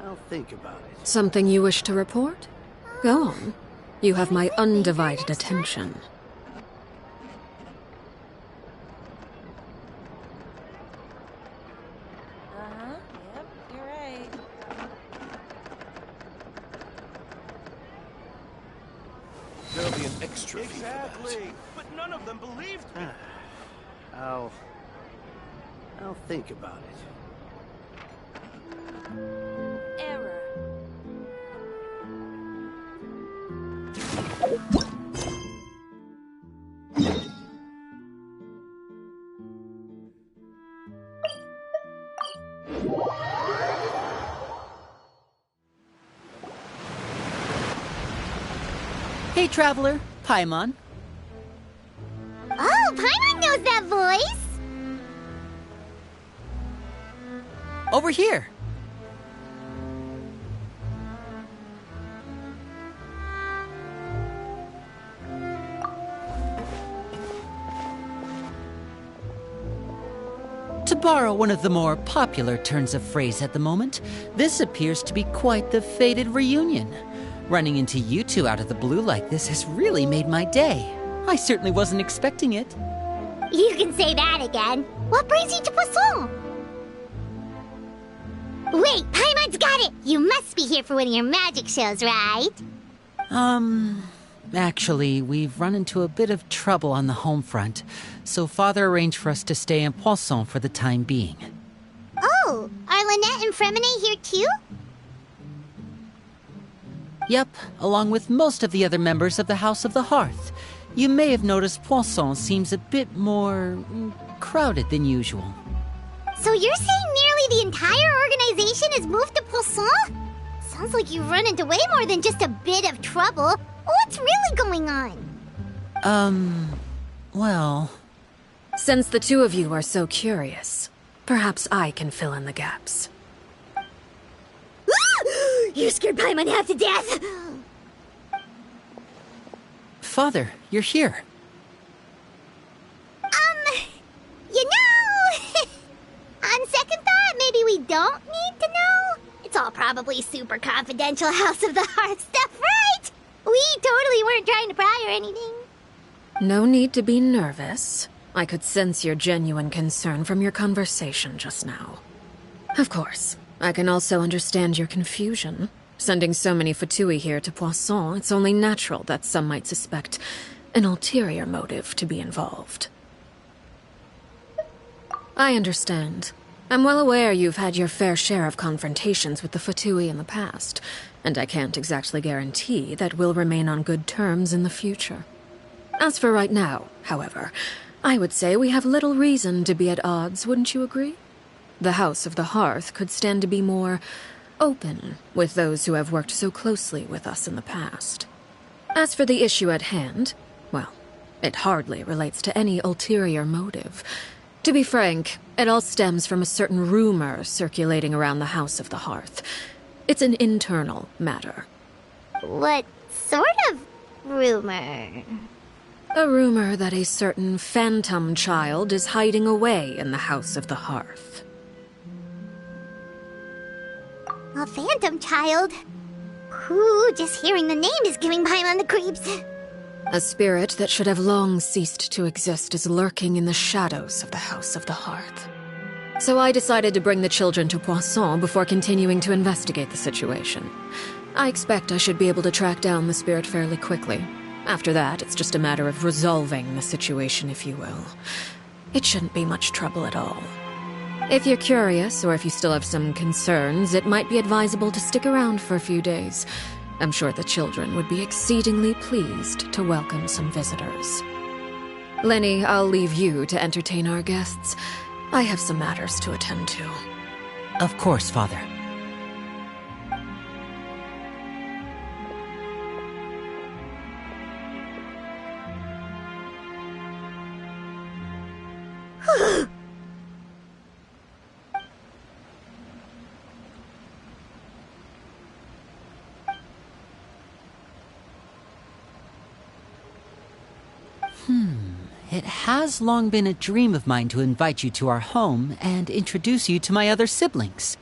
I'll think about it. Something you wish to report? Go on. You have my undivided attention. Yep, you're right. There'll be an extra fee for Exactly. But none of them believed me. I'll think about it. Error. Hey, traveler. Paimon. Oh, Paimon knows that voice! Over here. To borrow one of the more popular turns of phrase at the moment, this appears to be quite the fated reunion. Running into you two out of the blue like this has really made my day. I certainly wasn't expecting it. You can say that again. What brings you to Poisson? Wait, Paimon's got it! You must be here for one of your magic shows, right? Actually, we've run into a bit of trouble on the home front, so Father arranged for us to stay in Poisson for the time being. Oh, are Lynette and Fremine here too? Yep, along with most of the other members of the House of the Hearth. You may have noticed Poisson seems a bit more crowded than usual. So you're saying nearly the entire organization has moved to Poisson? Sounds like you've run into way more than just a bit of trouble. What's really going on? Well... Since the two of you are so curious, perhaps I can fill in the gaps. You scared Paimon half to death! Father, you're here. You know... On second thought, maybe we don't need to know. It's all probably super confidential House of the Hearth stuff, right? We totally weren't trying to pry or anything. No need to be nervous. I could sense your genuine concern from your conversation just now. Of course, I can also understand your confusion. Sending so many Fatui here to Poisson, it's only natural that some might suspect an ulterior motive to be involved. I understand. I'm well aware you've had your fair share of confrontations with the Fatui in the past, and I can't exactly guarantee that we'll remain on good terms in the future. As for right now, however, I would say we have little reason to be at odds, wouldn't you agree? The House of the Hearth could stand to be more open with those who have worked so closely with us in the past. As for the issue at hand, well, it hardly relates to any ulterior motive. To be frank, it all stems from a certain rumor circulating around the House of the Hearth. It's an internal matter. What sort of rumor? A rumor that a certain phantom child is hiding away in the House of the Hearth. A phantom child? Ooh, just hearing the name is giving Paimon the creeps. A spirit that should have long ceased to exist is lurking in the shadows of the House of the Hearth. So I decided to bring the children to Poisson before continuing to investigate the situation. I expect I should be able to track down the spirit fairly quickly. After that, it's just a matter of resolving the situation, if you will. It shouldn't be much trouble at all. If you're curious, or if you still have some concerns, it might be advisable to stick around for a few days. I'm sure the children would be exceedingly pleased to welcome some visitors. Lenny, I'll leave you to entertain our guests. I have some matters to attend to. Of course, Father. It has long been a dream of mine to invite you to our home and introduce you to my other siblings.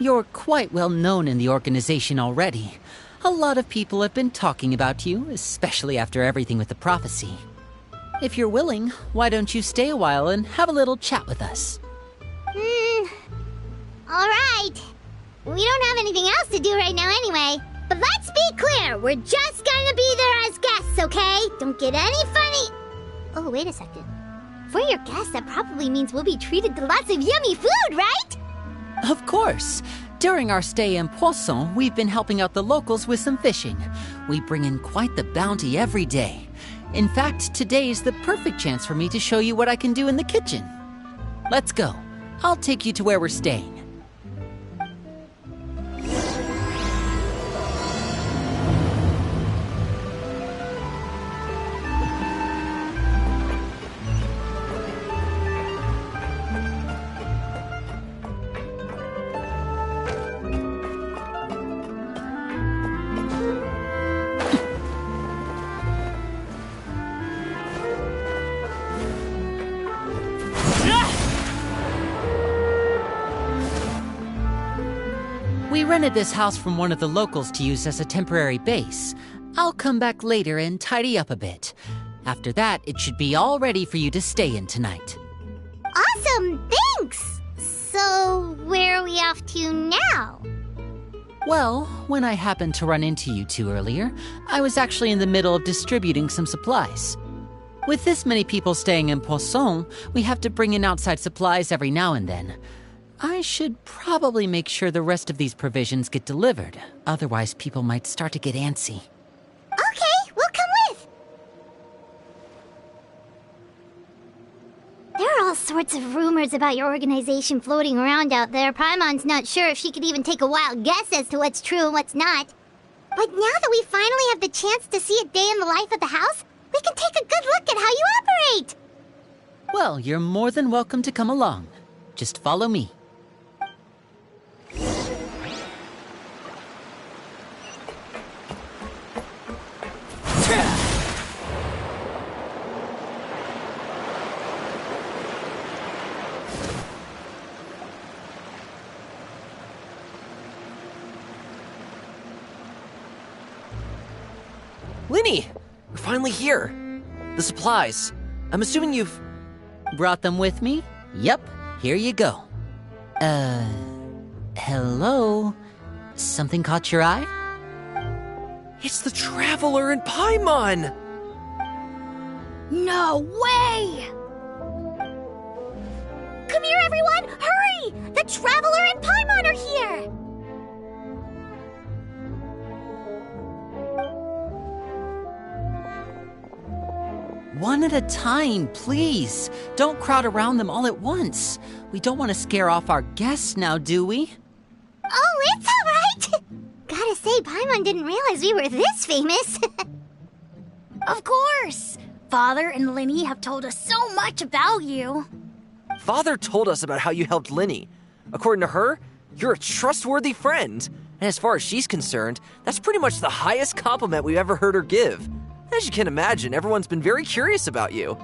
You're quite well known in the organization already. A lot of people have been talking about you, especially after everything with the prophecy. If you're willing, why don't you stay a while and have a little chat with us? Alright. We don't have anything else to do right now anyway. But let's be clear, we're just gonna be there as guests, okay? Don't get any funny... Oh, wait a second. For your guests, that probably means we'll be treated to lots of yummy food, right? Of course. During our stay in Poisson, we've been helping out the locals with some fishing. We bring in quite the bounty every day. In fact, today is the perfect chance for me to show you what I can do in the kitchen. Let's go. I'll take you to where we're staying. We rented this house from one of the locals to use as a temporary base. I'll come back later and tidy up a bit. After that, it should be all ready for you to stay in tonight. Awesome, thanks! So, where are we off to now? Well, when I happened to run into you two earlier, I was actually in the middle of distributing some supplies. With this many people staying in Poisson, we have to bring in outside supplies every now and then. I should probably make sure the rest of these provisions get delivered. Otherwise, people might start to get antsy. Okay, we'll come with. There are all sorts of rumors about your organization floating around out there. Paimon's not sure if she could even take a wild guess as to what's true and what's not. But now that we finally have the chance to see a day in the life of the house, we can take a good look at how you operate. Well, you're more than welcome to come along. Just follow me. Linny! We're finally here. The supplies. I'm assuming you've... Brought them with me? Yep, here you go. Hello? Something caught your eye? It's the Traveler and Paimon! No way! Come here, everyone! Hurry! The Traveler and Paimon are here! One at a time, please. Don't crowd around them all at once. We don't want to scare off our guests now, do we? Oh, it's all right! Gotta say, Paimon didn't realize we were this famous. Of course! Father and Linny have told us so much about you. Father told us about how you helped Linny. According to her, you're a trustworthy friend. And as far as she's concerned, that's pretty much the highest compliment we've ever heard her give. As you can imagine, everyone's been very curious about you.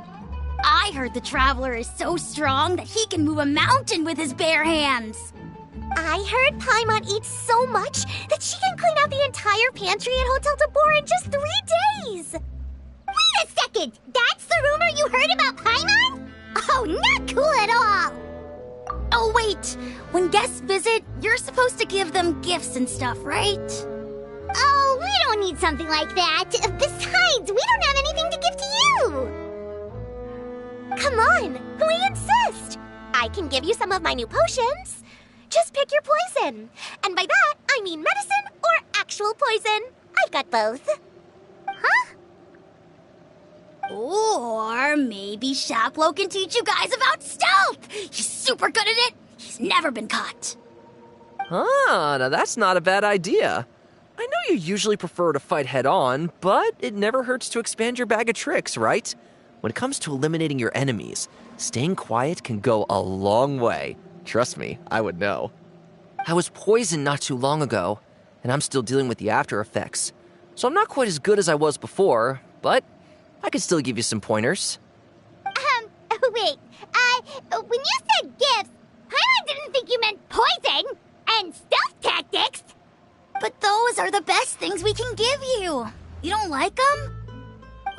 I heard the Traveler is so strong that he can move a mountain with his bare hands. I heard Paimon eats so much that she can clean out the entire pantry at Hotel Tabor in just 3 days. Wait a second! That's the rumor you heard about Paimon? Oh, not cool at all! Oh, wait. When guests visit, you're supposed to give them gifts and stuff, right? Oh, we don't need something like that. Besides, we don't have anything to give to you. Come on, we insist. I can give you some of my new potions. Just pick your poison. And by that, I mean medicine or actual poison. I've got both. Huh? Or maybe Shaplo can teach you guys about stealth. He's super good at it. He's never been caught. Ah, now that's not a bad idea. I know you usually prefer to fight head-on, but it never hurts to expand your bag of tricks, right? When it comes to eliminating your enemies, staying quiet can go a long way. Trust me, I would know. I was poisoned not too long ago, and I'm still dealing with the after effects. So I'm not quite as good as I was before, but I could still give you some pointers. Wait, when you said gifts, Paimon didn't think you meant poison. and stealth tactics. But those are the best things we can give you. You don't like them?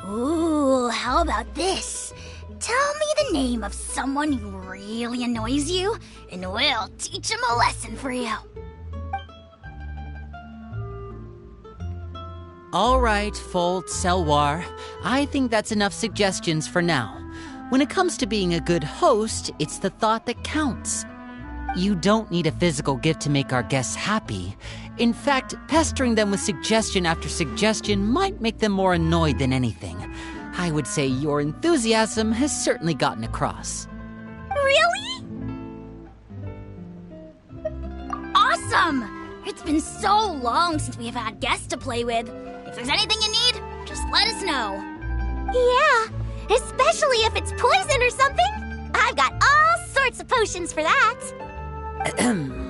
Ooh, how about this? Tell me the name of someone who really annoys you, and we'll teach him a lesson for you. All right, Folt, Selwar. I think that's enough suggestions for now. When it comes to being a good host, it's the thought that counts. You don't need a physical gift to make our guests happy. In fact, pestering them with suggestion after suggestion might make them more annoyed than anything. I would say your enthusiasm has certainly gotten across. Really? Awesome! It's been so long since we have had guests to play with. If there's anything you need, just let us know. Yeah, especially if it's poison or something. I've got all sorts of potions for that.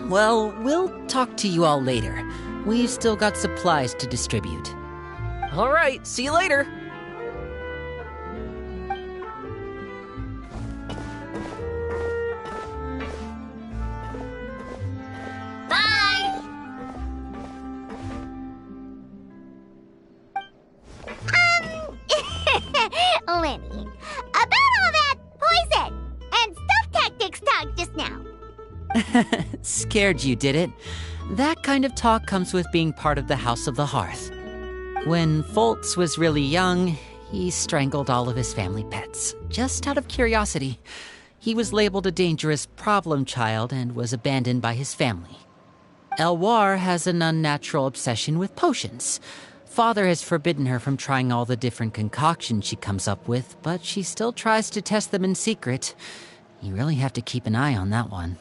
Well, we'll talk to you all later. We've still got supplies to distribute. All right, see you later. Bye! Lenny, about all that poison and stealth tactics talk just now. Scared you, did it? That kind of talk comes with being part of the House of the Hearth. When Foltz was really young, he strangled all of his family pets, just out of curiosity. He was labeled a dangerous problem child and was abandoned by his family. Elwar has an unnatural obsession with potions. Father has forbidden her from trying all the different concoctions she comes up with, but she still tries to test them in secret. You really have to keep an eye on that one.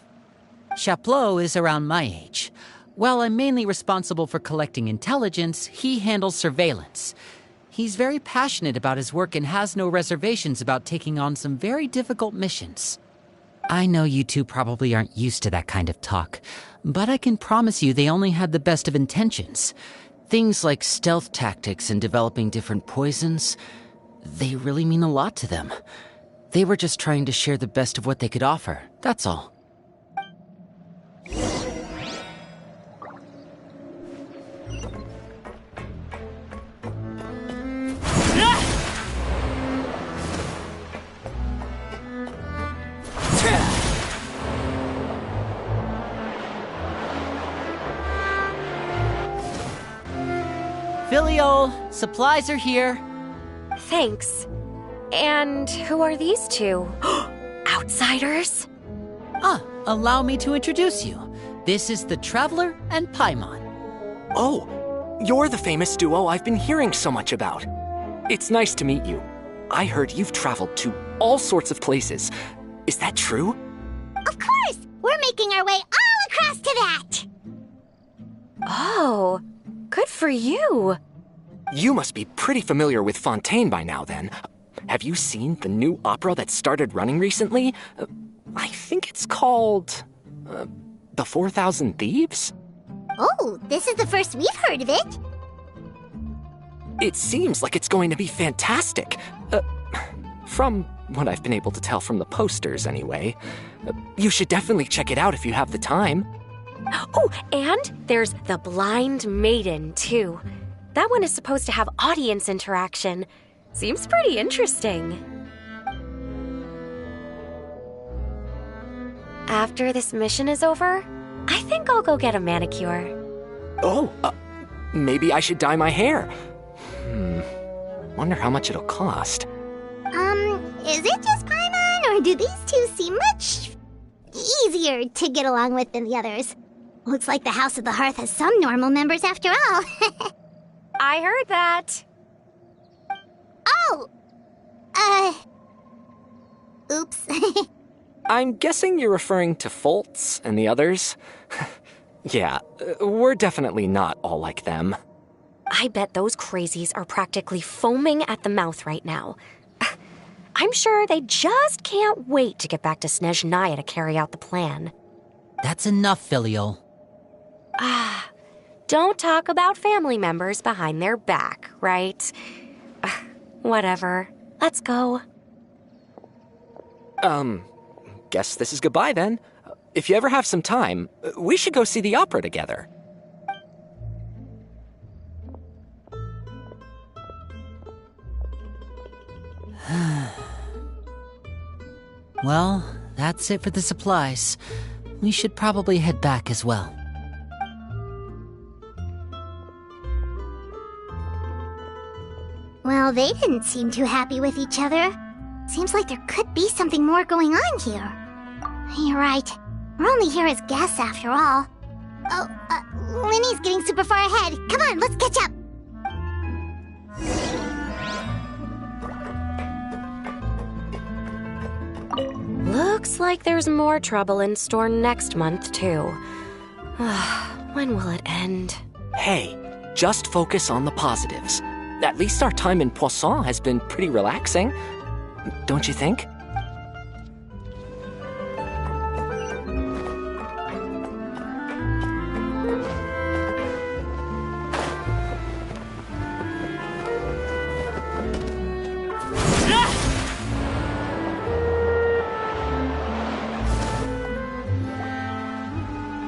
Chaplot is around my age. While I'm mainly responsible for collecting intelligence, he handles surveillance. He's very passionate about his work and has no reservations about taking on some very difficult missions. I know you two probably aren't used to that kind of talk, but I can promise you they only had the best of intentions. Things like stealth tactics and developing different poisons, they really mean a lot to them. They were just trying to share the best of what they could offer, that's all. Filial, supplies are here. Thanks. And who are these two? Outsiders? Allow me to introduce you. This is the Traveler and Paimon. Oh, you're the famous duo I've been hearing so much about. It's nice to meet you. I heard you've traveled to all sorts of places. Is that true? Of course! We're making our way all across to that! Oh, good for you. You must be pretty familiar with Fontaine by now, then. Have you seen the new opera that started running recently? I think it's called... The 4,000 Thieves? Oh, this is the first we've heard of it. It seems like it's going to be fantastic. From what I've been able to tell from the posters, anyway. You should definitely check it out if you have the time. Oh, and there's The Blind Maiden, too. That one is supposed to have audience interaction. Seems pretty interesting. After this mission is over, I think I'll go get a manicure. Oh, maybe I should dye my hair. Wonder how much it'll cost. Is it just Paimon, or do these two seem much easier to get along with than the others? Looks like the House of the Hearth has some normal members after all. I heard that. Oh! Oops. I'm guessing you're referring to Foltz and the others? Yeah, we're definitely not all like them. I bet those crazies are practically foaming at the mouth right now. I'm sure they just can't wait to get back to Snezhnaya to carry out the plan. That's enough, Filial. Don't talk about family members behind their back, right? Whatever. Let's go. Guess this is goodbye then. if you ever have some time, we should go see the opera together. Well, that's it for the supplies. We should probably head back as well. Well, they didn't seem too happy with each other. Seems like there could be something more going on here. You're right. We're only here as guests after all. Oh, Linny's getting super far ahead. Come on, let's catch up. Looks like there's more trouble in store next month, too. When will it end? Hey, just focus on the positives. At least our time in Poisson has been pretty relaxing. Don't you think?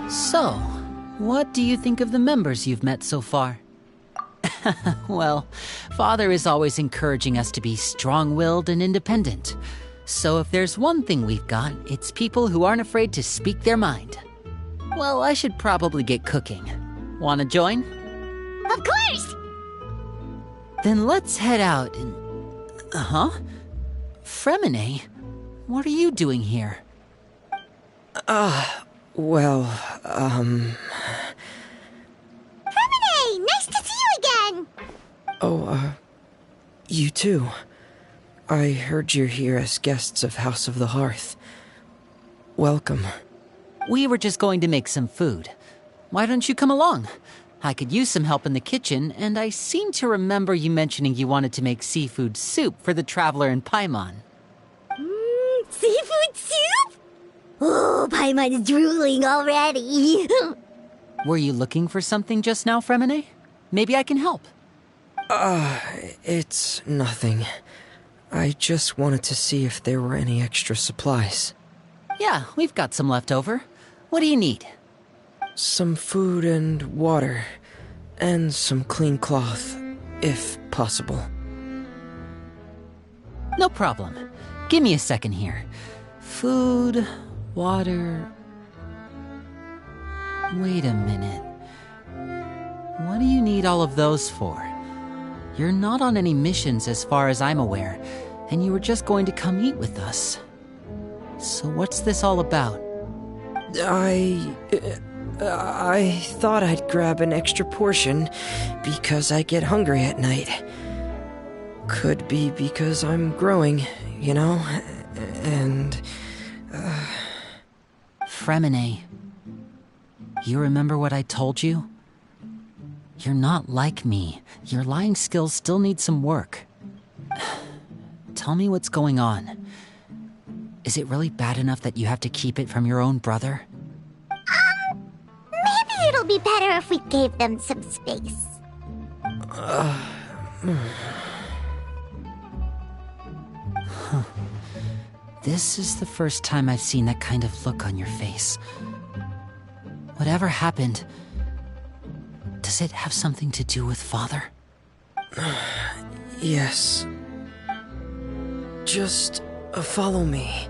So, what do you think of the members you've met so far? Well, Father is always encouraging us to be strong-willed and independent. So if there's one thing we've got, it's people who aren't afraid to speak their mind. Well, I should probably get cooking. Wanna join? Of course! Then let's head out and... Fremine? What are you doing here? Fremine! Nice to see you again! You too. I heard you're here as guests of House of the Hearth. Welcome. We were just going to make some food. Why don't you come along? I could use some help in the kitchen, and I seem to remember you mentioning you wanted to make seafood soup for the traveler in Paimon. Seafood soup? Oh, Paimon's drooling already. Were you looking for something just now, Fremine? Maybe I can help. It's nothing. I just wanted to see if there were any extra supplies. Yeah, we've got some left over. What do you need? Some food and water. And some clean cloth, if possible. No problem. Give me a second here. Food, water... Wait a minute. What do you need all of those for? You're not on any missions as far as I'm aware, and you were just going to come eat with us. So what's this all about? I thought I'd grab an extra portion because I get hungry at night. Could be because I'm growing, you know, and... Fremine, you remember what I told you? You're not like me. Your lying skills still need some work. Tell me what's going on. Is it really bad enough that you have to keep it from your own brother? Maybe it'll be better if we gave them some space. This is the first time I've seen that kind of look on your face. Whatever happened, does it have something to do with Father? Yes. Just follow me.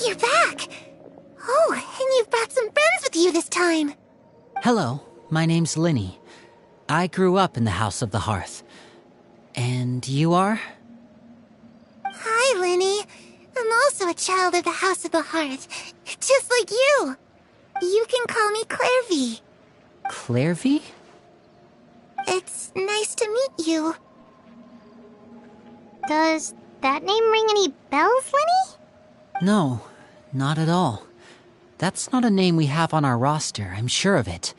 You're back! Oh, and you've brought some friends with you this time! Hello, my name's Linny. I grew up in the House of the Hearth. And you are? Hi, Linny. I'm also a child of the House of the Hearth, just like you. You can call me Clairvy. Clairvy? It's nice to meet you. Does that name ring any bells, Linny? No, not at all. That's not a name we have on our roster, I'm sure of it.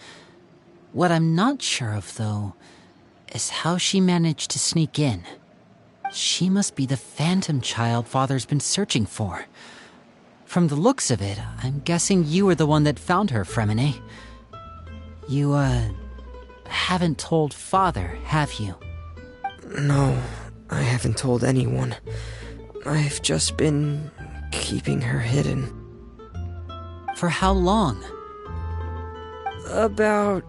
What I'm not sure of, though, is how she managed to sneak in. She must be the phantom child Father's been searching for. From the looks of it, I'm guessing you were the one that found her, Fremine. You, haven't told Father, have you? No, I haven't told anyone. I've just been keeping her hidden. For how long? About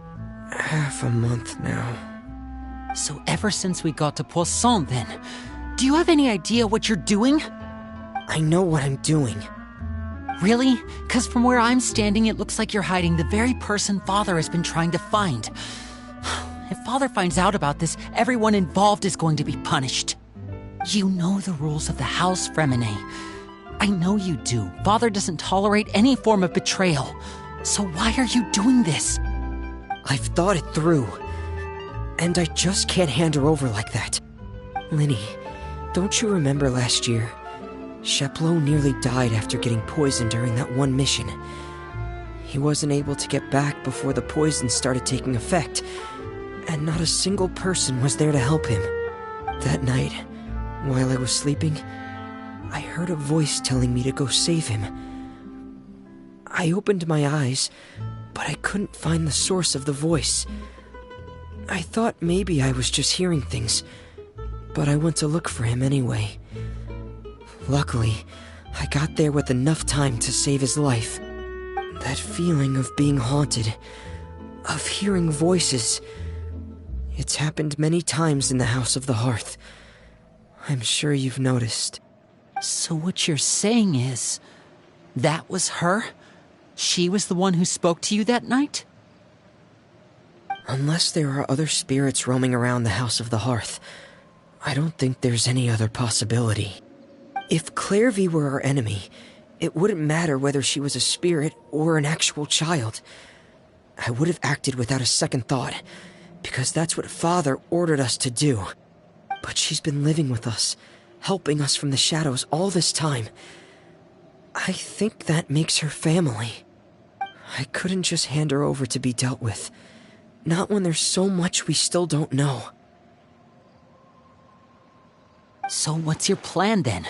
half a month now. So ever since we got to Poisson, then, do you have any idea what you're doing? I know what I'm doing. Really? 'Cause from where I'm standing, it looks like you're hiding the very person Father has been trying to find. If Father finds out about this, everyone involved is going to be punished. You know the rules of the house, Fremine. I know you do. Father doesn't tolerate any form of betrayal. So why are you doing this? I've thought it through. And I just can't hand her over like that. Linny, don't you remember last year? Sheplo nearly died after getting poisoned during that one mission. He wasn't able to get back before the poison started taking effect, and not a single person was there to help him. That night, while I was sleeping, I heard a voice telling me to go save him. I opened my eyes, but I couldn't find the source of the voice. I thought maybe I was just hearing things, but I went to look for him anyway. Luckily, I got there with enough time to save his life. That feeling of being haunted, of hearing voices, it's happened many times in the House of the Hearth. I'm sure you've noticed. So what you're saying is, that was her? She was the one who spoke to you that night? Unless there are other spirits roaming around the House of the Hearth, I don't think there's any other possibility. If Clairvy were our enemy, it wouldn't matter whether she was a spirit or an actual child. I would have acted without a second thought, because that's what Father ordered us to do. But she's been living with us, helping us from the shadows all this time. I think that makes her family. I couldn't just hand her over to be dealt with. Not when there's so much we still don't know. So what's your plan then?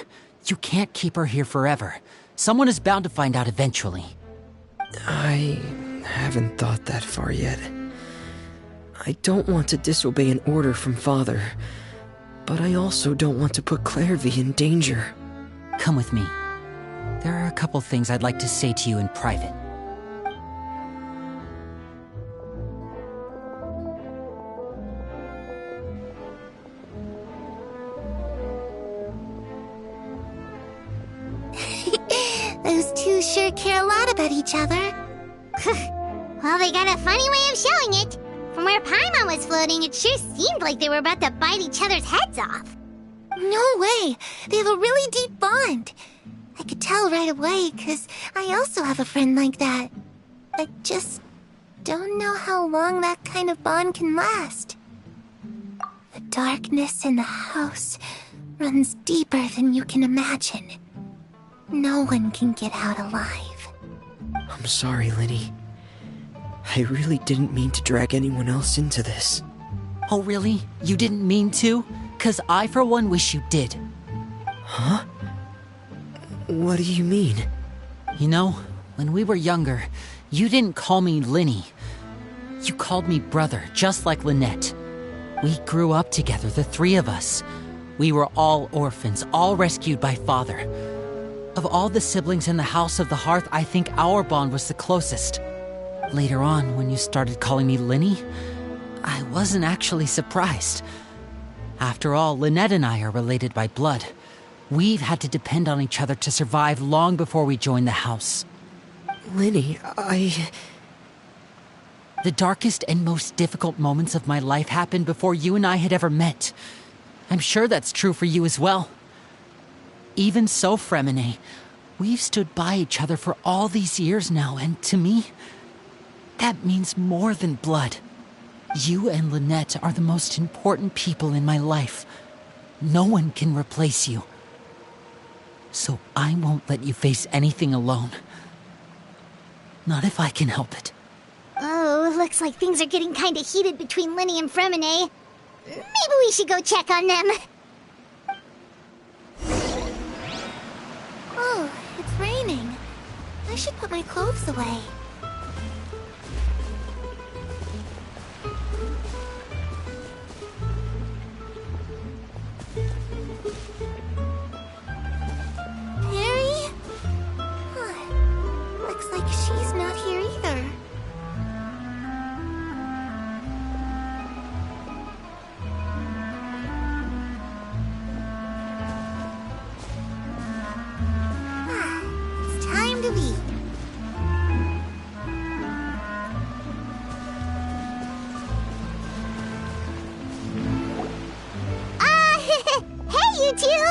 You can't keep her here forever. Someone is bound to find out eventually. I haven't thought that far yet. I don't want to disobey an order from Father, but I also don't want to put Clairvy in danger. Come with me. There are a couple things I'd like to say to you in private. Those two sure care a lot about each other. Well, they got a funny way of showing it. From where Paimon was floating, it sure seemed like they were about to bite each other's heads off. No way! They have a really deep bond. I could tell right away, 'cause I also have a friend like that. I just don't know how long that kind of bond can last. The darkness in the house runs deeper than you can imagine. No one can get out alive. I'm sorry, Linny. I really didn't mean to drag anyone else into this. Oh, really? You didn't mean to? 'Cause I, for one, wish you did. Huh? What do you mean? You know, when we were younger, you didn't call me Linny. You called me brother, just like Lynette. We grew up together, the three of us. We were all orphans, all rescued by Father. Of all the siblings in the House of the Hearth, I think our bond was the closest. Later on, when you started calling me Linny, I wasn't actually surprised. After all, Lynette and I are related by blood. We've had to depend on each other to survive long before we joined the house. Linny, The darkest and most difficult moments of my life happened before you and I had ever met. I'm sure that's true for you as well. Even so, Fremine, we've stood by each other for all these years now, and to me, that means more than blood. You and Lynette are the most important people in my life. No one can replace you. So I won't let you face anything alone. Not if I can help it. Oh, looks like things are getting kinda heated between Linny and Fremine. Maybe we should go check on them. should put my clothes away. Perry? Huh. Looks like she's not here either. It's time to leave. Hey, you two!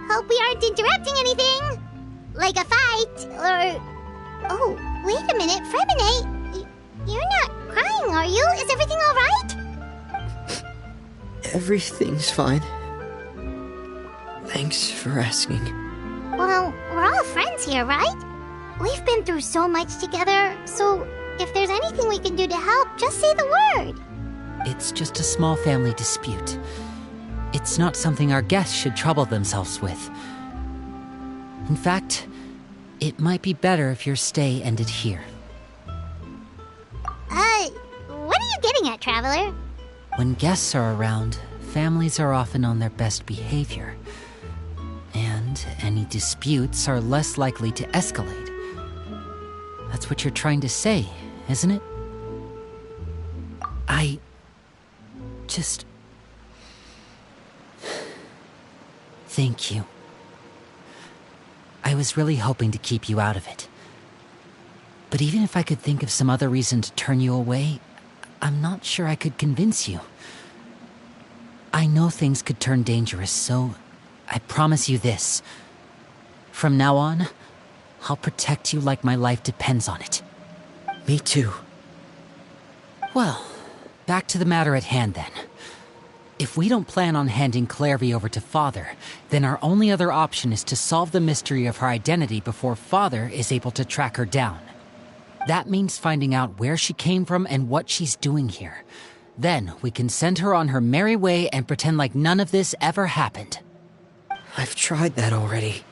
Hope we aren't interrupting anything. Like a fight, or... Oh, wait a minute, Fremine. You're not crying, are you? Is everything alright? Everything's fine. Thanks for asking. Well, we're all friends here, right? We've been through so much together, so if there's anything we can do to help, just say the word. It's just a small family dispute. It's not something our guests should trouble themselves with. In fact, it might be better if your stay ended here. What are you getting at, Traveler? When guests are around, families are often on their best behavior. And any disputes are less likely to escalate. That's what you're trying to say, isn't it? I just... Thank you. I was really hoping to keep you out of it. But even if I could think of some other reason to turn you away, I'm not sure I could convince you. I know things could turn dangerous, so I promise you this. From now on, I'll protect you like my life depends on it. Me too. Well, back to the matter at hand then. If we don't plan on handing Clairvy over to Father, then our only other option is to solve the mystery of her identity before Father is able to track her down. That means finding out where she came from and what she's doing here. Then we can send her on her merry way and pretend like none of this ever happened. I've tried that already.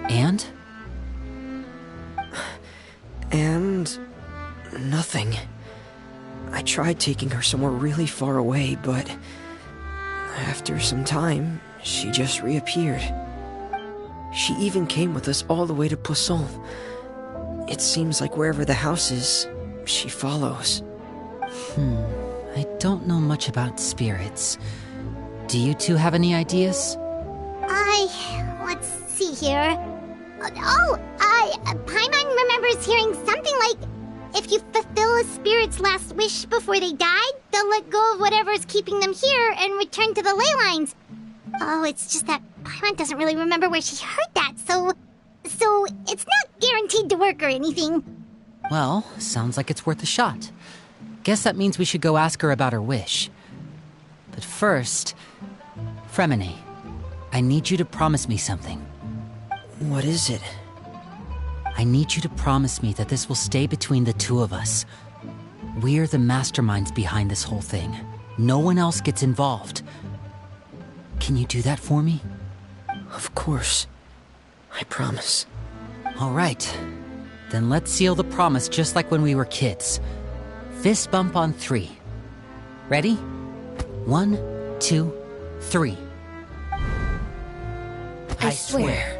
And? And... nothing. I tried taking her somewhere really far away, but... after some time, she just reappeared. She even came with us all the way to Poisson. It seems like wherever the house is, she follows. I don't know much about spirits. Do you two have any ideas? Let's see here. Paimon remembers hearing something like, if you fulfill a spirit's last wish before they died, they'll let go of whatever's keeping them here and return to the ley lines. Oh, it's just that Paimon doesn't really remember where she heard that, so it's not guaranteed to work or anything. Well, sounds like it's worth a shot. Guess that means we should go ask her about her wish. But first, Fremine, I need you to promise me something. What is it? I need you to promise me that this will stay between the two of us. We're the masterminds behind this whole thing. No one else gets involved. Can you do that for me? Of course. I promise. All right. Then let's seal the promise just like when we were kids. Fist bump on 3. Ready? 1, 2, 3. I swear.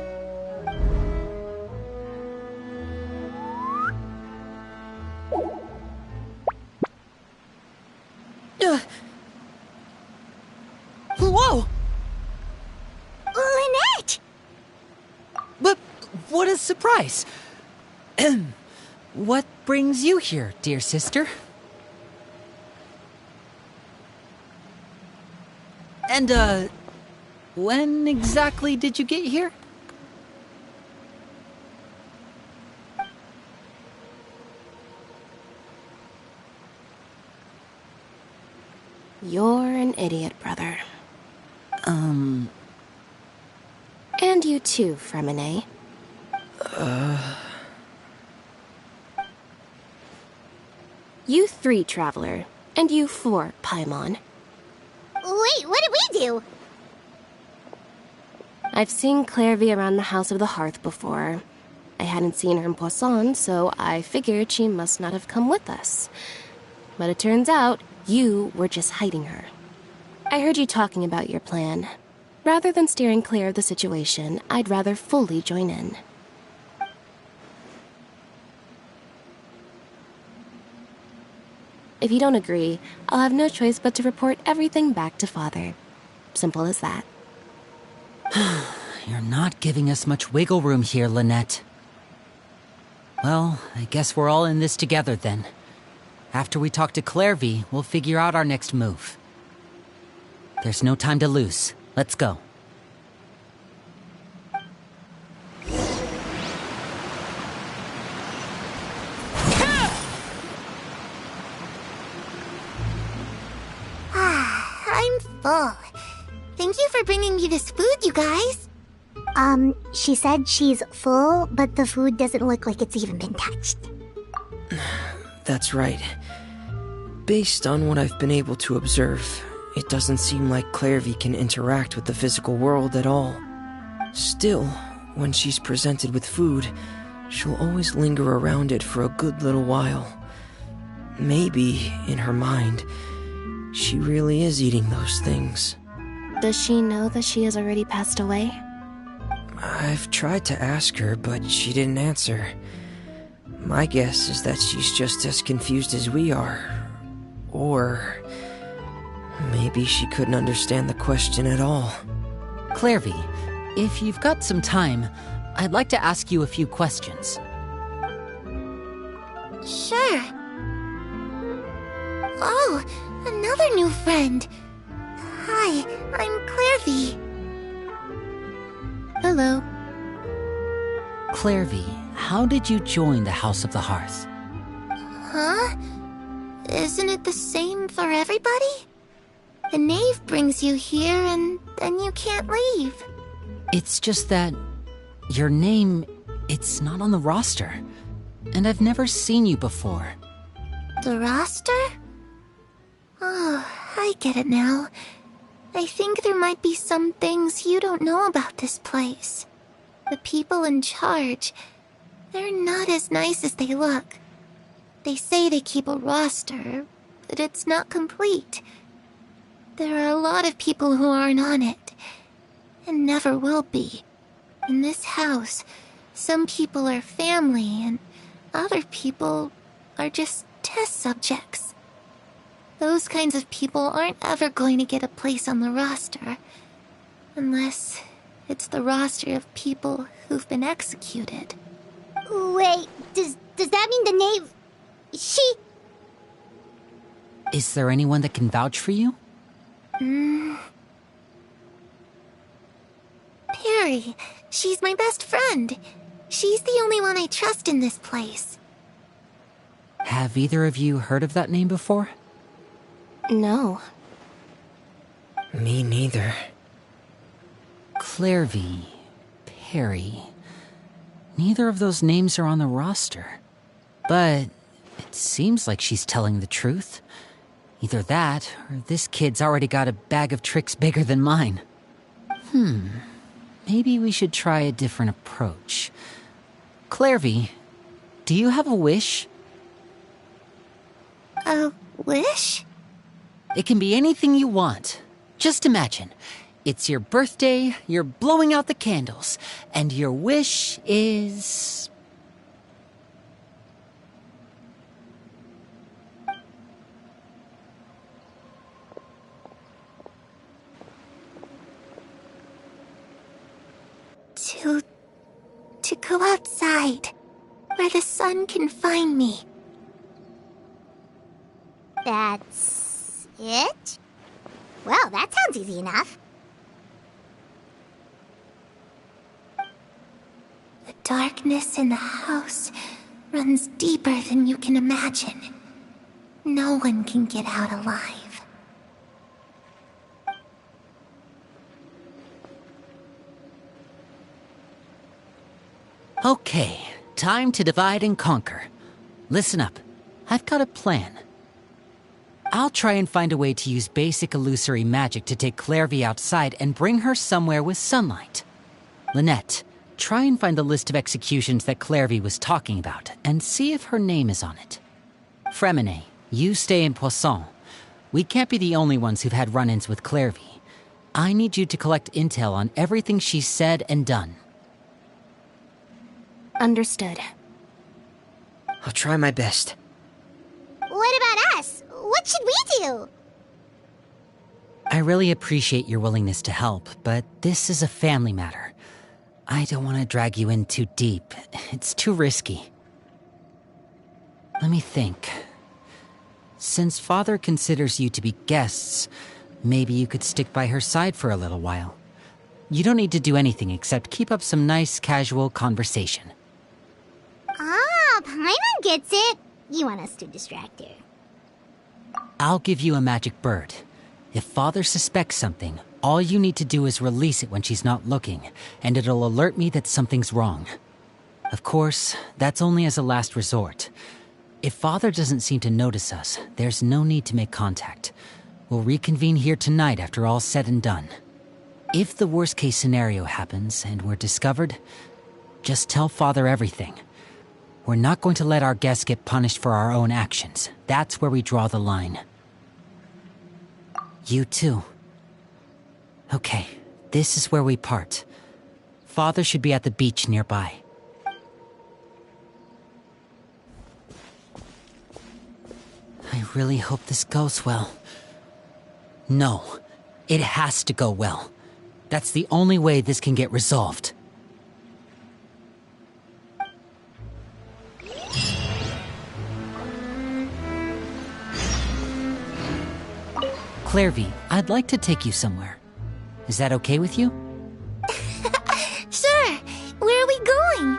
Whoa! Lynette! But what a surprise! What brings you here, dear sister? And, when exactly did you get here? You're an idiot, brother. And you too, Fremine. You 3, Traveler. And you 4, Paimon. Wait, what did we do? I've seen Clairvy around the House of the Hearth before. I hadn't seen her in Poisson, so I figured she must not have come with us. But it turns out you were just hiding her. I heard you talking about your plan. Rather than steering clear of the situation, I'd rather fully join in. If you don't agree, I'll have no choice but to report everything back to Father. Simple as that. You're not giving us much wiggle room here, Lynette. Well, I guess we're all in this together then. After we talk to Clairvy, we'll figure out our next move. There's no time to lose. Let's go. I'm full. Thank you for bringing me this food, you guys. She said she's full, but the food doesn't look like it's even been touched. That's right. Based on what I've been able to observe, it doesn't seem like Clairvy can interact with the physical world at all. Still, when she's presented with food, she'll always linger around it for a good little while. Maybe, in her mind, she really is eating those things. Does she know that she has already passed away? I've tried to ask her, but she didn't answer. My guess is that she's just as confused as we are. Or maybe she couldn't understand the question at all. Clairvy, if you've got some time, I'd like to ask you a few questions. Sure. Oh, another new friend. Hi, I'm Clairvy. Hello. Clairvy, how did you join the House of the Hearth? Huh? Isn't it the same for everybody? The knave brings you here and then you can't leave. It's just that your name, it's not on the roster. And I've never seen you before. The roster? Oh, I get it now. I think there might be some things you don't know about this place. The people in charge, they're not as nice as they look. They say they keep a roster, but it's not complete. There are a lot of people who aren't on it, and never will be. In this house, some people are family, and other people are just test subjects. Those kinds of people aren't ever going to get a place on the roster, unless it's the roster of people who've been executed. Wait, does that mean the knave... She... Is there anyone that can vouch for you? Perry, she's my best friend. She's the only one I trust in this place. Have either of you heard of that name before? No. Me neither. Clairvy, Perry. Neither of those names are on the roster. But it seems like she's telling the truth. Either that, or this kid's already got a bag of tricks bigger than mine. Maybe we should try a different approach. Clairvy, do you have a wish? A wish? It can be anything you want. Just imagine. It's your birthday, you're blowing out the candles, and your wish is... To go outside, where the sun can find me. That's... it? Well, that sounds easy enough. The darkness in the house runs deeper than you can imagine. No one can get out alive. Okay, time to divide and conquer. Listen up, I've got a plan. I'll try and find a way to use basic illusory magic to take Clairvy outside and bring her somewhere with sunlight. Lynette, try and find the list of executions that Clairvy was talking about, and see if her name is on it. Fremine, you stay in Poisson. We can't be the only ones who've had run-ins with Clairvy. I need you to collect intel on everything she's said and done. Understood. I'll try my best. What about us? What should we do? I really appreciate your willingness to help, but this is a family matter. I don't want to drag you in too deep. It's too risky. Let me think. Since Father considers you to be guests, maybe you could stick by her side for a little while. You don't need to do anything except keep up some nice, casual conversation. Ah, Paimon gets it. You want us to distract her. I'll give you a magic bird. If Father suspects something, all you need to do is release it when she's not looking, and it'll alert me that something's wrong. Of course, that's only as a last resort. If Father doesn't seem to notice us, there's no need to make contact. We'll reconvene here tonight after all's said and done. If the worst-case scenario happens and we're discovered, just tell Father everything. We're not going to let our guests get punished for our own actions. That's where we draw the line. You too. Okay, this is where we part. Father should be at the beach nearby. I really hope this goes well. No, it has to go well. That's the only way this can get resolved. Clairvy, I'd like to take you somewhere. Is that okay with you? Sure. Where are we going?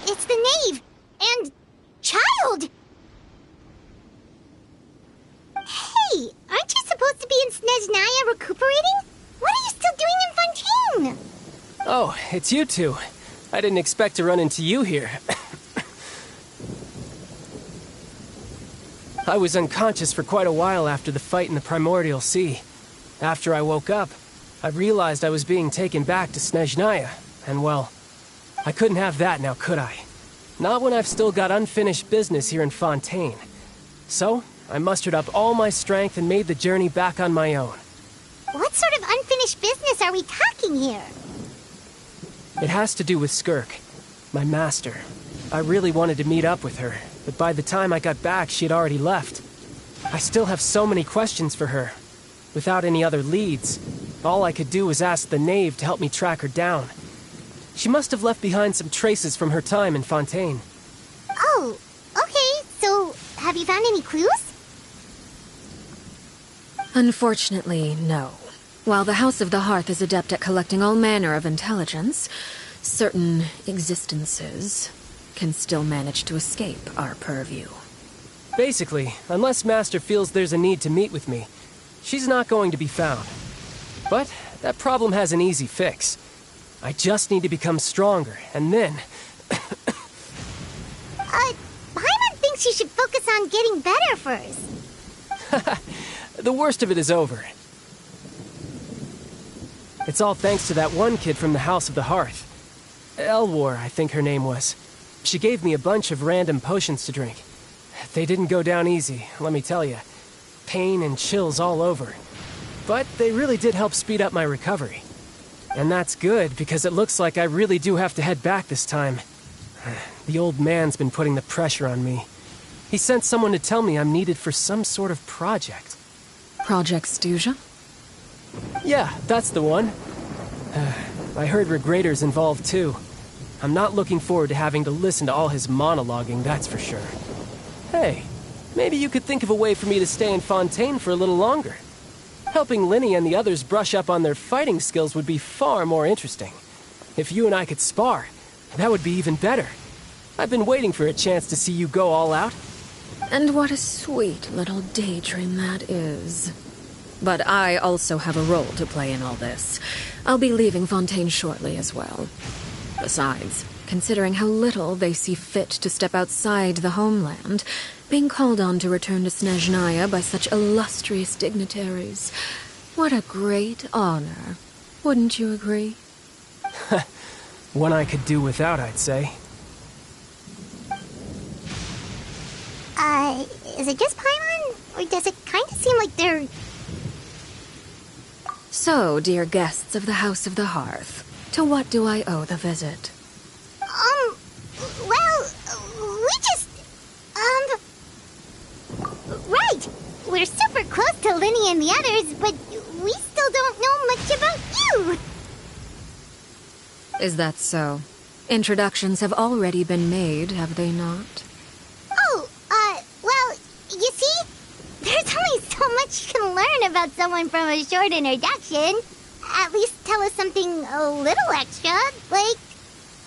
It's the knave! And... child! Hey, aren't you supposed to be in Snezhnaya recuperating? What are you still doing in Fontaine? Oh, it's you two. I didn't expect to run into you here. I was unconscious for quite a while after the fight in the Primordial Sea. After I woke up, I realized I was being taken back to Snezhnaya, and well, I couldn't have that now, could I? Not when I've still got unfinished business here in Fontaine. So, I mustered up all my strength and made the journey back on my own. What sort of unfinished business are we talking here? It has to do with Skirk, my master. I really wanted to meet up with her, but by the time I got back, she had already left. I still have so many questions for her. Without any other leads, all I could do was ask the knave to help me track her down. She must have left behind some traces from her time in Fontaine. Oh, okay, so have you found any clues? Unfortunately, no. While the House of the Hearth is adept at collecting all manner of intelligence, certain existences can still manage to escape our purview. Basically, unless Master feels there's a need to meet with me, she's not going to be found. But that problem has an easy fix. I just need to become stronger, and then... Paimon thinks you should focus on getting better first. The worst of it is over. It's all thanks to that one kid from the House of the Hearth. Elwar, I think her name was. She gave me a bunch of random potions to drink. They didn't go down easy, let me tell you. Pain and chills all over. But they really did help speed up my recovery. And that's good, because it looks like I really do have to head back this time. The old man's been putting the pressure on me. He sent someone to tell me I'm needed for some sort of project. Project Stuja? Yeah, that's the one. I heard Regrader's involved too. I'm not looking forward to having to listen to all his monologuing, that's for sure. Hey, maybe you could think of a way for me to stay in Fontaine for a little longer. Helping Linny and the others brush up on their fighting skills would be far more interesting. If you and I could spar, that would be even better. I've been waiting for a chance to see you go all out. And what a sweet little daydream that is. But I also have a role to play in all this. I'll be leaving Fontaine shortly as well. Besides, considering how little they see fit to step outside the homeland, being called on to return to Snezhnaya by such illustrious dignitaries, what a great honor. Wouldn't you agree? One I could do without, I'd say. Is it just Paimon? Or does it kind of seem like they're... So, dear guests of the House of the Hearth, to what do I owe the visit? Well, we just... Right! We're super close to Linny and the others, but we still don't know much about you! Is that so? Introductions have already been made, have they not? Well, you see, there's only so much you can learn about someone from a short introduction. At least tell us something a little extra, like,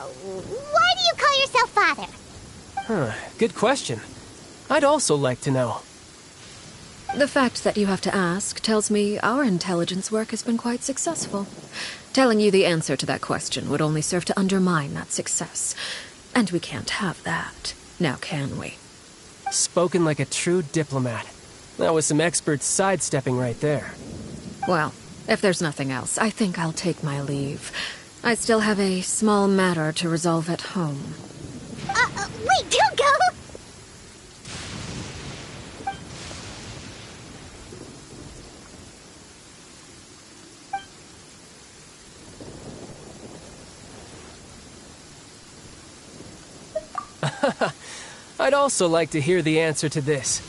why do you call yourself father? Good question. I'd also like to know. The fact that you have to ask tells me our intelligence work has been quite successful. Telling you the answer to that question would only serve to undermine that success. And we can't have that, now can we? Spoken like a true diplomat. That was some expert sidestepping right there. Well, if there's nothing else, I think I'll take my leave. I still have a small matter to resolve at home. Wait, don't go! I'd also like to hear the answer to this.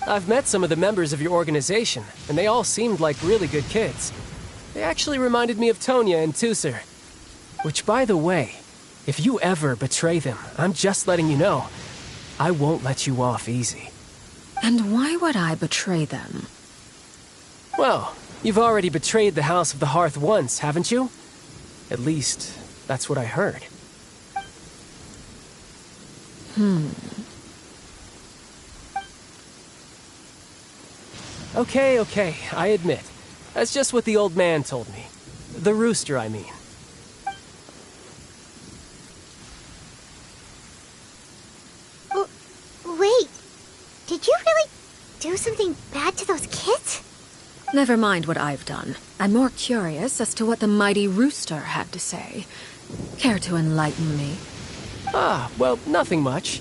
I've met some of the members of your organization, and they all seemed like really good kids. They actually reminded me of Tonya and Tusser. Which, by the way, if you ever betray them, I'm just letting you know, I won't let you off easy. And why would I betray them? Well, you've already betrayed the House of the Hearth once, haven't you? At least, that's what I heard. Okay, I admit. That's just what the old man told me. The rooster, I mean. Wait, did you really do something bad to those kids? Never mind what I've done. I'm more curious as to what the mighty rooster had to say. Care to enlighten me? Well, nothing much.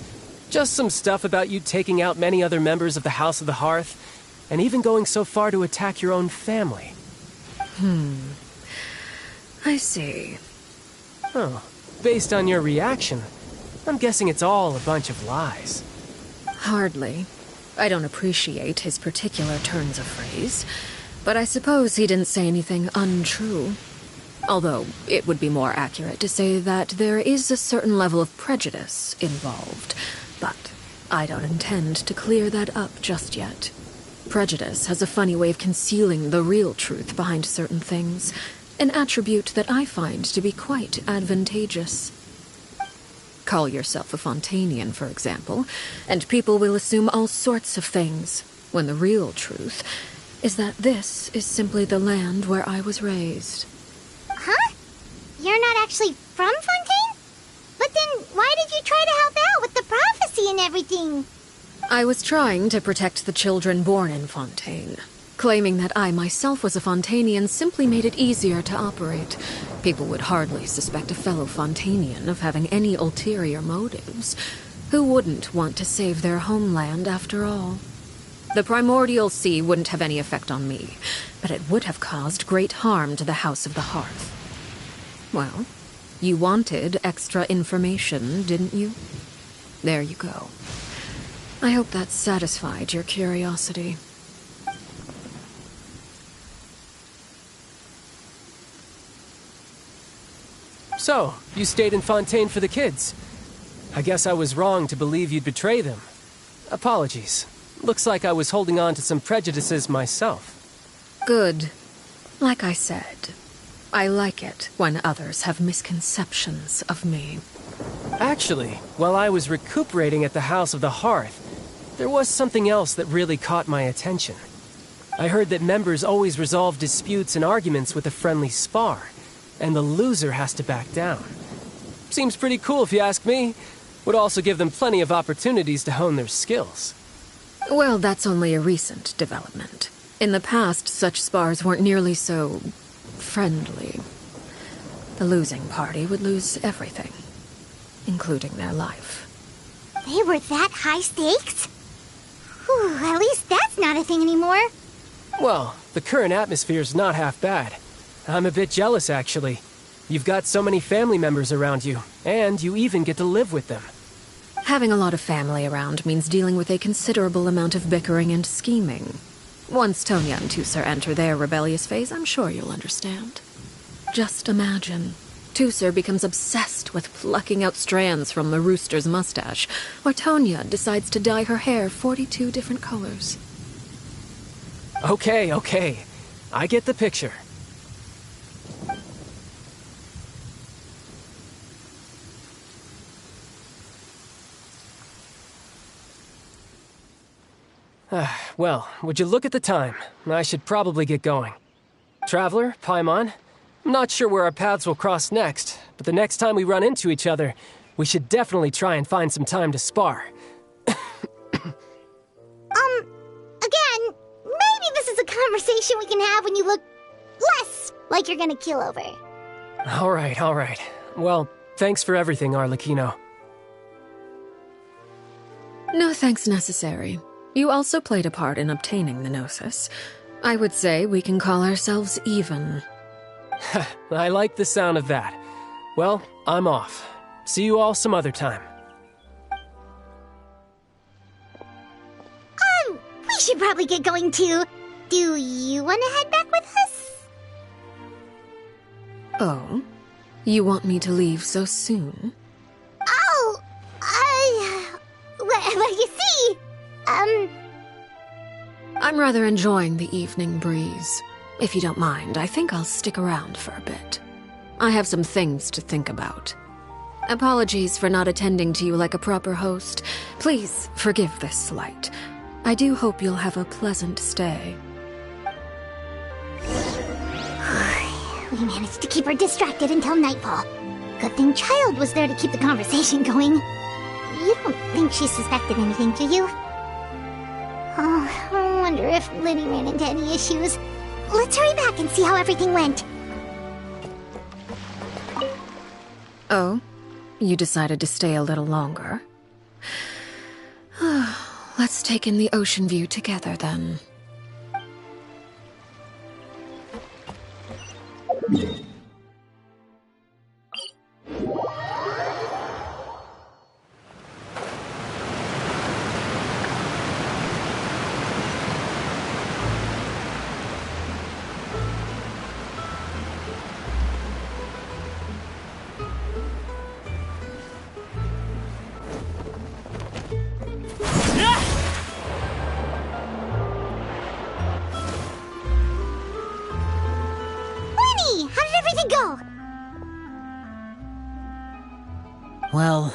Just some stuff about you taking out many other members of the House of the Hearth, and even going so far to attack your own family. I see. Oh, based on your reaction, I'm guessing it's all a bunch of lies. Hardly. I don't appreciate his particular turns of phrase, but I suppose he didn't say anything untrue. Although, it would be more accurate to say that there is a certain level of prejudice involved, but I don't intend to clear that up just yet. Prejudice has a funny way of concealing the real truth behind certain things, an attribute that I find to be quite advantageous. Call yourself a Fontainian, for example, and people will assume all sorts of things, when the real truth is that this is simply the land where I was raised. Huh? You're not actually from Fontaine? But then why did you try to help out with the prophecy and everything? I was trying to protect the children born in Fontaine. Claiming that I myself was a Fontainian simply made it easier to operate. People would hardly suspect a fellow Fontainian of having any ulterior motives. Who wouldn't want to save their homeland after all? The primordial sea wouldn't have any effect on me, but it would have caused great harm to the House of the Hearth. Well, you wanted extra information, didn't you? There you go. I hope that satisfied your curiosity. So, you stayed in Fontaine for the kids. I guess I was wrong to believe you'd betray them. Apologies. Looks like I was holding on to some prejudices myself. Good. Like I said, I like it when others have misconceptions of me. Actually, while I was recuperating at the House of the Hearth, there was something else that really caught my attention. I heard that members always resolve disputes and arguments with a friendly spar, and the loser has to back down. Seems pretty cool if you ask me. Would also give them plenty of opportunities to hone their skills. Well, that's only a recent development. In the past, such spars weren't nearly so friendly. The losing party would lose everything, including their life. They were that high stakes? Whew, at least that's not a thing anymore. Well, the current atmosphere's not half bad. I'm a bit jealous, actually. You've got so many family members around you, and you even get to live with them. Having a lot of family around means dealing with a considerable amount of bickering and scheming. Once Tonya and Tusser enter their rebellious phase, I'm sure you'll understand. Just imagine. Tusser becomes obsessed with plucking out strands from the rooster's mustache, or Tonya decides to dye her hair 42 different colors. Okay. I get the picture. Well, would you look at the time? I should probably get going. Traveler, Paimon, I'm not sure where our paths will cross next, but the next time we run into each other, we should definitely try and find some time to spar. Again, maybe this is a conversation we can have when you look less like you're gonna kill over. All right. Well, thanks for everything, Arlecchino. No thanks necessary. You also played a part in obtaining the Gnosis. I would say we can call ourselves even. I like the sound of that. Well, I'm off. See you all some other time. We should probably get going too. Do you want to head back with us? Oh? You want me to leave so soon? Oh, well, you see, I'm rather enjoying the evening breeze. If you don't mind, I think I'll stick around for a bit. I have some things to think about. Apologies for not attending to you like a proper host. Please forgive this slight. I do hope you'll have a pleasant stay. We managed to keep her distracted until nightfall. Good thing Child was there to keep the conversation going. You don't think she suspected anything, do you? Oh, I wonder if Liddy ran into any issues. Let's hurry back and see how everything went. Oh? You decided to stay a little longer? Let's take in the ocean view together, then. Well,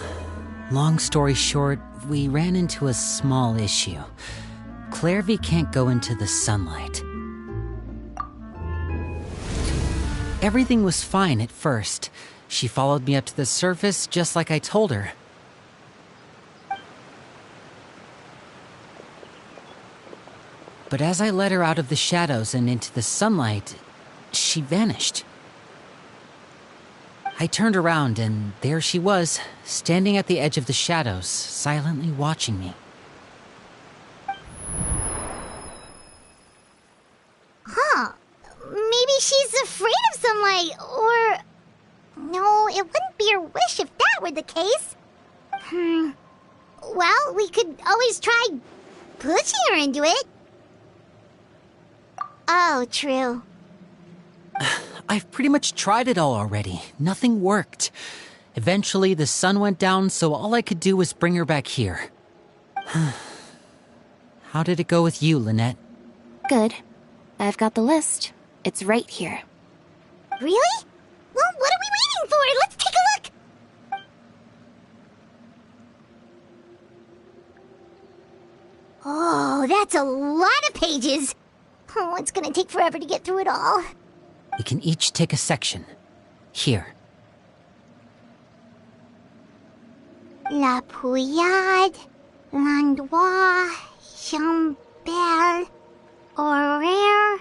long story short, we ran into a small issue. Clairvy can't go into the sunlight. Everything was fine at first. She followed me up to the surface just like I told her. But as I led her out of the shadows and into the sunlight, she vanished. I turned around and there she was, standing at the edge of the shadows, silently watching me. Huh. Maybe she's afraid of sunlight, or... No, it wouldn't be her wish if that were the case. Well, we could always try pushing her into it. Oh, true. I've pretty much tried it all already. Nothing worked. Eventually, the sun went down, so all I could do was bring her back here. How did it go with you, Lynette? Good. I've got the list. It's right here. Really? Well, what are we waiting for? Let's take a look! Oh, that's a lot of pages. Oh, it's gonna take forever to get through it all. We can each take a section. Here. La Pouillade, L'Endroit, Chambel, Horaire.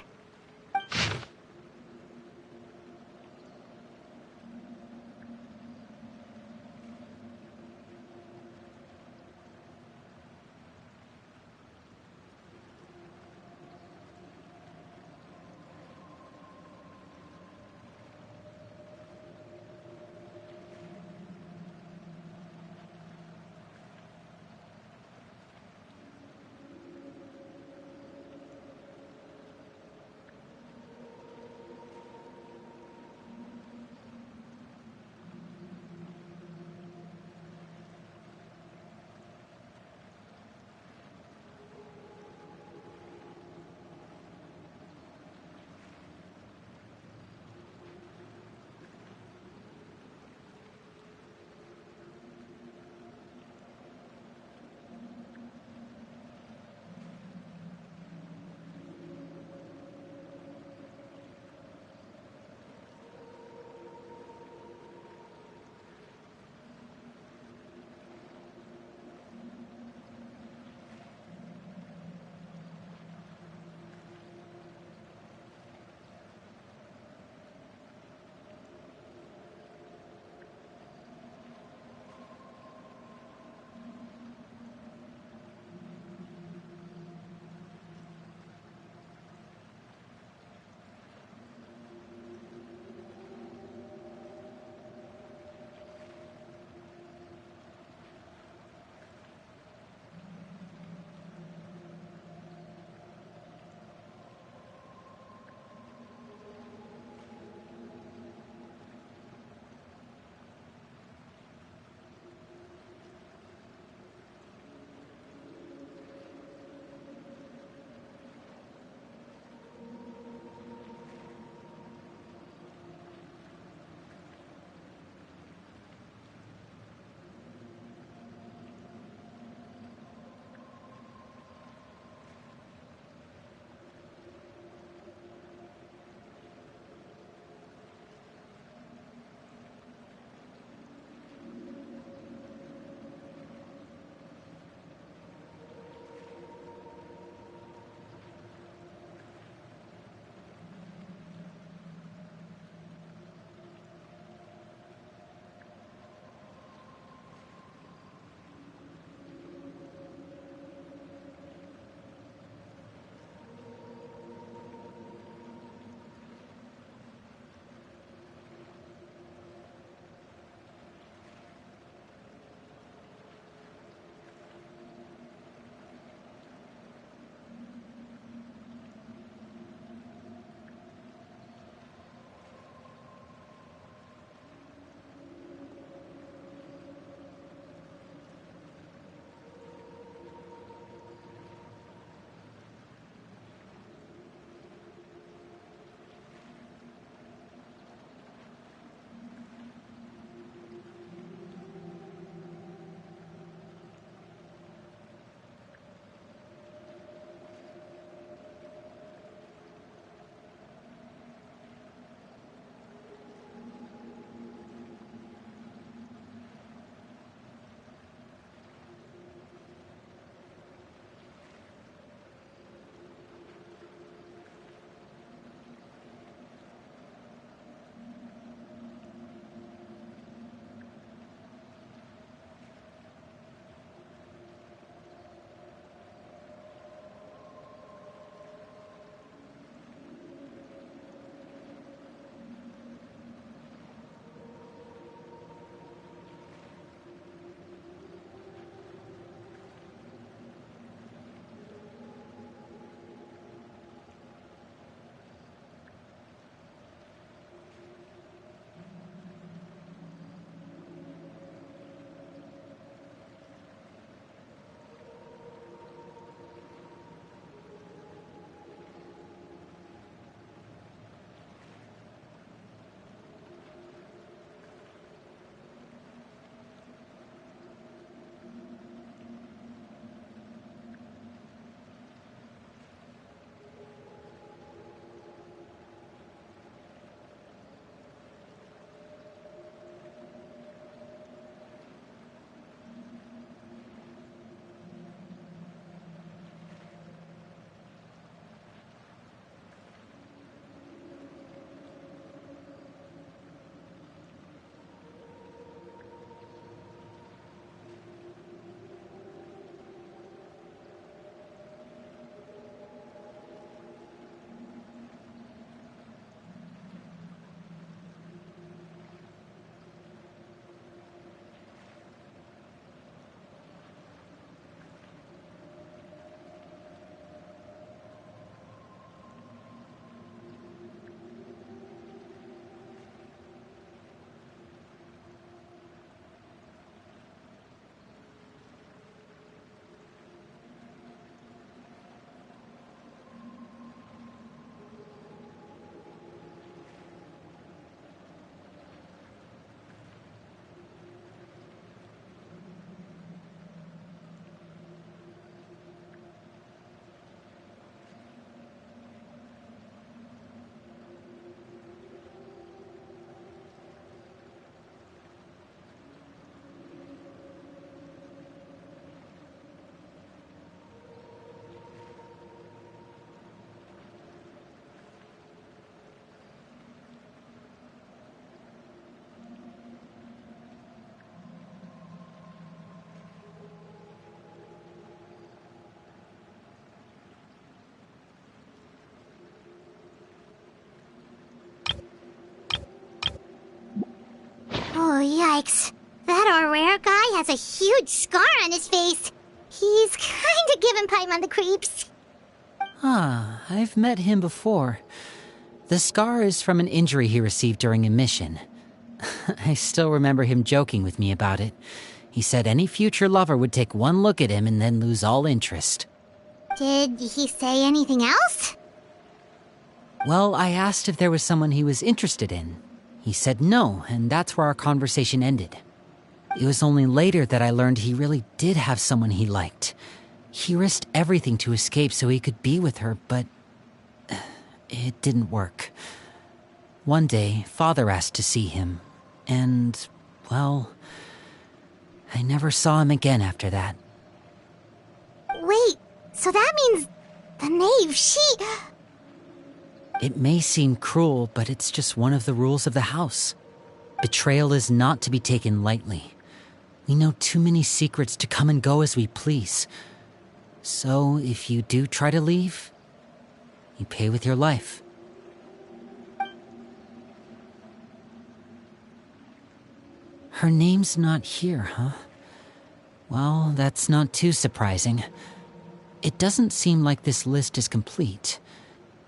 Oh, yikes. That Aurora guy has a huge scar on his face. He's kinda giving Paimon the creeps. Ah, I've met him before. The scar is from an injury he received during a mission. I still remember him joking with me about it. He said any future lover would take one look at him and then lose all interest. Did he say anything else? Well, I asked if there was someone he was interested in. He said no, and that's where our conversation ended. It was only later that I learned he really did have someone he liked. He risked everything to escape so he could be with her, but it didn't work. One day, Father asked to see him, and, well, I never saw him again after that. Wait, so that means the knave, she... It may seem cruel, but it's just one of the rules of the house. Betrayal is not to be taken lightly. We know too many secrets to come and go as we please. So, if you do try to leave, you pay with your life. Her name's not here, huh? Well, that's not too surprising. It doesn't seem like this list is complete.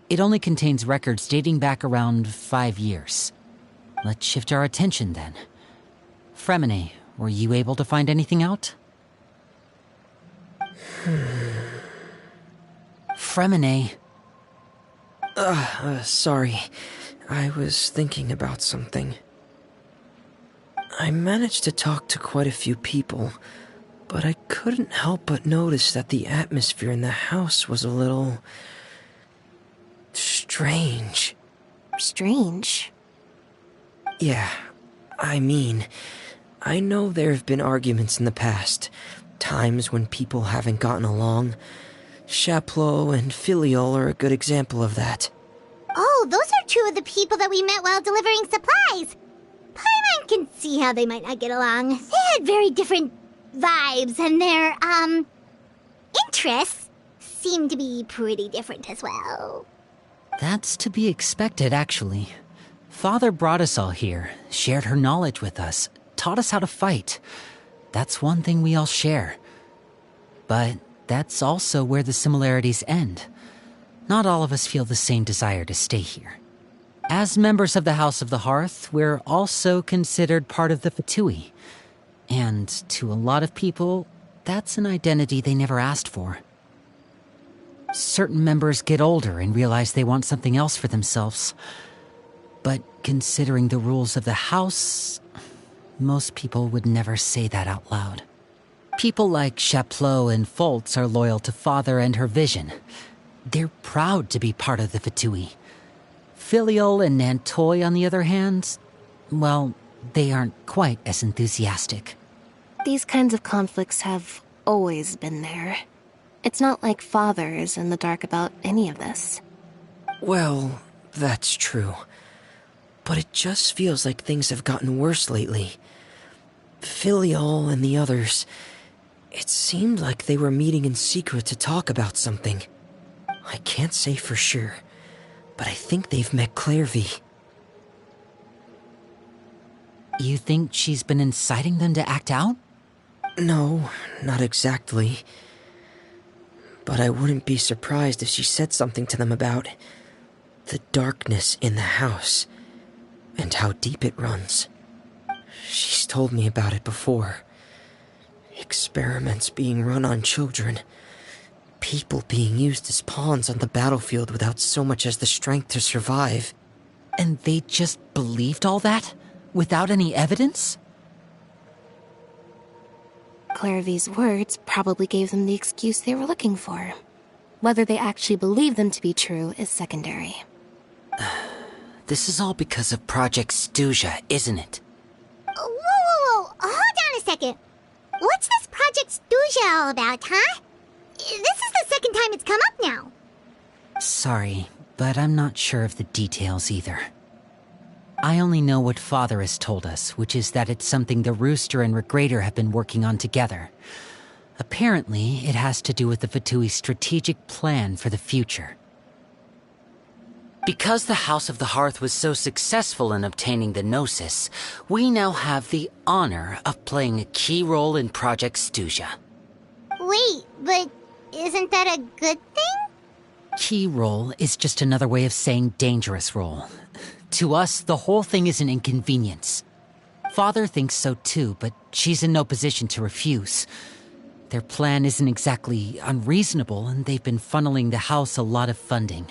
It only contains records dating back around 5 years. Let's shift our attention then. Fremine, were you able to find anything out? Fremine. Sorry. I was thinking about something. I managed to talk to quite a few people, but I couldn't help but notice that the atmosphere in the house was a little... strange. Strange? Yeah, I mean, I know there have been arguments in the past, times when people haven't gotten along. Chaplot and Filiol are a good example of that. Oh, those are two of the people that we met while delivering supplies. Paimon can see how they might not get along. They had very different vibes, and their, interests seem to be pretty different as well. That's to be expected, actually. Father brought us all here, shared her knowledge with us, taught us how to fight. That's one thing we all share. But that's also where the similarities end. Not all of us feel the same desire to stay here. As members of the House of the Hearth, we're also considered part of the Fatui. And to a lot of people, that's an identity they never asked for. Certain members get older and realize they want something else for themselves. But considering the rules of the house, most people would never say that out loud. People like Chaplot and Foltz are loyal to Father and her vision. They're proud to be part of the Fatui. Filiol and Nantoy, on the other hand, well, they aren't quite as enthusiastic. These kinds of conflicts have always been there. It's not like Father is in the dark about any of this. Well, that's true. But it just feels like things have gotten worse lately. Filiol and the others, it seemed like they were meeting in secret to talk about something. I can't say for sure, but I think they've met Clairvy. You think she's been inciting them to act out? No, not exactly. But I wouldn't be surprised if she said something to them about the darkness in the house and how deep it runs. She's told me about it before. Experiments being run on children. People being used as pawns on the battlefield without so much as the strength to survive. And they just believed all that? Without any evidence? Clairvy's words probably gave them the excuse they were looking for. Whether they actually believe them to be true is secondary. This is all because of Project Stuja, isn't it? Whoa. Hold on a second. What's this Project Stuja all about, huh? This is the second time it's come up now. Sorry, but I'm not sure of the details either. I only know what Father has told us, which is that it's something the Rooster and Regrader have been working on together. Apparently, it has to do with the Fatui's strategic plan for the future. Because the House of the Hearth was so successful in obtaining the Gnosis, we now have the honor of playing a key role in Project Stuja. Wait, but isn't that a good thing? Key role is just another way of saying dangerous role. To us, the whole thing is an inconvenience. Father thinks so too, but she's in no position to refuse. Their plan isn't exactly unreasonable, and they've been funneling the house a lot of funding.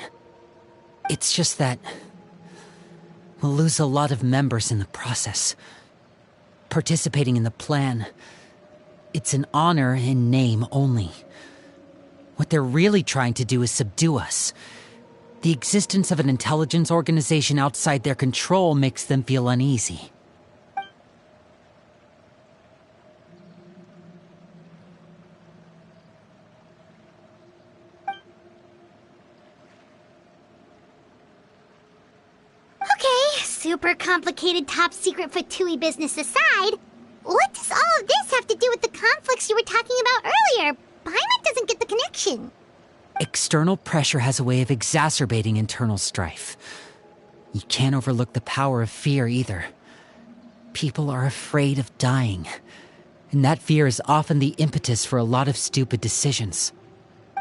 It's just that we'll lose a lot of members in the process. Participating in the plan, it's an honor in name only. What they're really trying to do is subdue us. The existence of an intelligence organization outside their control makes them feel uneasy. Super complicated top secret Fatui business aside, what does all of this have to do with the conflicts you were talking about earlier? Paimon doesn't get the connection. External pressure has a way of exacerbating internal strife. You can't overlook the power of fear either. People are afraid of dying, and that fear is often the impetus for a lot of stupid decisions.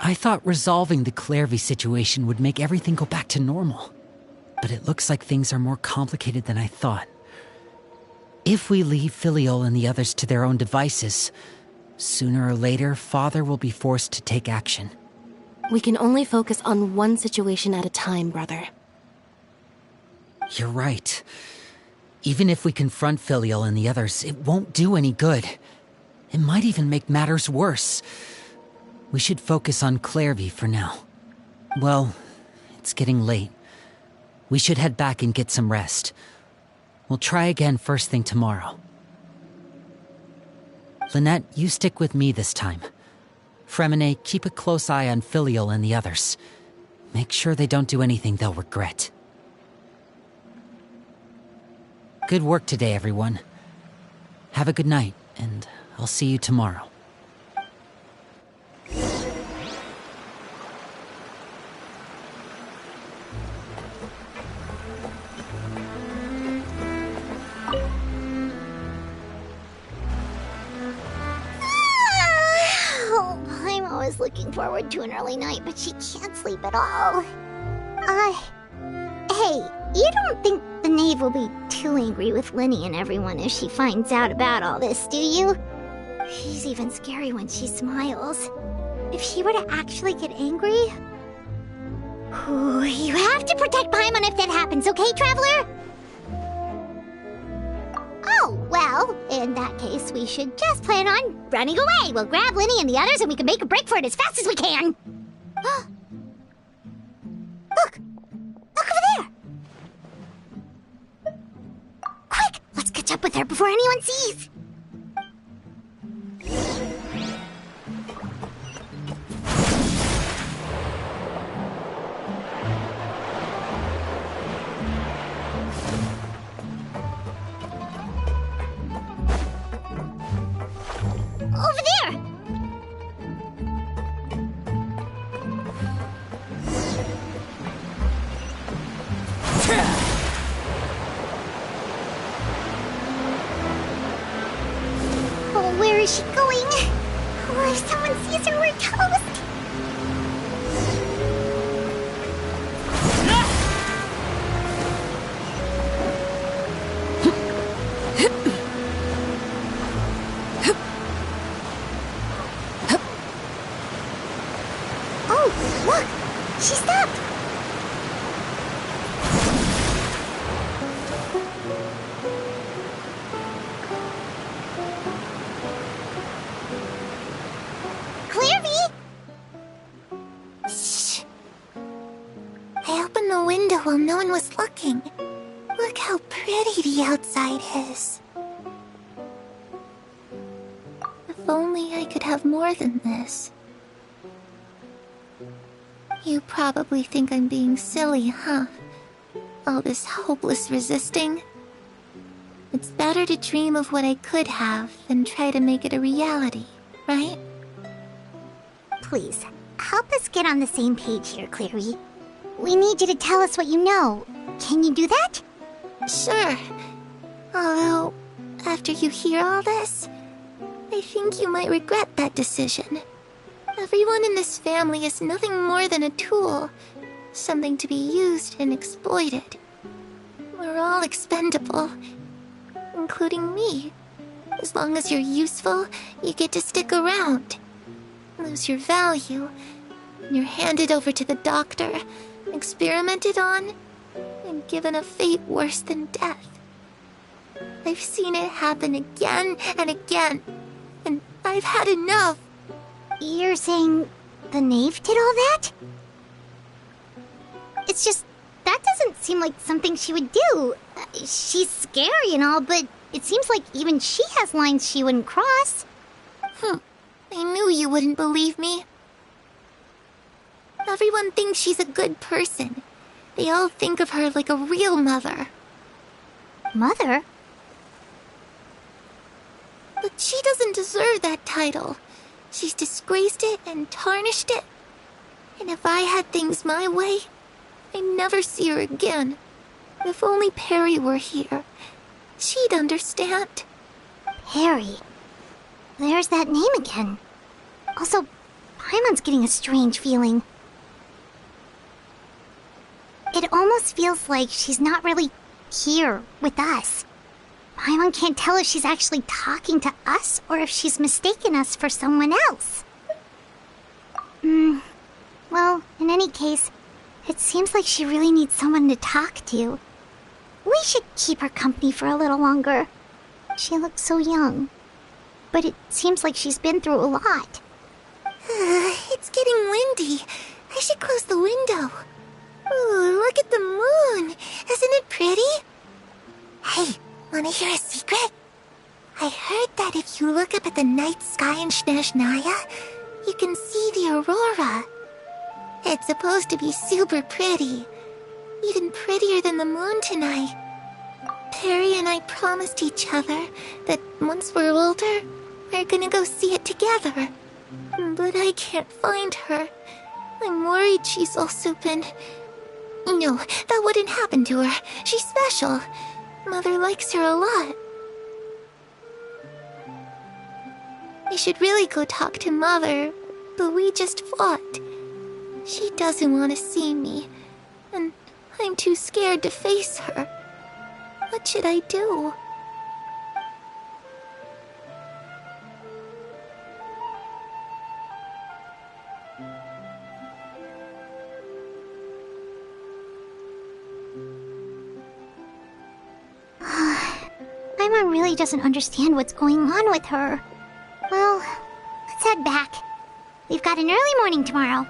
I thought resolving the Clairvy situation would make everything go back to normal. But it looks like things are more complicated than I thought. If we leave Filiol and the others to their own devices, sooner or later, Father will be forced to take action. We can only focus on one situation at a time, brother. You're right. Even if we confront Filiol and the others, it won't do any good. It might even make matters worse. We should focus on Clairvy for now. Well, it's getting late. We should head back and get some rest. We'll try again first thing tomorrow. Lynette, you stick with me this time. Fremine, keep a close eye on Filiol and the others. Make sure they don't do anything they'll regret. Good work today, everyone. Have a good night, and I'll see you tomorrow. Was looking forward to an early night, but she can't sleep at all. Hey, you don't think the knave will be too angry with Linny and everyone if she finds out about all this, do you? She's even scary when she smiles. If she were to actually get angry... Ooh, you have to protect Paimon if that happens, okay, Traveler? Oh, well, in that case, we should just plan on running away. We'll grab Linny and the others and we can make a break for it as fast as we can. Look! Look over there! Quick! Let's catch up with her before anyone sees! Over there! Oh, where is she going? Oh, if someone sees her, we're toast! She stopped! Clairvy! Shh. I opened the window while no one was looking. Look how pretty the outside is. If only I could have more than this. You probably think I'm being silly, huh? All this hopeless resisting. It's better to dream of what I could have than try to make it a reality, right? Please, help us get on the same page here, Clairvy. we need you to tell us what you know. Can you do that? Sure. Although, after you hear all this, I think you might regret that decision. Everyone in this family is nothing more than a tool, something to be used and exploited. We're all expendable, including me. As long as you're useful, you get to stick around. Lose your value, and you're handed over to the doctor, experimented on, and given a fate worse than death. I've seen it happen again and again, and I've had enough. You're saying the knave did all that? It's just, that doesn't seem like something she would do. She's scary and all, but it seems like even she has lines she wouldn't cross. I knew you wouldn't believe me. Everyone thinks she's a good person. They all think of her like a real mother. Mother? But she doesn't deserve that title. She's disgraced it and tarnished it. And if I had things my way, I'd never see her again. If only Perry were here, she'd understand. Perry. There's that name again. Also, Paimon's getting a strange feeling. It almost feels like she's not really here with us. Paimon can't tell if she's actually talking to us or if she's mistaken us for someone else. Well, in any case, it seems like she really needs someone to talk to. We should keep her company for a little longer. She looks so young. But it seems like she's been through a lot. It's getting windy. I should close the window. Ooh, look at the moon. Isn't it pretty? Hey, wanna hear a secret? I heard that if you look up at the night sky in Snezhnaya, you can see the aurora. It's supposed to be super pretty. Even prettier than the moon tonight. Perry and I promised each other that once we're older, we're gonna go see it together. But I can't find her. I'm worried she's also been... No, that wouldn't happen to her. She's special. Mother likes her a lot. I should really go talk to Mother, but we just fought. She doesn't want to see me, and I'm too scared to face her. What should I do? Paimon really doesn't understand what's going on with her. Well, let's head back. We've got an early morning tomorrow.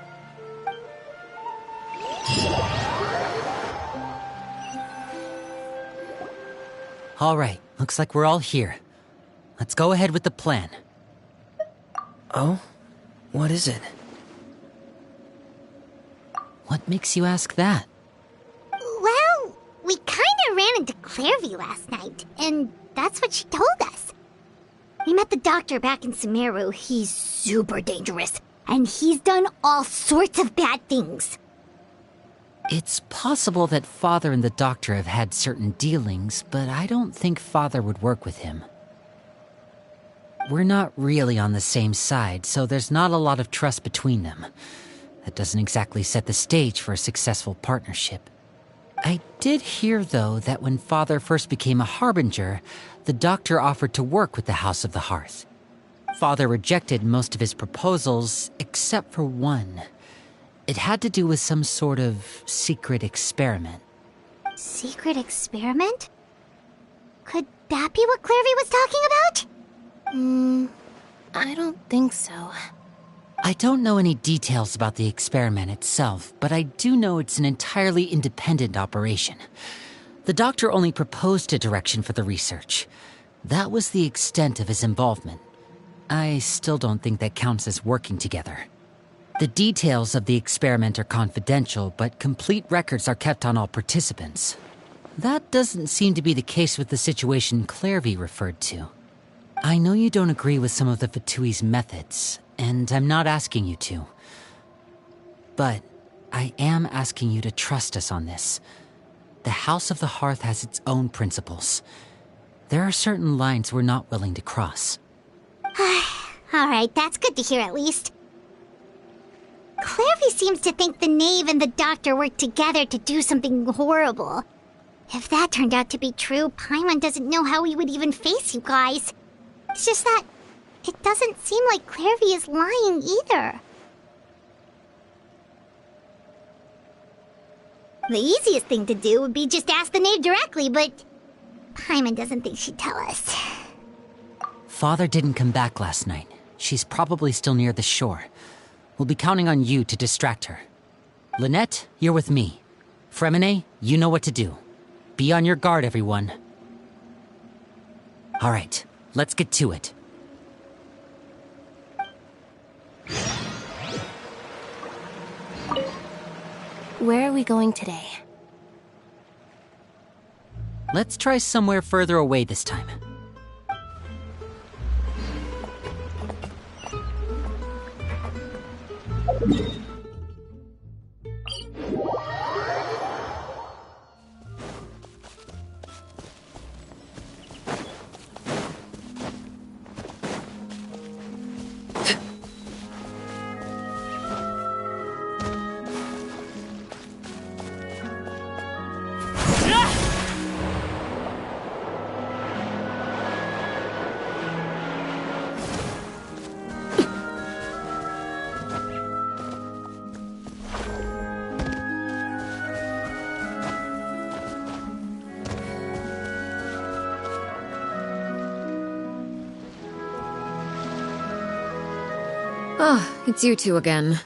All right, looks like we're all here. Let's go ahead with the plan. Oh? What is it? What makes you ask that? Well, we kinda ran into Clairvy last night, and that's what she told us. We met the doctor back in Sumeru. He's super dangerous, and he's done all sorts of bad things. It's possible that Father and the Doctor have had certain dealings, but I don't think Father would work with him. We're not really on the same side, so there's not a lot of trust between them. That doesn't exactly set the stage for a successful partnership. I did hear, though, that when Father first became a Harbinger, the Doctor offered to work with the House of the Hearth. Father rejected most of his proposals, except for one. It had to do with some sort of secret experiment. Secret experiment? Could that be what Clairvy was talking about? I don't think so. I don't know any details about the experiment itself, but I do know it's an entirely independent operation. The Doctor only proposed a direction for the research. That was the extent of his involvement. I still don't think that counts as working together. The details of the experiment are confidential, but complete records are kept on all participants. That doesn't seem to be the case with the situation Clairvy referred to. I know you don't agree with some of the Fatui's methods, and I'm not asking you to. But I am asking you to trust us on this. The House of the Hearth has its own principles. There are certain lines we're not willing to cross. Alright, that's good to hear at least. Clairvy seems to think the knave and the doctor worked together to do something horrible. If that turned out to be true, Paimon doesn't know how he would even face you guys. It's just that it doesn't seem like Clairvy is lying either. The easiest thing to do would be just ask the knave directly, but Paimon doesn't think she'd tell us. Father didn't come back last night. She's probably still near the shore. We'll be counting on you to distract her. Lynette, you're with me. Fremine, you know what to do. Be on your guard, everyone. All right, let's get to it. Where are we going today? Let's try somewhere further away this time. Ah, it's you two again.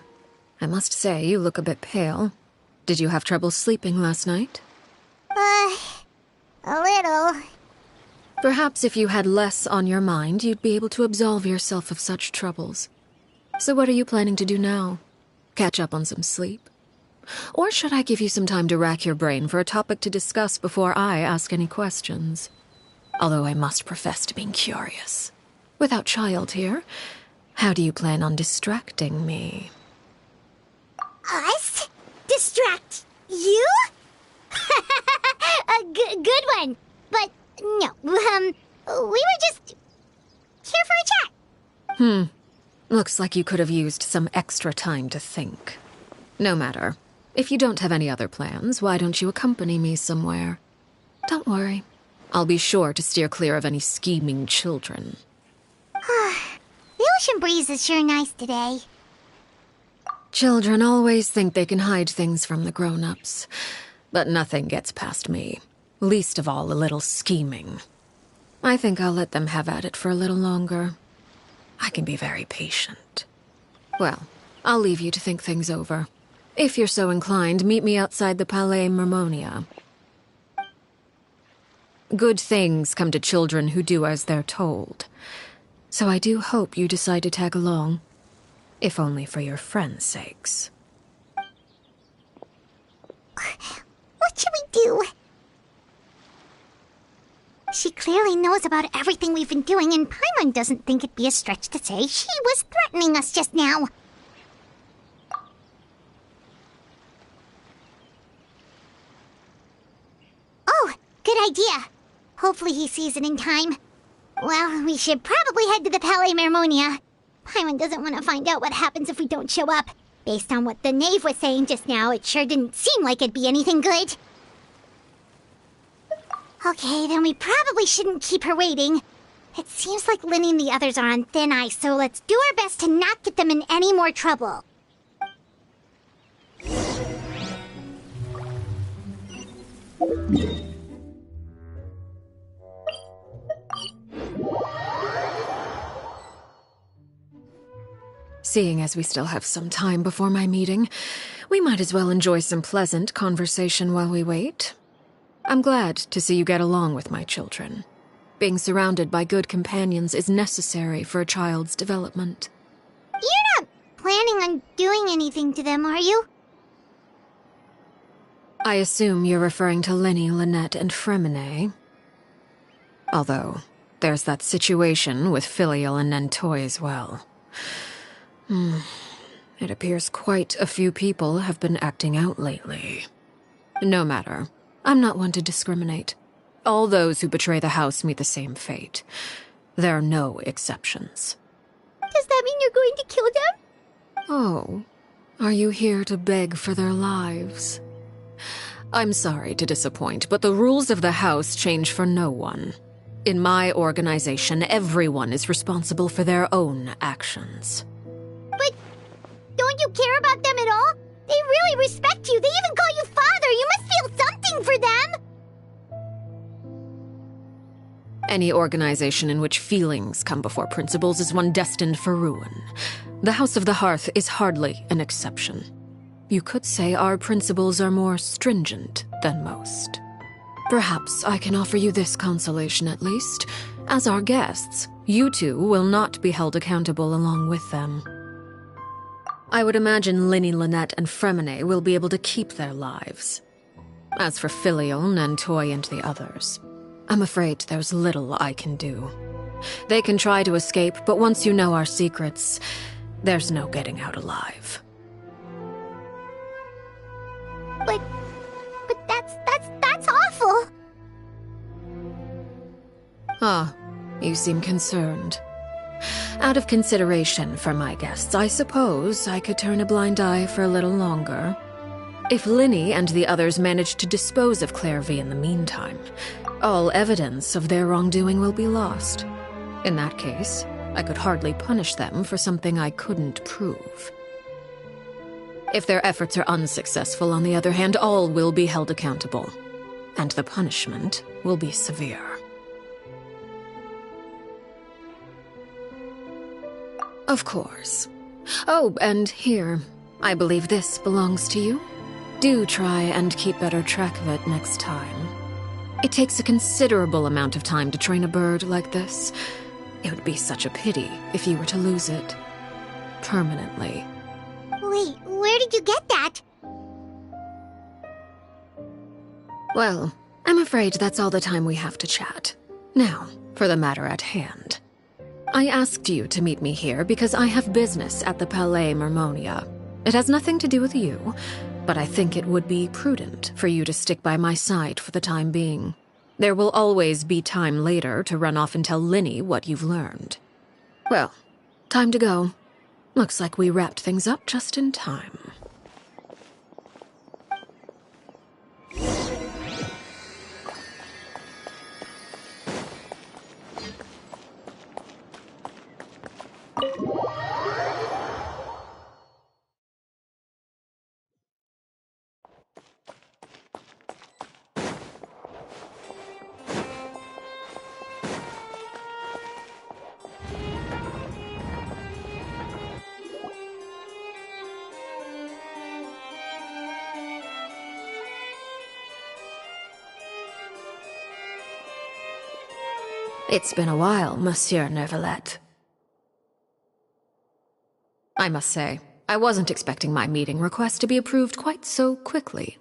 I must say, you look a bit pale. Did you have trouble sleeping last night? A little. Perhaps if you had less on your mind, you'd be able to absolve yourself of such troubles. So what are you planning to do now? Catch up on some sleep? Or should I give you some time to rack your brain for a topic to discuss before I ask any questions? Although I must profess to being curious. Without Child here, how do you plan on distracting me? Us? Distract you? A good one. But no, we were just here for a chat. Looks like you could have used some extra time to think. No matter. If you don't have any other plans, why don't you accompany me somewhere? Don't worry. I'll be sure to steer clear of any scheming children. The ocean breeze is sure nice today. Children always think they can hide things from the grown-ups. But nothing gets past me. Least of all a little scheming. I think I'll let them have at it for a little longer. I can be very patient. Well, I'll leave you to think things over. If you're so inclined, meet me outside the Palais Mermonia. Good things come to children who do as they're told. So I do hope you decide to tag along. If only for your friends' sakes. What should we do? She clearly knows about everything we've been doing, and Paimon doesn't think it'd be a stretch to say she was threatening us just now. Oh, good idea. Hopefully he sees it in time. Well, we should probably head to the Palais Mermonia. Paimon doesn't want to find out what happens if we don't show up. Based on what the knave was saying just now, it sure didn't seem like it'd be anything good. Okay, then we probably shouldn't keep her waiting. It seems like Linny and the others are on thin ice, so let's do our best to not get them in any more trouble. Seeing as we still have some time before my meeting, we might as well enjoy some pleasant conversation while we wait. I'm glad to see you get along with my children. Being surrounded by good companions is necessary for a child's development. You're not planning on doing anything to them, are you? I assume you're referring to Lenny, Lynette, and Fremine. Although, there's that situation with Filial and Nentoy as well. It appears quite a few people have been acting out lately. No matter. I'm not one to discriminate. All those who betray the house meet the same fate. There are no exceptions. Does that mean you're going to kill them? Oh, are you here to beg for their lives? I'm sorry to disappoint, but the rules of the house change for no one. In my organization, everyone is responsible for their own actions. But don't you care about them at all? They really respect you. They even call you father. You must feel something for them. Any organization in which feelings come before principles is one destined for ruin. The House of the Hearth is hardly an exception. You could say our principles are more stringent than most. Perhaps I can offer you this consolation at least. As our guests, you two will not be held accountable along with them. I would imagine Linny, Lynette, and Fremine will be able to keep their lives. As for Filial, Nantoy, and the others, I'm afraid there's little I can do. They can try to escape, but once you know our secrets, there's no getting out alive. But that's awful. Ah, you seem concerned. Out of consideration for my guests, I suppose I could turn a blind eye for a little longer. If Linny and the others manage to dispose of Claire V in the meantime, all evidence of their wrongdoing will be lost. In that case, I could hardly punish them for something I couldn't prove. If their efforts are unsuccessful, on the other hand, all will be held accountable, and the punishment will be severe. Of course. Oh, and here, I believe this belongs to you. Do try and keep better track of it next time. It takes a considerable amount of time to train a bird like this. It would be such a pity if you were to lose it. Permanently. Wait, where did you get that? Well, I'm afraid that's all the time we have to chat. Now, for the matter at hand. I asked you to meet me here because I have business at the Palais Mermonia. It has nothing to do with you, but I think it would be prudent for you to stick by my side for the time being. There will always be time later to run off and tell Linny what you've learned. Well, time to go. Looks like we wrapped things up just in time. It's been a while, Monsieur Neuvillette. I must say, I wasn't expecting my meeting request to be approved quite so quickly.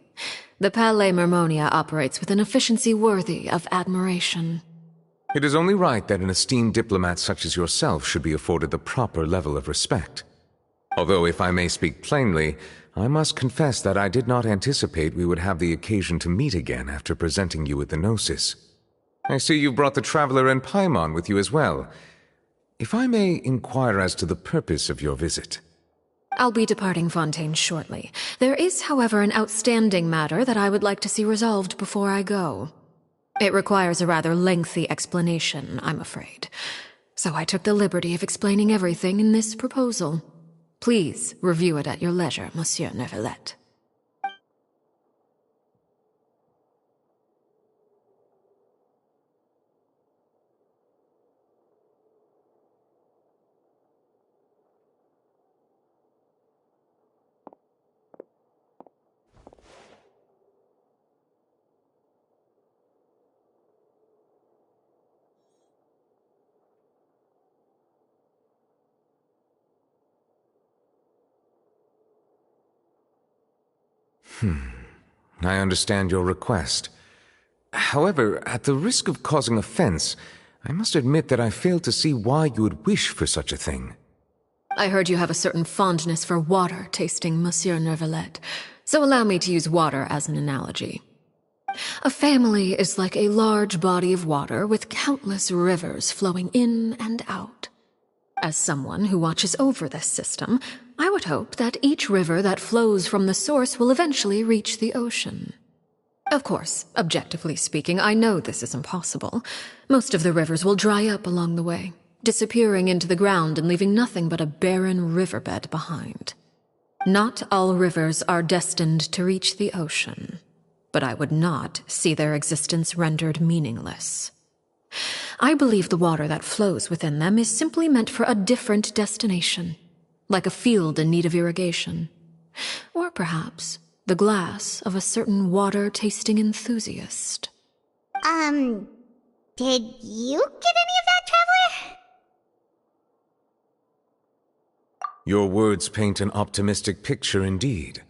The Palais Mermonia operates with an efficiency worthy of admiration. It is only right that an esteemed diplomat such as yourself should be afforded the proper level of respect. Although, if I may speak plainly, I must confess that I did not anticipate we would have the occasion to meet again after presenting you with the Gnosis. I see you brought the Traveler and Paimon with you as well. If I may inquire as to the purpose of your visit. I'll be departing Fontaine shortly. There is, however, an outstanding matter that I would like to see resolved before I go. It requires a rather lengthy explanation, I'm afraid. So I took the liberty of explaining everything in this proposal. Please review it at your leisure, Monsieur Neuvillette. I understand your request. However, at the risk of causing offense, I must admit that I fail to see why you would wish for such a thing. I heard you have a certain fondness for water tasting, Monsieur Neuvillette, so allow me to use water as an analogy. A family is like a large body of water with countless rivers flowing in and out. As someone who watches over this system, I would hope that each river that flows from the source will eventually reach the ocean. Of course, objectively speaking, I know this is impossible. Most of the rivers will dry up along the way, disappearing into the ground and leaving nothing but a barren riverbed behind. Not all rivers are destined to reach the ocean, but I would not see their existence rendered meaningless. I believe the water that flows within them is simply meant for a different destination, like a field in need of irrigation. Or perhaps the glass of a certain water-tasting enthusiast. Did you get any of that, Traveler? Your words paint an optimistic picture indeed.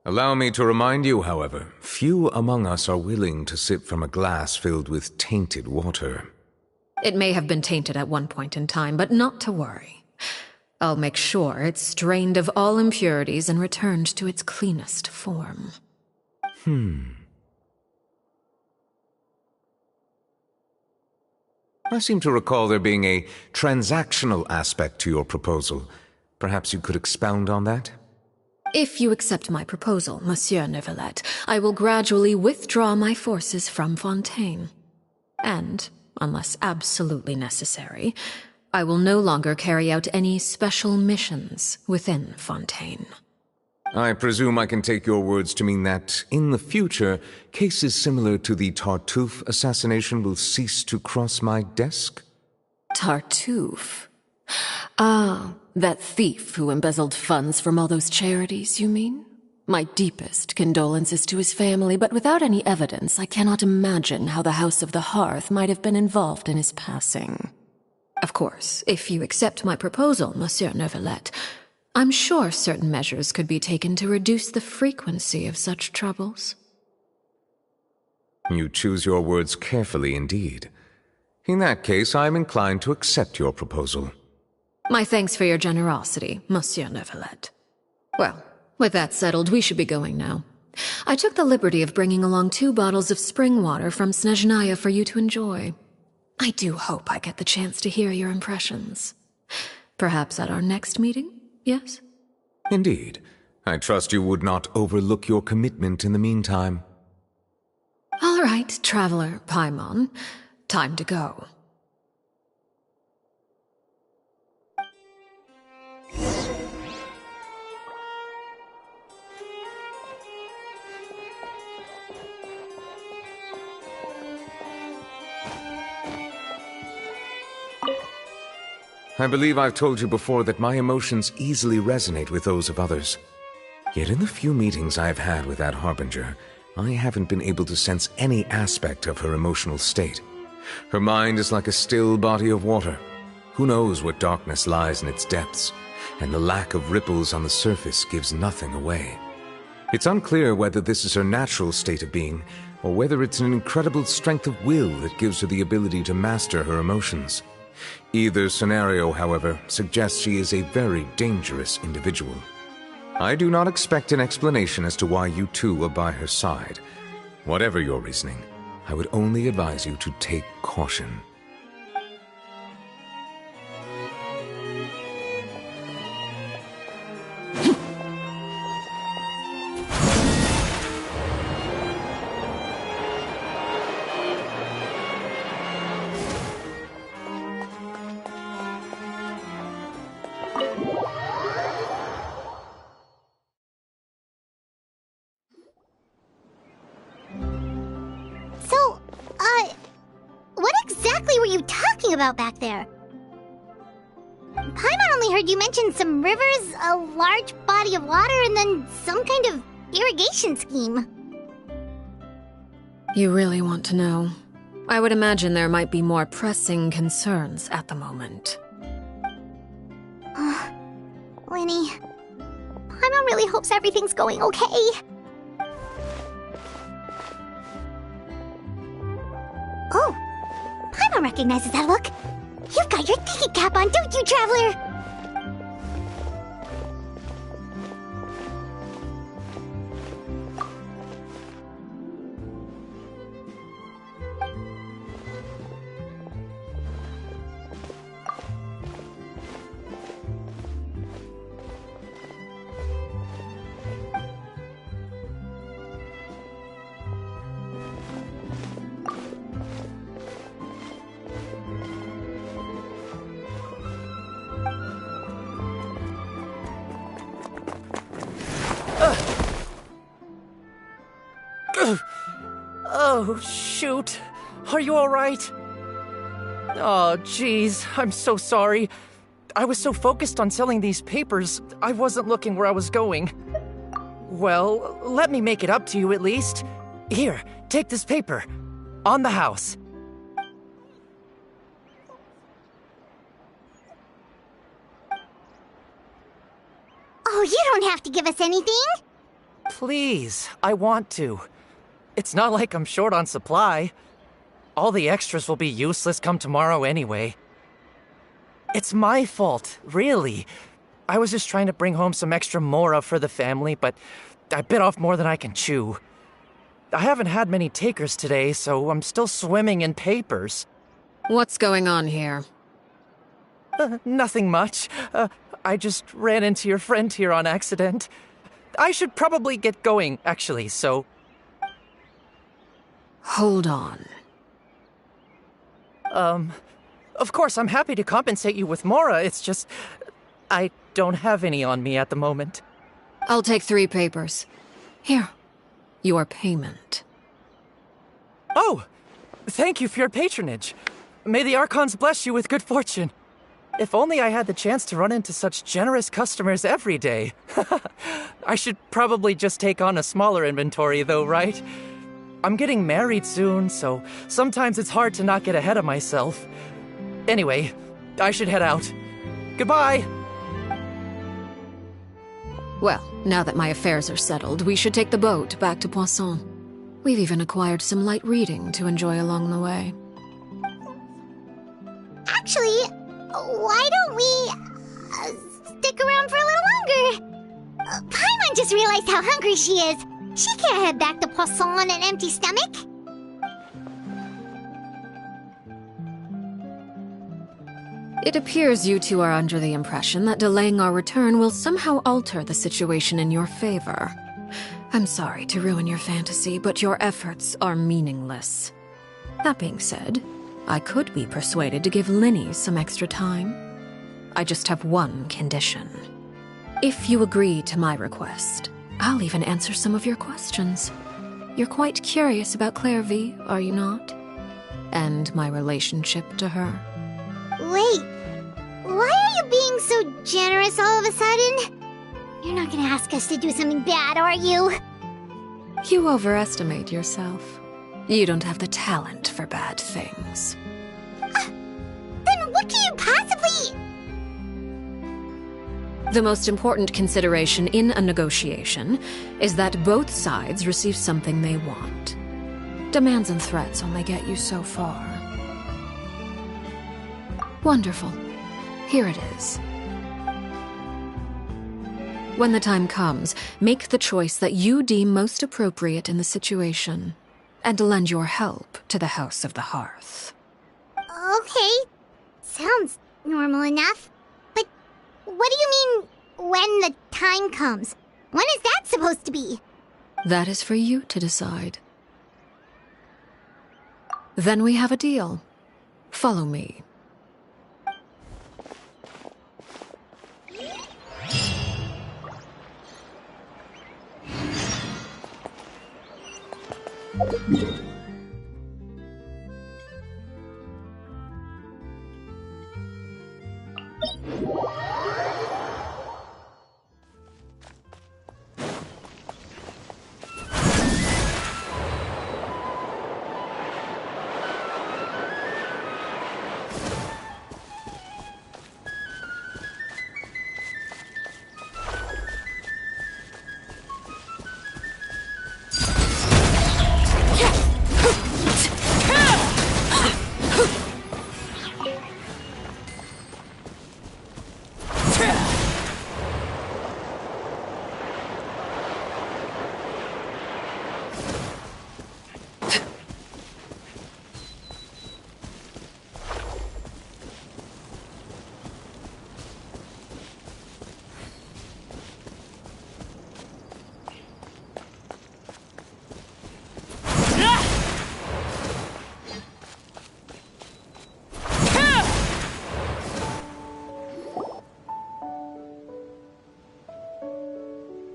Allow me to remind you, however, few among us are willing to sip from a glass filled with tainted water. It may have been tainted at one point in time, but not to worry. I'll make sure it's strained of all impurities and returned to its cleanest form. I seem to recall there being a transactional aspect to your proposal. Perhaps you could expound on that? If you accept my proposal, Monsieur Neuvillette, I will gradually withdraw my forces from Fontaine. And, unless absolutely necessary, I will no longer carry out any special missions within Fontaine. I presume I can take your words to mean that, in the future, cases similar to the Tartuffe assassination will cease to cross my desk? Tartuffe? Ah, that thief who embezzled funds from all those charities, you mean? My deepest condolences to his family, but without any evidence, I cannot imagine how the House of the Hearth might have been involved in his passing. Of course, if you accept my proposal, Monsieur Neuvillette, I'm sure certain measures could be taken to reduce the frequency of such troubles. You choose your words carefully indeed. In that case, I am inclined to accept your proposal. My thanks for your generosity, Monsieur Neuvillette. Well, with that settled, we should be going now. I took the liberty of bringing along 2 bottles of spring water from Snezhnaya for you to enjoy. I do hope I get the chance to hear your impressions. Perhaps at our next meeting, yes? Indeed. I trust you would not overlook your commitment in the meantime. All right, Traveler Paimon. Time to go. I believe I've told you before that my emotions easily resonate with those of others. Yet in the few meetings I've had with that Harbinger, I haven't been able to sense any aspect of her emotional state. Her mind is like a still body of water. Who knows what darkness lies in its depths, and the lack of ripples on the surface gives nothing away. It's unclear whether this is her natural state of being, or whether it's an incredible strength of will that gives her the ability to master her emotions. Either scenario, however, suggests she is a very dangerous individual. I do not expect an explanation as to why you two are by her side. Whatever your reasoning, I would only advise you to take caution. About back there? Paimon only heard you mention some rivers, a large body of water, and then some kind of irrigation scheme. You really want to know? I would imagine there might be more pressing concerns at the moment. Lenny, Paimon really hopes everything's going okay. Oh. Paimon recognizes that look. You've got your thinking cap on, don't you, Traveler? Oh, shoot. Are you alright? Oh, jeez. I'm so sorry. I was so focused on selling these papers, I wasn't looking where I was going. Well, let me make it up to you at least. Here, take this paper. On the house. Oh, you don't have to give us anything. Please, I want to. It's not like I'm short on supply. All the extras will be useless come tomorrow anyway. It's my fault, really. I was just trying to bring home some extra mora for the family, but I bit off more than I can chew. I haven't had many takers today, so I'm still swimming in papers. What's going on here? Nothing much. I just ran into your friend here on accident. I should probably get going, actually, so... Hold on. Of course, I'm happy to compensate you with mora, it's just... I don't have any on me at the moment. I'll take 3 papers. Here. Your payment. Oh! Thank you for your patronage. May the Archons bless you with good fortune. If only I had the chance to run into such generous customers every day. I should probably just take on a smaller inventory though, right? I'm getting married soon, so sometimes it's hard to not get ahead of myself. Anyway, I should head out. Goodbye! Well, now that my affairs are settled, we should take the boat back to Poisson. We've even acquired some light reading to enjoy along the way. Actually, why don't we stick around for a little longer? Paimon just realized how hungry she is. She can't head back to Poisson on an empty stomach. It appears you two are under the impression that delaying our return will somehow alter the situation in your favor. I'm sorry to ruin your fantasy, but your efforts are meaningless. That being said, I could be persuaded to give Linny some extra time. I just have one condition. If you agree to my request, I'll even answer some of your questions. You're quite curious about Claire V, are you not? And my relationship to her. Wait, why are you being so generous all of a sudden? You're not gonna ask us to do something bad, are you? You overestimate yourself. You don't have the talent for bad things. Then what can you possibly... The most important consideration in a negotiation is that both sides receive something they want. Demands and threats only get you so far. Wonderful. Here it is. When the time comes, make the choice that you deem most appropriate in the situation, and lend your help to the House of the Hearth. Okay. Sounds normal enough. But what do you mean, when the time comes? When is that supposed to be? That is for you to decide. Then we have a deal. Follow me.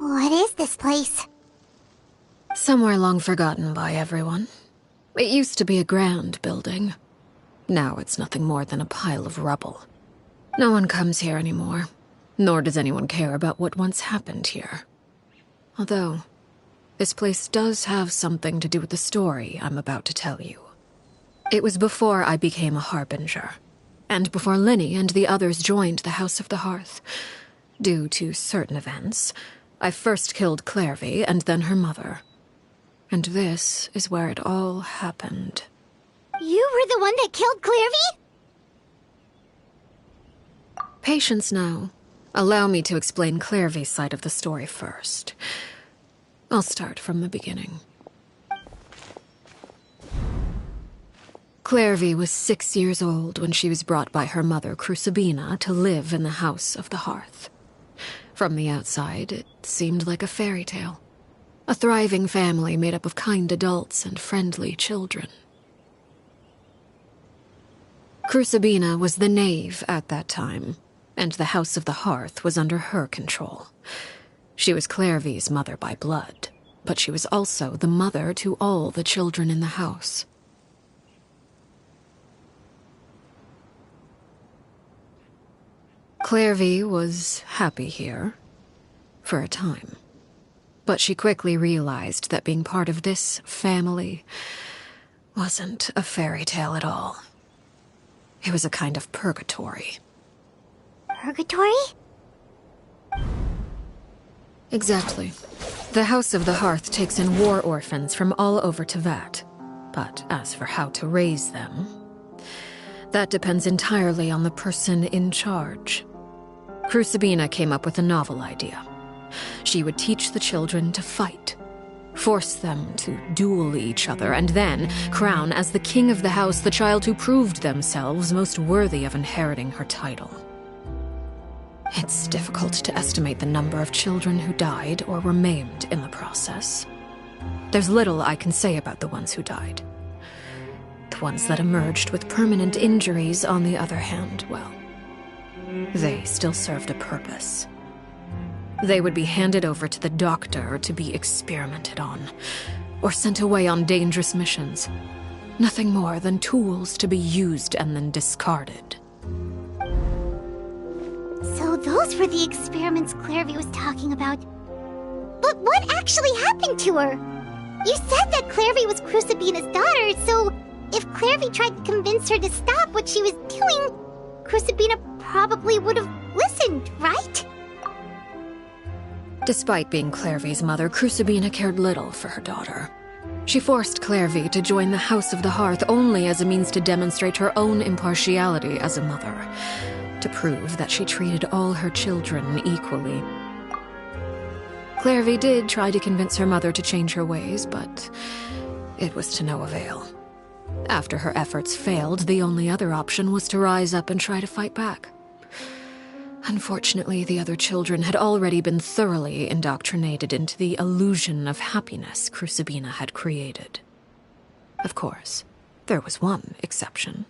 What is this place? Somewhere long forgotten by everyone. It used to be a grand building. Now it's nothing more than a pile of rubble. No one comes here anymore, nor does anyone care about what once happened here. Although, this place does have something to do with the story I'm about to tell you. It was before I became a Harbinger, and before Lenny and the others joined the House of the Hearth. Due to certain events, I first killed Clairvy and then her mother. And this is where it all happened. You were the one that killed Clairvy? Patience now. Allow me to explain Clairvy's side of the story first. I'll start from the beginning. Clairvy was 6 years old when she was brought by her mother, Crucibina, to live in the House of the Hearth. From the outside, it seemed like a fairy tale. A thriving family made up of kind adults and friendly children. Crucibina was the knave at that time, and the House of the Hearth was under her control. She was Clairvy's mother by blood, but she was also the mother to all the children in the house. Clairvy was happy here, for a time. But she quickly realized that being part of this family wasn't a fairy tale at all. It was a kind of purgatory. Purgatory? Exactly. The House of the Hearth takes in war orphans from all over Tevat. But as for how to raise them, that depends entirely on the person in charge. Crucibina came up with a novel idea. She would teach the children to fight, force them to duel each other, and then crown as the king of the house the child who proved themselves most worthy of inheriting her title. It's difficult to estimate the number of children who died or were maimed in the process. There's little I can say about the ones who died. The ones that emerged with permanent injuries, on the other hand, well, they still served a purpose. They would be handed over to the doctor to be experimented on, or sent away on dangerous missions. Nothing more than tools to be used and then discarded. So those were the experiments Clairvy was talking about. But what actually happened to her? You said that Clairvy was Crucibina's daughter, so if Clairvy tried to convince her to stop what she was doing, Crucibina probably would have listened, right? Despite being Clairvy's mother, Crucibina cared little for her daughter. She forced Clairvy to join the House of the Hearth only as a means to demonstrate her own impartiality as a mother, to prove that she treated all her children equally. Clairvy did try to convince her mother to change her ways, but it was to no avail. After her efforts failed, the only other option was to rise up and try to fight back. Unfortunately, the other children had already been thoroughly indoctrinated into the illusion of happiness Crucibina had created. Of course, there was one exception.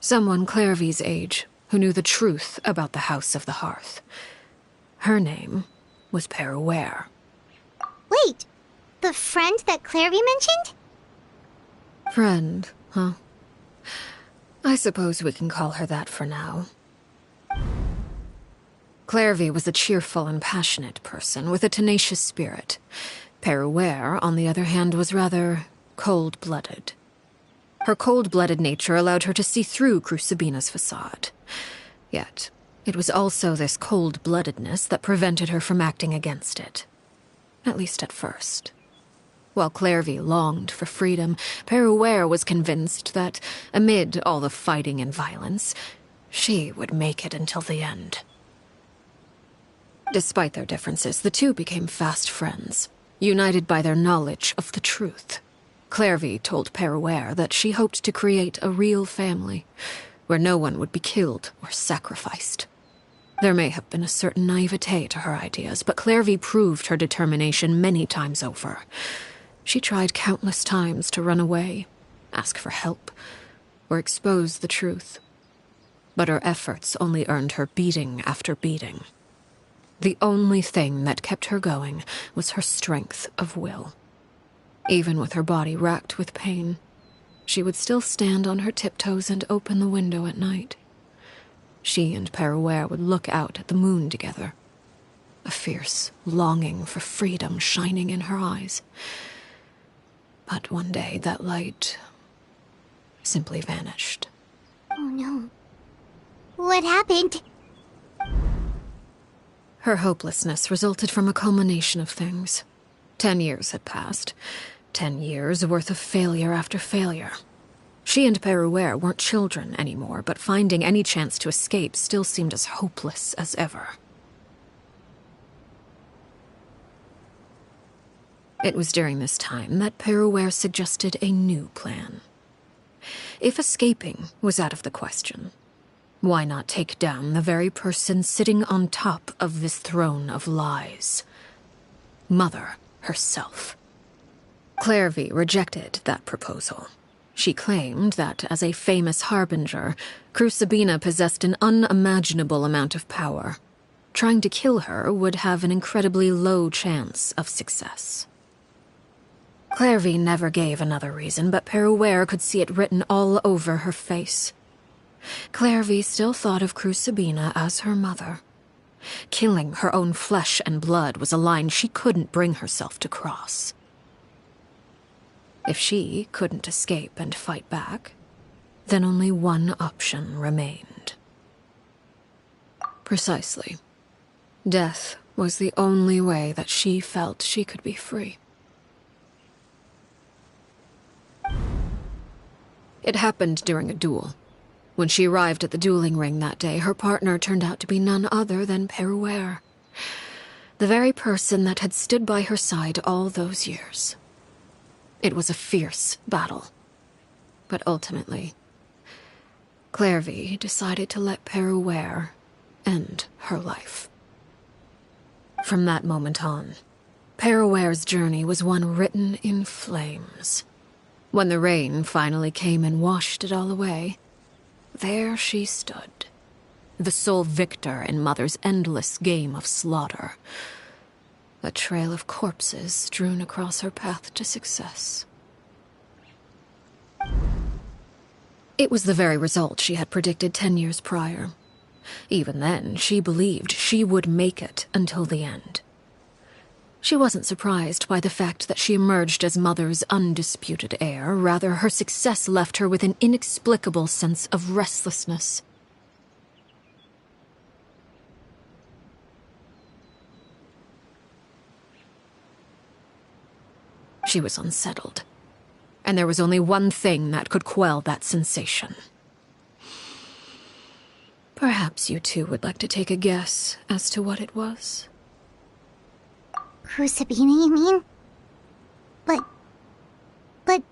Someone Clairvy's age who knew the truth about the House of the Hearth. Her name was Peruere. Wait, the friend that Clairvy mentioned? Friend, huh? I suppose we can call her that for now. Clairvy was a cheerful and passionate person with a tenacious spirit. Peruere, on the other hand, was rather cold-blooded. Her cold-blooded nature allowed her to see through Crucibina's facade. Yet, it was also this cold-bloodedness that prevented her from acting against it. At least at first. While Clairvy longed for freedom, Peruere was convinced that, amid all the fighting and violence, she would make it until the end. Despite their differences, the two became fast friends, united by their knowledge of the truth. Clairvy told Peruere that she hoped to create a real family, where no one would be killed or sacrificed. There may have been a certain naivete to her ideas, but Clairvy proved her determination many times over. She tried countless times to run away, ask for help, or expose the truth. But her efforts only earned her beating after beating. The only thing that kept her going was her strength of will. Even with her body racked with pain, she would still stand on her tiptoes and open the window at night. She and Perouer would look out at the moon together, a fierce longing for freedom shining in her eyes. But one day that light simply vanished. Oh no. What happened? Her hopelessness resulted from a culmination of things. 10 years had passed. 10 years worth of failure after failure. She and Perouer weren't children anymore, but finding any chance to escape still seemed as hopeless as ever. It was during this time that Perouer suggested a new plan. If escaping was out of the question, why not take down the very person sitting on top of this throne of lies? Mother herself. Clairvy rejected that proposal. She claimed that, as a famous harbinger, Crucibina possessed an unimaginable amount of power. Trying to kill her would have an incredibly low chance of success. Clairvy never gave another reason, but Perouer could see it written all over her face. Clairvy still thought of Crucibina as her mother. Killing her own flesh and blood was a line she couldn't bring herself to cross. If she couldn't escape and fight back, then only one option remained. Precisely. Death was the only way that she felt she could be free. It happened during a duel. When she arrived at the dueling ring that day, her partner turned out to be none other than Perouer, the very person that had stood by her side all those years. It was a fierce battle, but ultimately, Clairvy decided to let Perouer end her life. From that moment on, Perouer's journey was one written in flames. When the rain finally came and washed it all away, there she stood, the sole victor in Mother's endless game of slaughter, a trail of corpses strewn across her path to success. It was the very result she had predicted 10 years prior. Even then, she believed she would make it until the end. She wasn't surprised by the fact that she emerged as Mother's undisputed heir. Rather, her success left her with an inexplicable sense of restlessness. She was unsettled, and there was only one thing that could quell that sensation. Perhaps you two would like to take a guess as to what it was? Crucibina, you mean? But...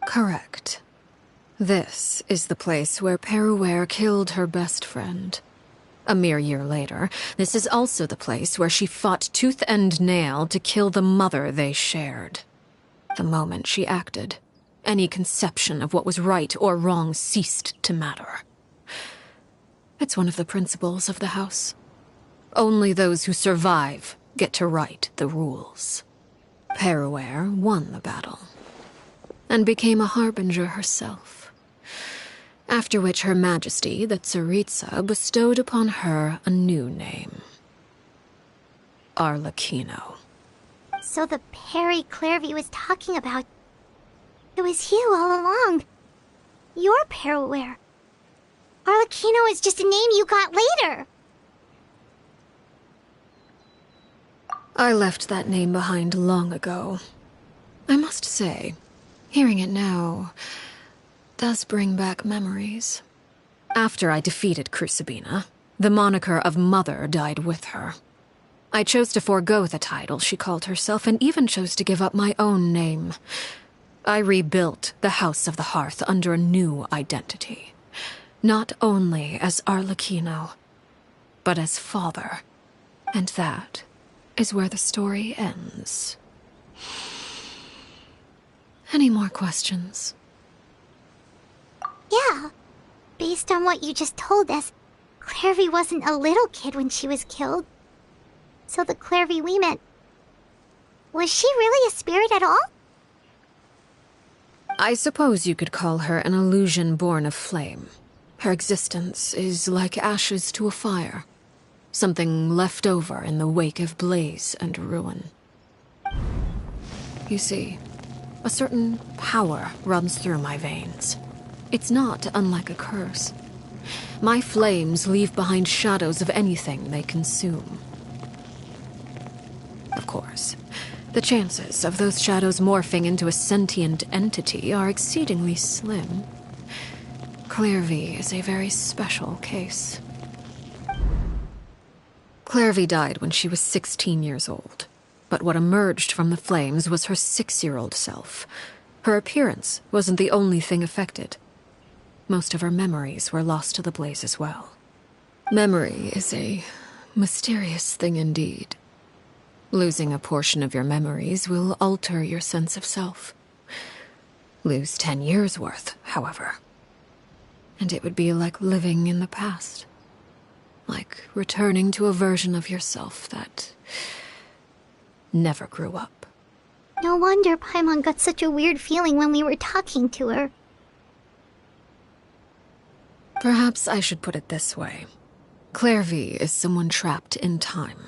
Correct. This is the place where Perouer killed her best friend. A mere year later, this is also the place where she fought tooth and nail to kill the mother they shared. The moment she acted, any conception of what was right or wrong ceased to matter. It's one of the principles of the house. Only those who survive get to write the rules. Perouer won the battle, and became a harbinger herself. After which Her Majesty, the Tsaritsa, bestowed upon her a new name. Arlecchino. So the Perry Clairvy was talking about... It was you all along. You're Perouer. Arlecchino is just a name you got later. I left that name behind long ago. I must say, hearing it now does bring back memories. After I defeated Crucibina, the moniker of Mother died with her. I chose to forego the title she called herself, and even chose to give up my own name. I rebuilt the House of the Hearth under a new identity. Not only as Arlecchino, but as father. And that is where the story ends. Any more questions? Yeah. Based on what you just told us, Clairvy wasn't a little kid when she was killed. So the Clairvy we met Was she really a spirit at all? I suppose you could call her an illusion born of flame. Her existence is like ashes to a fire. Something left over in the wake of blaze and ruin. You see, a certain power runs through my veins. It's not unlike a curse. My flames leave behind shadows of anything they consume. Of course, the chances of those shadows morphing into a sentient entity are exceedingly slim. Clairvy is a very special case. Clairvy died when she was 16 years old, but what emerged from the flames was her 6-year-old self. Her appearance wasn't the only thing affected. Most of her memories were lost to the blaze as well. Memory is a mysterious thing indeed. Losing a portion of your memories will alter your sense of self. Lose 10 years' worth, however, and it would be like living in the past. Like returning to a version of yourself that never grew up. No wonder Paimon got such a weird feeling when we were talking to her. Perhaps I should put it this way. Clairvy is someone trapped in time.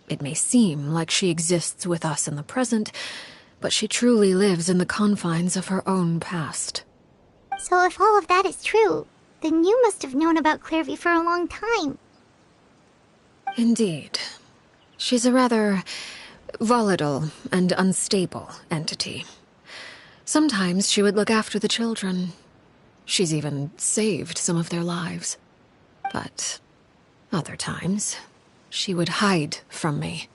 It may seem like she exists with us in the present, but she truly lives in the confines of her own past. So if all of that is true, then you must have known about Clairvy for a long time. Indeed. She's a rather volatile and unstable entity. Sometimes she would look after the children. She's even saved some of their lives. But other times, she would hide from me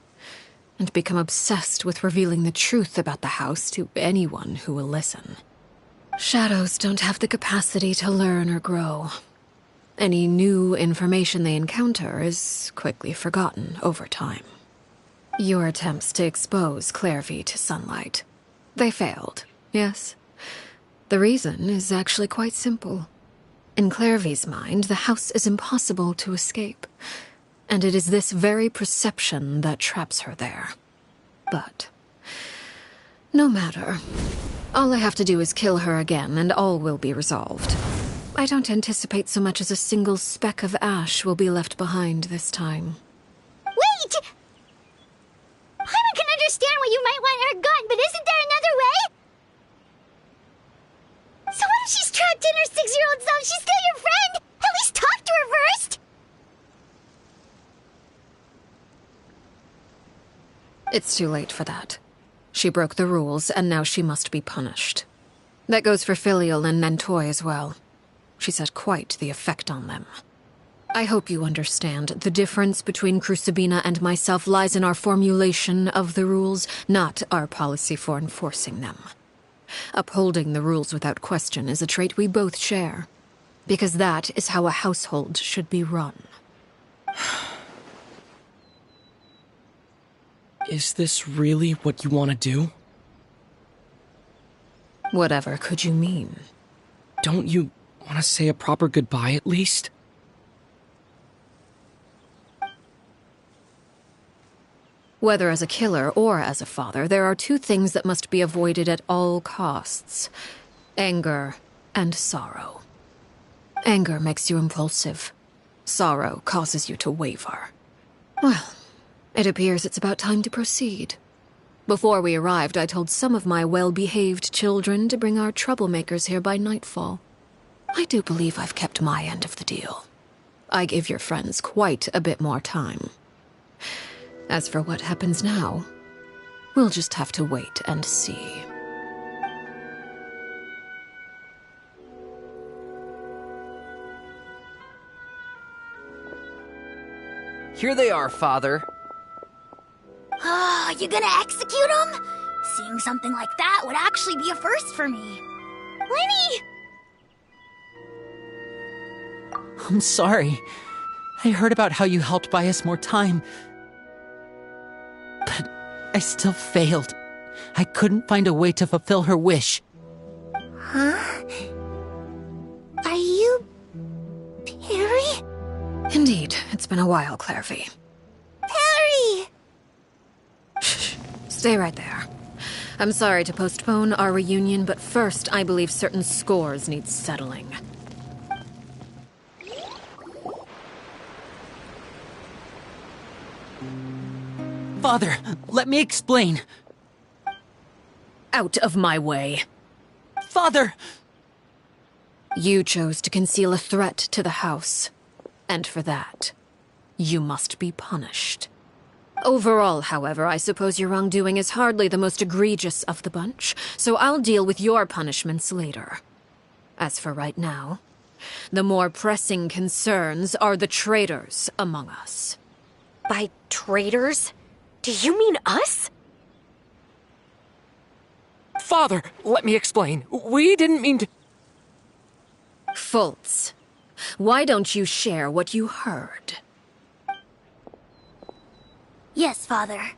and become obsessed with revealing the truth about the house to anyone who will listen. Shadows don't have the capacity to learn or grow. Any new information they encounter is quickly forgotten over time. Your attempts to expose Clairvy to sunlight. They failed, yes. The reason is actually quite simple. In Clairvy's mind, the house is impossible to escape, and it is this very perception that traps her there. But no matter. All I have to do is kill her again, and all will be resolved. I don't anticipate so much as a single speck of ash will be left behind this time. Wait! Paimon can understand why you might want her gone, but isn't there another way? So what if she's trapped in her 6-year-old self? She's still your friend! At least talk to her first! It's too late for that. She broke the rules, and now she must be punished. That goes for Filial and Nantoy as well. She's had quite the effect on them. I hope you understand the difference between Crucibina and myself lies in our formulation of the rules, not our policy for enforcing them. Upholding the rules without question is a trait we both share, because that is how a household should be run. Is this really what you want to do? Whatever could you mean? Don't you want to say a proper goodbye at least? Whether as a killer or as a father, there are two things that must be avoided at all costs: anger and sorrow. Anger makes you impulsive. Sorrow causes you to waver. Well, it appears it's about time to proceed. Before we arrived, I told some of my well-behaved children to bring our troublemakers here by nightfall. I do believe I've kept my end of the deal. I gave your friends quite a bit more time. As for what happens now, we'll just have to wait and see. Here they are, Father. Ah, you gonna execute him? Seeing something like that would actually be a first for me. Lenny! I'm sorry. I heard about how you helped buy us more time. But I still failed. I couldn't find a way to fulfill her wish. Huh? Are you... Perry? Indeed, it's been a while, Clairvy. Perry! Shh. Stay right there. I'm sorry to postpone our reunion, but first I believe certain scores need settling. Father, let me explain. Out of my way. Father! You chose to conceal a threat to the house, and for that, you must be punished. Overall, however, I suppose your wrongdoing is hardly the most egregious of the bunch, so I'll deal with your punishments later. As for right now, the more pressing concerns are the traitors among us. By traitors? Do you mean us? Father, let me explain. We didn't mean to... Fultz, why don't you share what you heard? Yes, Father.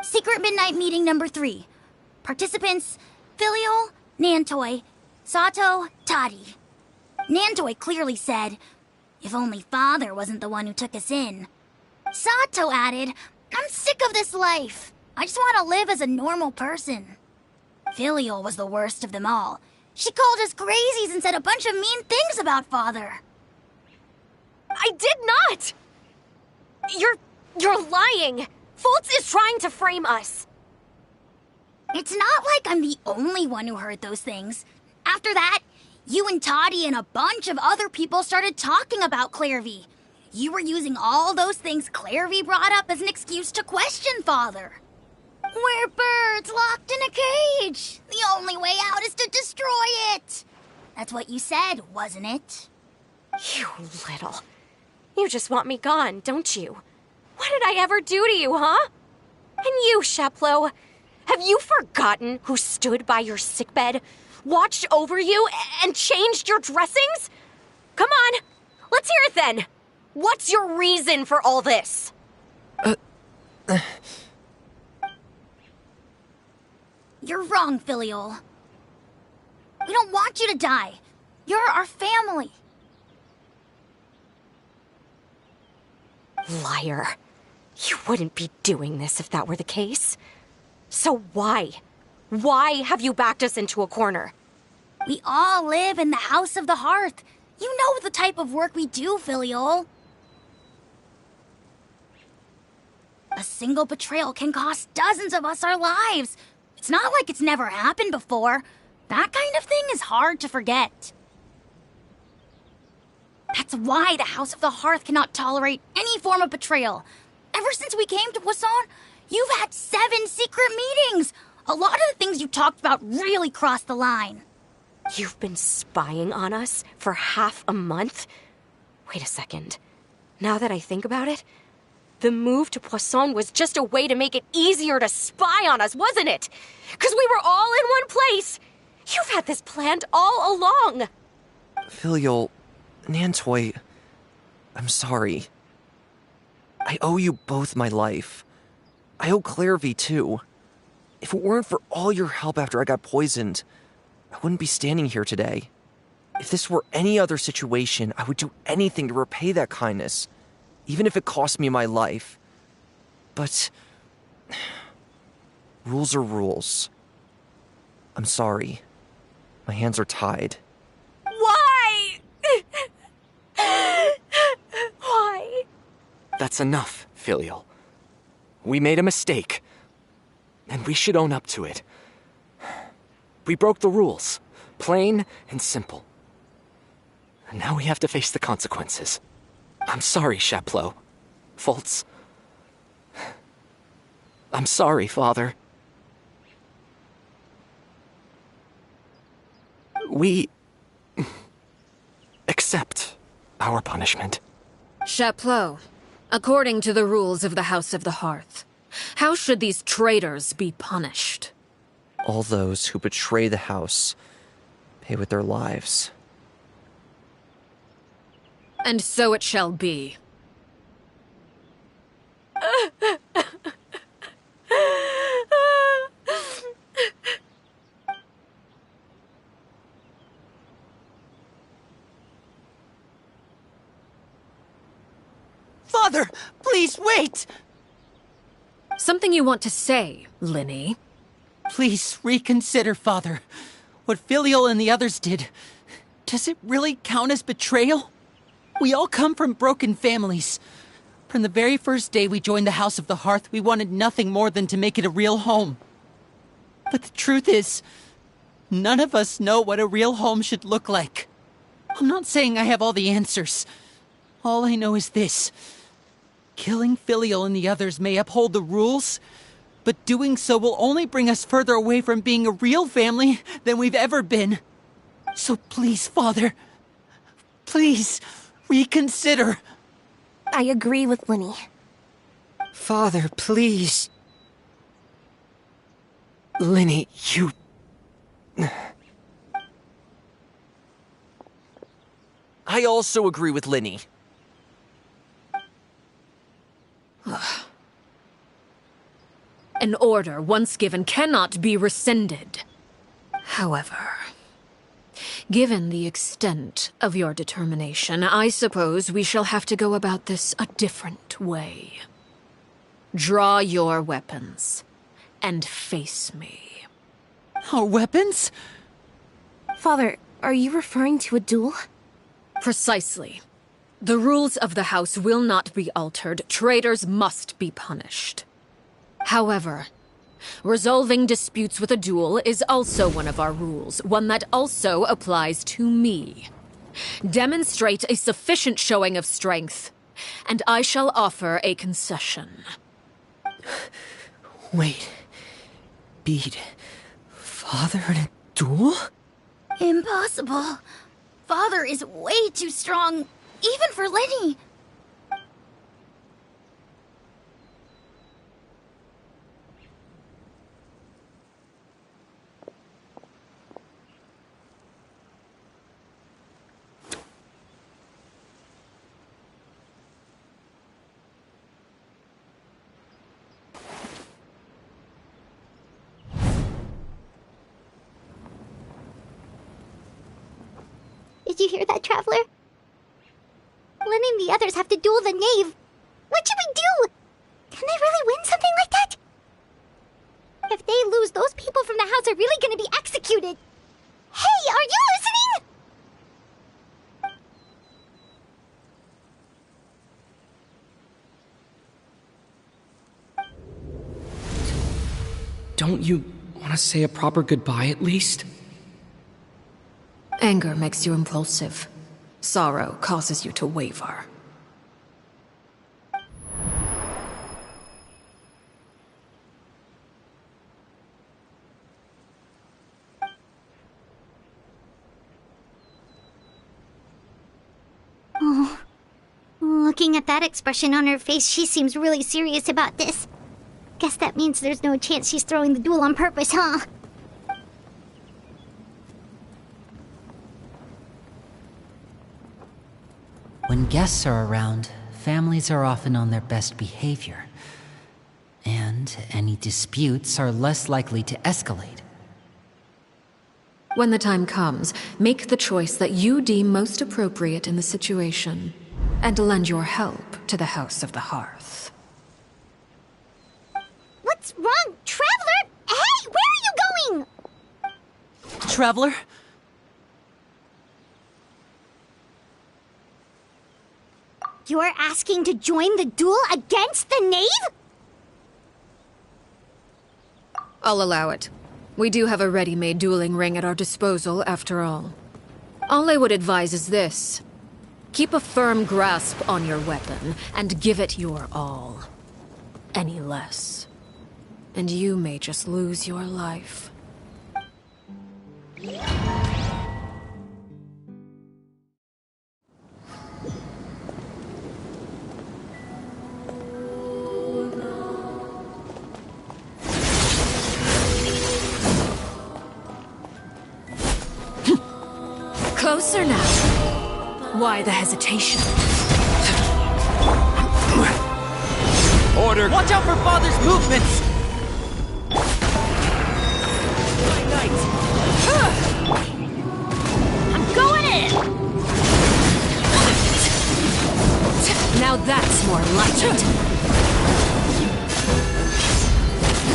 Secret Midnight Meeting number 3. Participants, Filial, Nantoi, Sato, Toddy. Nantoi clearly said, if only Father wasn't the one who took us in. Sato added, I'm sick of this life. I just want to live as a normal person. Filial was the worst of them all. She called us crazies and said a bunch of mean things about Father. I did not! You're lying! Fultz is trying to frame us. It's not like I'm the only one who heard those things. After that, you and Toddy and a bunch of other people started talking about Clairvy. You were using all those things Clairvy brought up as an excuse to question Father. We're birds locked in a cage. The only way out is to destroy it. That's what you said, wasn't it? You little... You just want me gone, don't you? What did I ever do to you, huh? And you, Sheplo, have you forgotten who stood by your sickbed, watched over you, and changed your dressings? Come on, let's hear it then. What's your reason for all this? You're wrong, Filial. We don't want you to die. You're our family. Liar. You wouldn't be doing this if that were the case. So why? Why have you backed us into a corner? We all live in the House of the Hearth. You know the type of work we do, Filial. A single betrayal can cost dozens of us our lives. It's not like it's never happened before. That kind of thing is hard to forget. That's why the House of the Hearth cannot tolerate any form of betrayal. Ever since we came to Poisson, you've had 7 secret meetings. A lot of the things you talked about really crossed the line. You've been spying on us for half a month? Wait a second. Now that I think about it, the move to Poisson was just a way to make it easier to spy on us, wasn't it? Because we were all in one place. You've had this planned all along. Filial, Nantoi, I'm sorry. I owe you both my life. I owe Clairvy too. If it weren't for all your help after I got poisoned, I wouldn't be standing here today. If this were any other situation, I would do anything to repay that kindness, even if it cost me my life. But rules are rules. I'm sorry. My hands are tied. Why? Why? That's enough, Filial. We made a mistake, and we should own up to it. We broke the rules, plain and simple. And now we have to face the consequences. I'm sorry, Chapleau. Fultz. I'm sorry, Father. We accept our punishment. Chapleau, according to the rules of the House of the Hearth, how should these traitors be punished? All those who betray the house pay with their lives. And so it shall be. Father, please wait! Something you want to say, Linny? Please reconsider, Father. What Filial and the others did, does it really count as betrayal? We all come from broken families. From the very first day we joined the House of the Hearth, we wanted nothing more than to make it a real home. But the truth is, none of us know what a real home should look like. I'm not saying I have all the answers. All I know is this. Killing Filial and the others may uphold the rules, but doing so will only bring us further away from being a real family than we've ever been. So please, Father, please reconsider. I agree with Linny. Father, please. Linny, you... I also agree with Linny. An order once given cannot be rescinded. However, given the extent of your determination, I suppose we shall have to go about this a different way. Draw your weapons and face me. Our weapons? Father, are you referring to a duel? Precisely. The rules of the house will not be altered. Traitors must be punished. However, resolving disputes with a duel is also one of our rules, one that also applies to me. Demonstrate a sufficient showing of strength, and I shall offer a concession. Wait. Beat Father in a duel? Impossible. Father is way too strong, even for Lenny. Did you hear that, Traveler? Lenny and the others have to duel the knave. What should we do? Can they really win something like that? If they lose, those people from the house are really gonna be executed. Hey, are you listening? Don't you want to say a proper goodbye at least? Anger makes you impulsive. Sorrow causes you to waver. Oh, looking at that expression on her face, she seems really serious about this. Guess that means there's no chance she's throwing the duel on purpose, huh? When guests are around, families are often on their best behavior. And any disputes are less likely to escalate. When the time comes, make the choice that you deem most appropriate in the situation, and lend your help to the House of the Hearth. What's wrong, Traveler? Hey, where are you going? Traveler? You're asking to join the duel against the knave? I'll allow it. We do have a ready-made dueling ring at our disposal, after all. All I would advise is this. Keep a firm grasp on your weapon, and give it your all. Any less, and you may just lose your life. Closer now. Why the hesitation? Order! Watch out for Father's movements! I'm going in! Now that's more like it.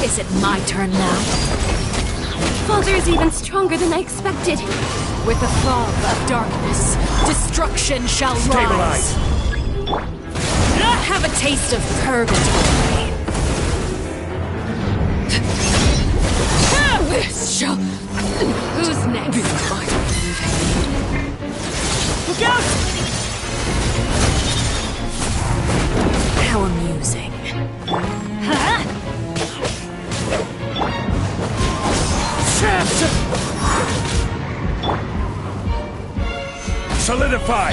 Is it my turn now? Father is even stronger than I expected. With the fall of darkness, destruction shall rise. Have a taste of purgatory. This shall... Who's next? Look out! How amusing. Solidify!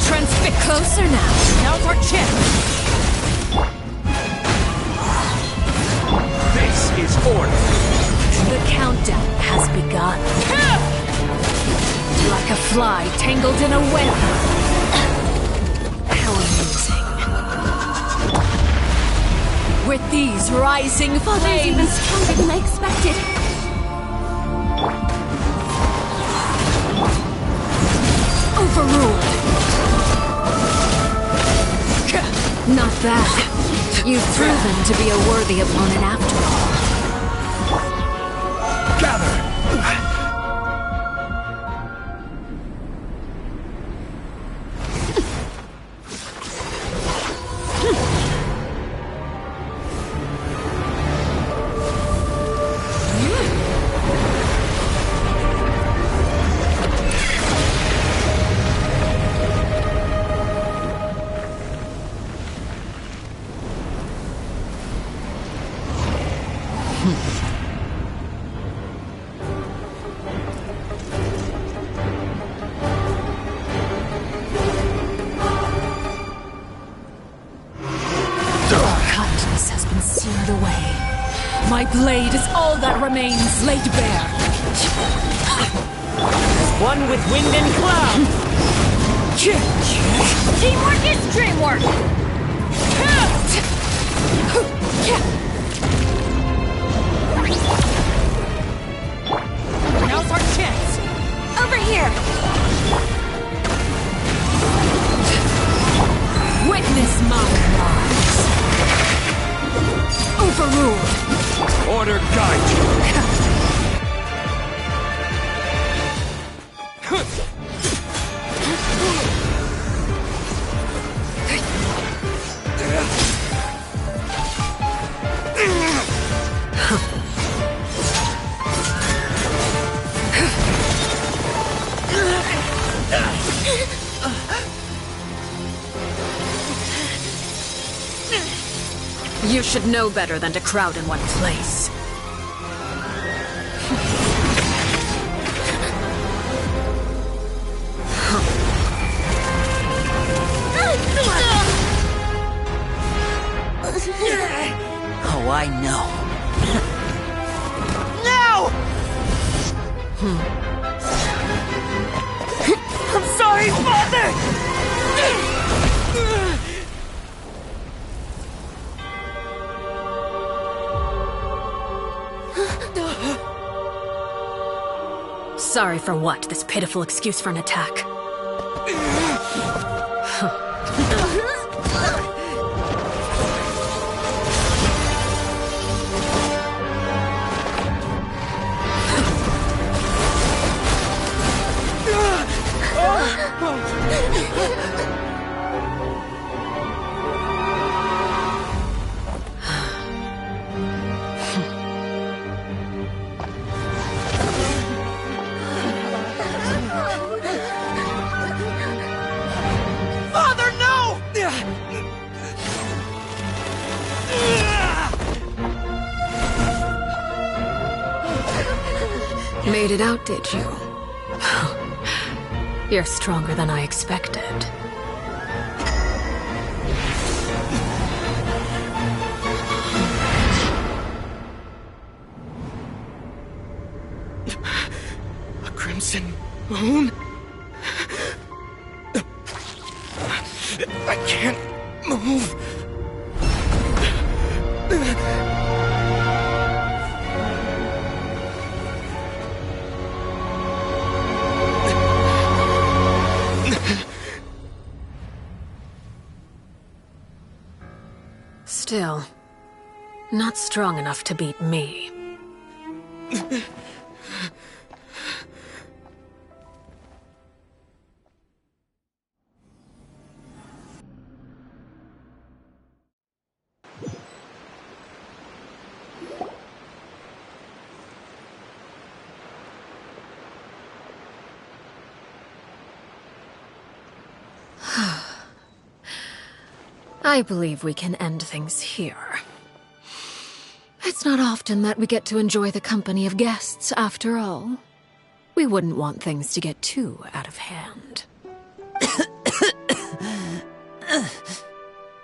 Transfix closer now. Now's our chance. This is order. The countdown has begun. Like a fly tangled in a web. How amusing. With these rising Father is even flames... stronger than I expected. Overruled. Not bad. You've proven to be a worthy opponent after all. Gather! Kindness has been seared away. My blade is all that remains laid bare. One with wind and cloud. Teamwork is dreamwork! Now's our chance. Over here! Witness my rise. Overruled. Order guide you. You should know better than to crowd in one place. Oh, I know. No! I'm sorry, Father! Sorry for what? This pitiful excuse for an attack. Father, no! Made it out, did you? You're stronger than I expected. A crimson moon? I can't move. Still, Not strong enough to beat me. I believe we can end things here. It's not often that we get to enjoy the company of guests, after all. We wouldn't want things to get too out of hand.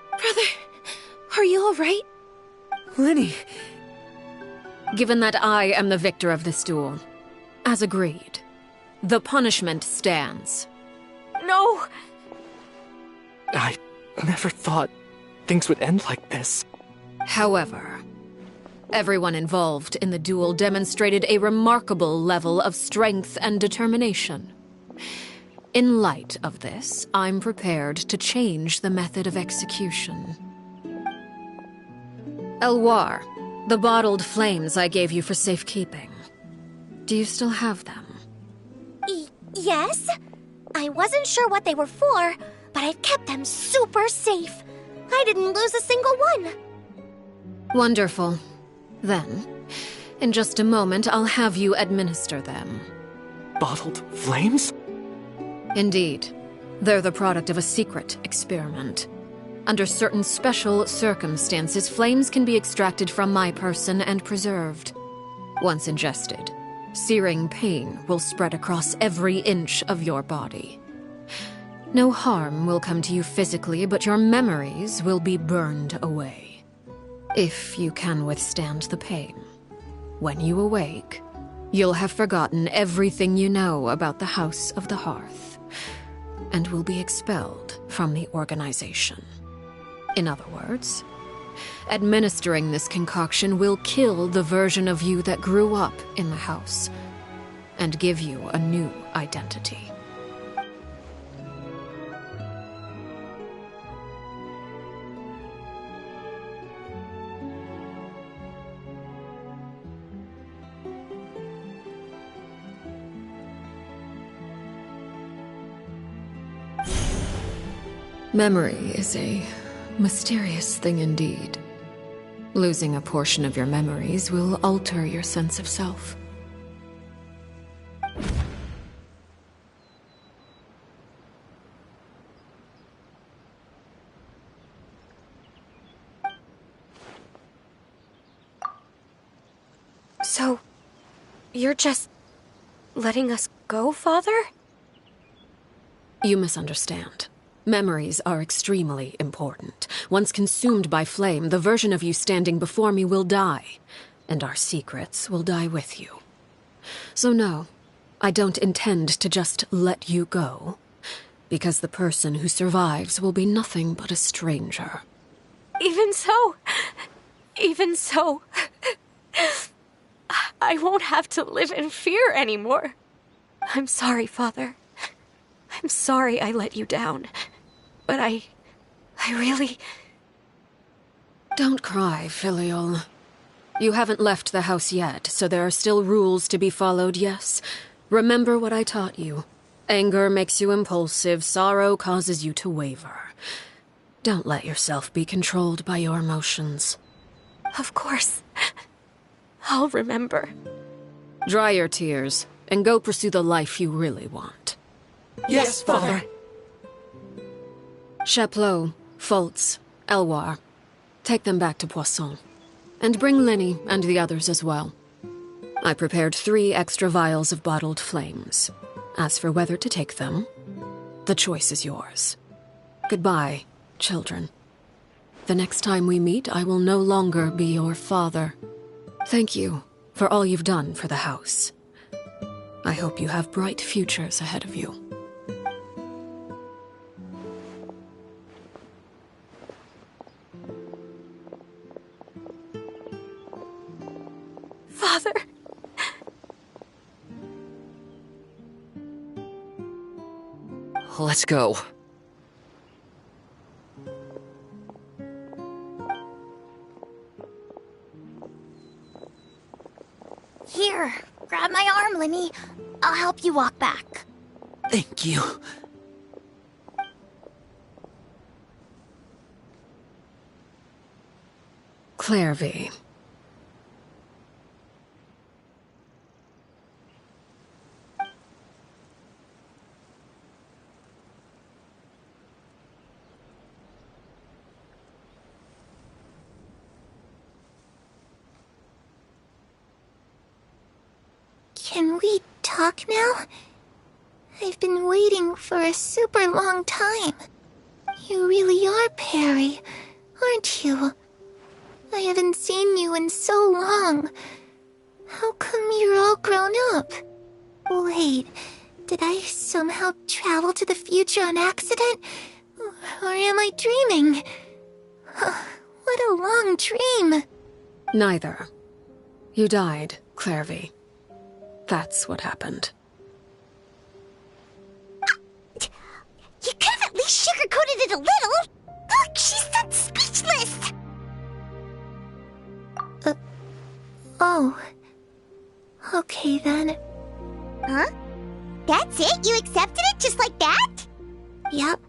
Brother, are you alright? Lenny! Given that I am the victor of this duel, as agreed, the punishment stands. No! I never thought things would end like this. However, everyone involved in the duel demonstrated a remarkable level of strength and determination. In light of this, I'm prepared to change the method of execution. Elwar, the bottled flames I gave you for safekeeping. Do you still have them? Yes? I wasn't sure what they were for, but I've kept them super safe. I didn't lose a single one. Wonderful. Then, in just a moment, I'll have you administer them. Bottled flames? Indeed. They're the product of a secret experiment. Under certain special circumstances, flames can be extracted from my person and preserved. Once ingested, searing pain will spread across every inch of your body. No harm will come to you physically, but your memories will be burned away. If you can withstand the pain. When you awake, you'll have forgotten everything you know about the House of the Hearth, and will be expelled from the organization. In other words, administering this concoction will kill the version of you that grew up in the house, and give you a new identity. Memory is a mysterious thing indeed. Losing a portion of your memories will alter your sense of self. So, you're just letting us go, Father? You misunderstand. Memories are extremely important. Once consumed by flame, the version of you standing before me will die, and our secrets will die with you. So no, I don't intend to just let you go, because the person who survives will be nothing but a stranger. Even so, I won't have to live in fear anymore. I'm sorry, Father. I'm sorry I let you down. But I really... Don't cry, Filial. You haven't left the house yet, so there are still rules to be followed, yes? Remember what I taught you. Anger makes you impulsive, sorrow causes you to waver. Don't let yourself be controlled by your emotions. Of course. I'll remember. Dry your tears, and go pursue the life you really want. Yes, Father. Chaplot, Foltz, Elwar. Take them back to Poisson. And bring Lenny and the others as well. I prepared 3 extra vials of bottled flames. As for whether to take them, the choice is yours. Goodbye, children. The next time we meet, I will no longer be your father. Thank you for all you've done for the house. I hope you have bright futures ahead of you. Father. Let's go. Lenny. I'll help you walk back. Thank you. Claire V. Can we talk now? I've been waiting for a super long time. You really are Perry, aren't you? I haven't seen you in so long. How come you're all grown up? Wait, did I somehow travel to the future on accident? Or am I dreaming? What a long dream. Neither. You died, Claire V. That's what happened. You could have at least sugarcoated it a little. Look, she's done speechless. Oh. Okay then. Huh? That's it? You accepted it just like that? Yep.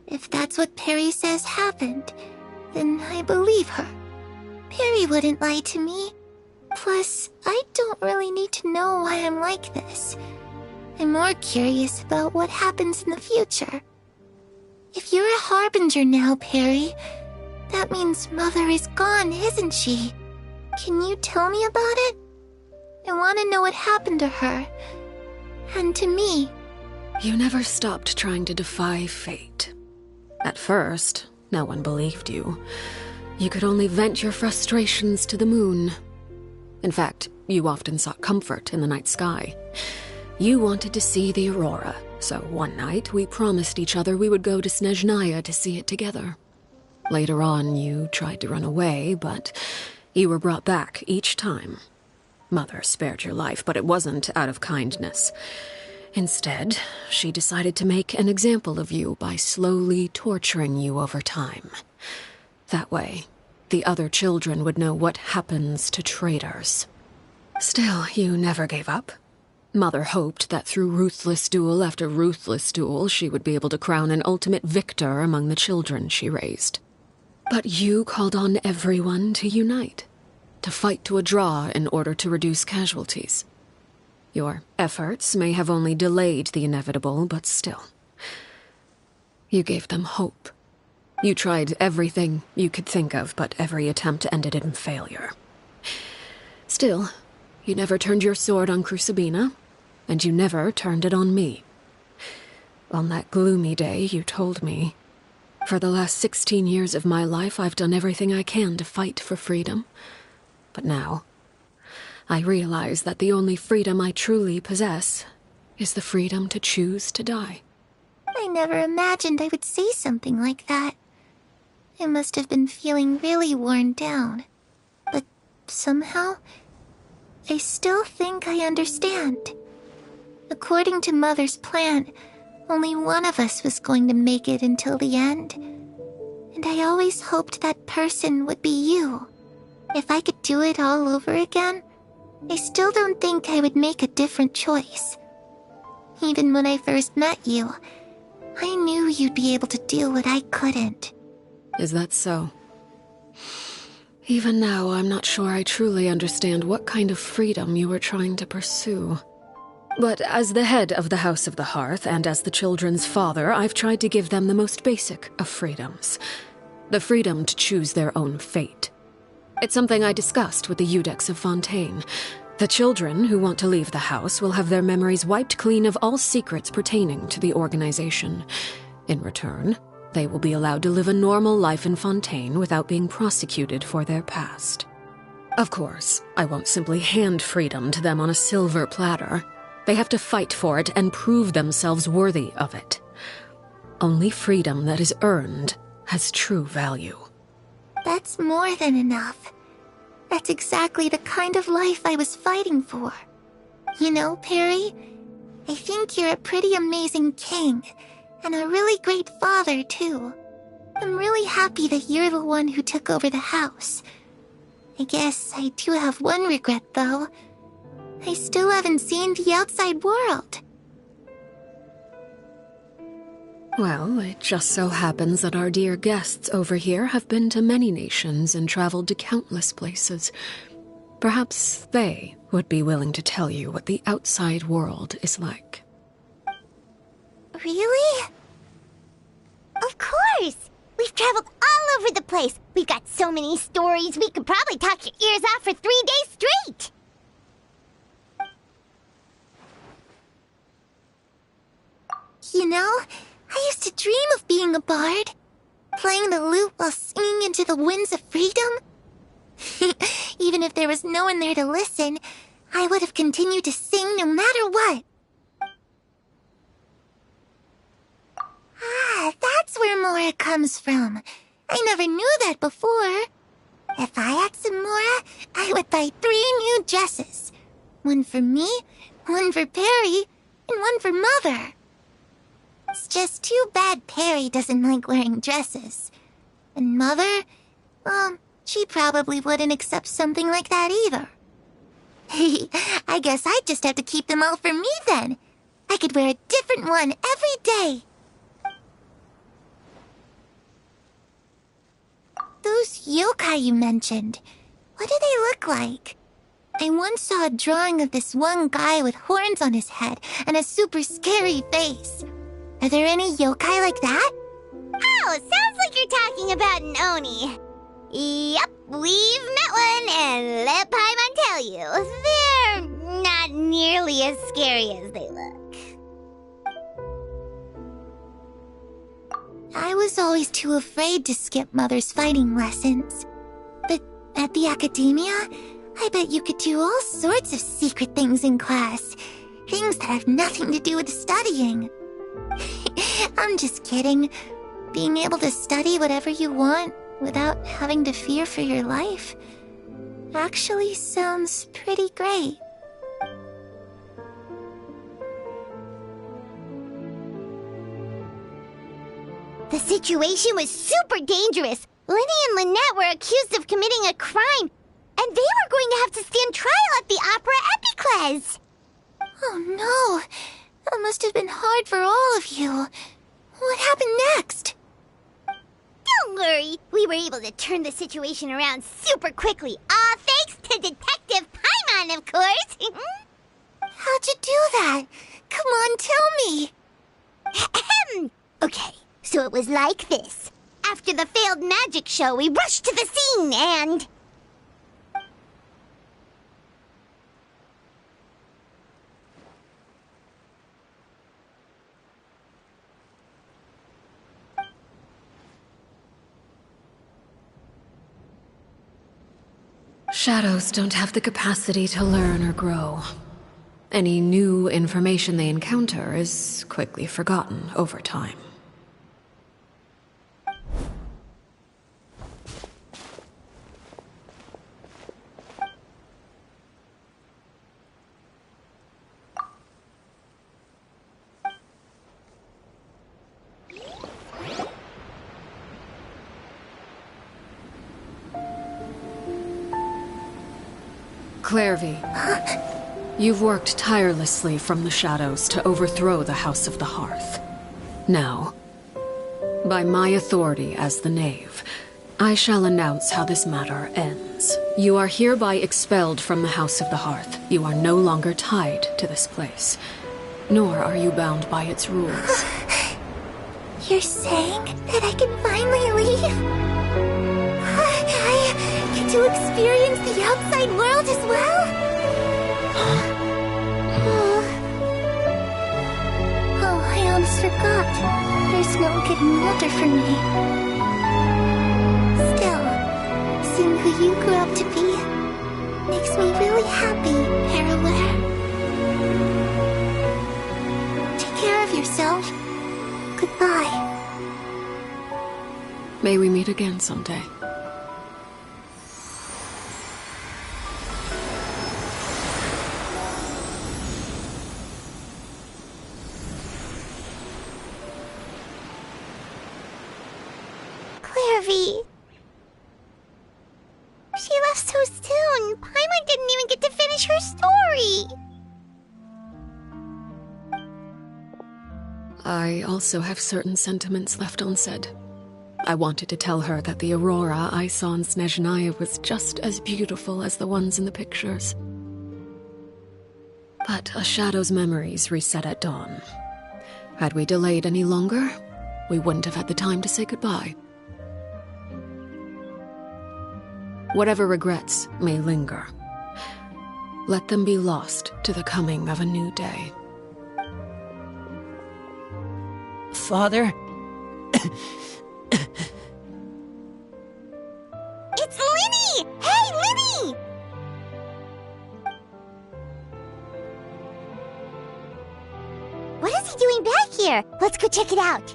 If that's what Perry says happened, then I believe her. Perry wouldn't lie to me. Plus, I don't really need to know why I'm like this. I'm more curious about what happens in the future. If you're a harbinger now, Perry, that means Mother is gone, isn't she? Can you tell me about it? I want to know what happened to her. And to me. You never stopped trying to defy fate. At first, no one believed you. You could only vent your frustrations to the moon. In fact, you often sought comfort in the night sky. You wanted to see the aurora, so one night we promised each other we would go to Snezhnaya to see it together. Later on, you tried to run away, but you were brought back each time. Mother spared your life, but it wasn't out of kindness. Instead, she decided to make an example of you by slowly torturing you over time. That way, the other children would know what happens to traitors. Still, you never gave up. Mother hoped that through ruthless duel after ruthless duel, she would be able to crown an ultimate victor among the children she raised. But you called on everyone to unite, to fight to a draw in order to reduce casualties. Your efforts may have only delayed the inevitable, but still. You gave them hope. You tried everything you could think of, but every attempt ended in failure. Still, you never turned your sword on Crucibina, and you never turned it on me. On that gloomy day, you told me, "For the last 16 years of my life, I've done everything I can to fight for freedom. But now, I realize that the only freedom I truly possess is the freedom to choose to die." I never imagined I would say something like that. I must have been feeling really worn down. But somehow, I still think I understand. According to Mother's plan, only one of us was going to make it until the end. And I always hoped that person would be you. If I could do it all over again, I still don't think I would make a different choice. Even when I first met you, I knew you'd be able to do what I couldn't. Is that so? Even now, I'm not sure I truly understand what kind of freedom you were trying to pursue. But as the head of the House of the Hearth, and as the children's father, I've tried to give them the most basic of freedoms. The freedom to choose their own fate. It's something I discussed with the Iudex of Fontaine. The children who want to leave the house will have their memories wiped clean of all secrets pertaining to the organization. In return, they will be allowed to live a normal life in Fontaine without being prosecuted for their past. Of course, I won't simply hand freedom to them on a silver platter. They have to fight for it and prove themselves worthy of it. Only freedom that is earned has true value. That's more than enough. That's exactly the kind of life I was fighting for. You know, Perry, I think you're a pretty amazing king, and a really great father, too. I'm really happy that you're the one who took over the house. I guess I do have one regret, though. I still haven't seen the outside world. Well, it just so happens that our dear guests over here have been to many nations and traveled to countless places. Perhaps they would be willing to tell you what the outside world is like. Really? Of course! We've traveled all over the place. We've got so many stories, we could probably talk your ears off for 3 days straight! You know, I used to dream of being a bard. Playing the lute while singing into the winds of freedom. Even if there was no one there to listen, I would have continued to sing no matter what. Ah, that's where Mora comes from. I never knew that before. If I had some Mora, I would buy 3 new dresses. One for me, one for Perry, and one for Mother. It's just too bad Perry doesn't like wearing dresses. And Mother, well, she probably wouldn't accept something like that either. I guess I'd just have to keep them all for me then. I could wear a different one every day. Those yokai you mentioned, what do they look like? I once saw a drawing of this one guy with horns on his head and a super scary face. Are there any yokai like that? Oh, sounds like you're talking about an Oni. Yep, we've met one, and let Paimon tell you, they're not nearly as scary as they look. I was always too afraid to skip Mother's fighting lessons. But at the academia, I bet you could do all sorts of secret things in class. Things that have nothing to do with studying. I'm just kidding. Being able to study whatever you want without having to fear for your life actually sounds pretty great. The situation was super dangerous. Lenny and Lynette were accused of committing a crime, and they were going to have to stand trial at the Opera Epicles. Oh no, that must have been hard for all of you. What happened next? Don't worry, we were able to turn the situation around super quickly, all thanks to Detective Paimon, of course. How'd you do that? Come on, tell me. Okay, so it was like this. After the failed magic show, we rushed to the scene and... Shadows don't have the capacity to learn or grow. Any new information they encounter is quickly forgotten over time. Clairvy, you've worked tirelessly from the shadows to overthrow the House of the Hearth. Now, by my authority as the Knave, I shall announce how this matter ends. You are hereby expelled from the House of the Hearth. You are no longer tied to this place, nor are you bound by its rules. You're saying that I can finally leave? I get to experience the outside world as well? Oh, I almost forgot. There's no getting older for me. Still, seeing who you grew up to be makes me really happy, Parallel. Take care of yourself. Goodbye. May we meet again someday. Clairvy. She left so soon. Paimon didn't even get to finish her story. I also have certain sentiments left unsaid. I wanted to tell her that the aurora I saw in Snezhnaya was just as beautiful as the ones in the pictures. But a shadow's memories reset at dawn. Had we delayed any longer, we wouldn't have had the time to say goodbye. Whatever regrets may linger, let them be lost to the coming of a new day. Father? It's Linny! Hey, Linny! What is he doing back here? Let's go check it out.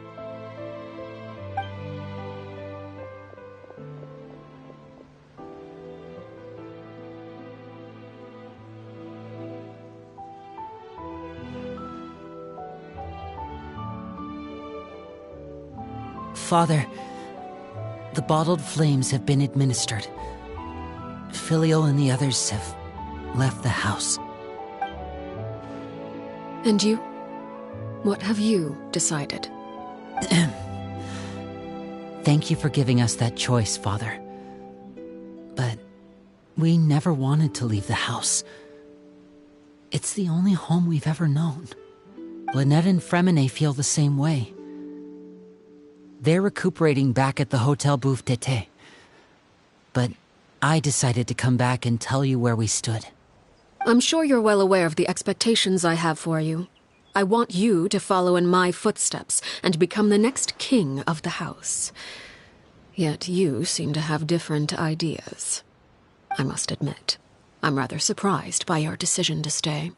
Father, the bottled flames have been administered. Filial and the others have left the house. And you? What have you decided? Thank you for giving us that choice, Father. But we never wanted to leave the house. It's the only home we've ever known. Lynette and Fremine feel the same way. They're recuperating back at the Hotel Bouffe d'été. But I decided to come back and tell you where we stood. I'm sure you're well aware of the expectations I have for you. I want you to follow in my footsteps and become the next king of the house. Yet you seem to have different ideas. I must admit, I'm rather surprised by your decision to stay.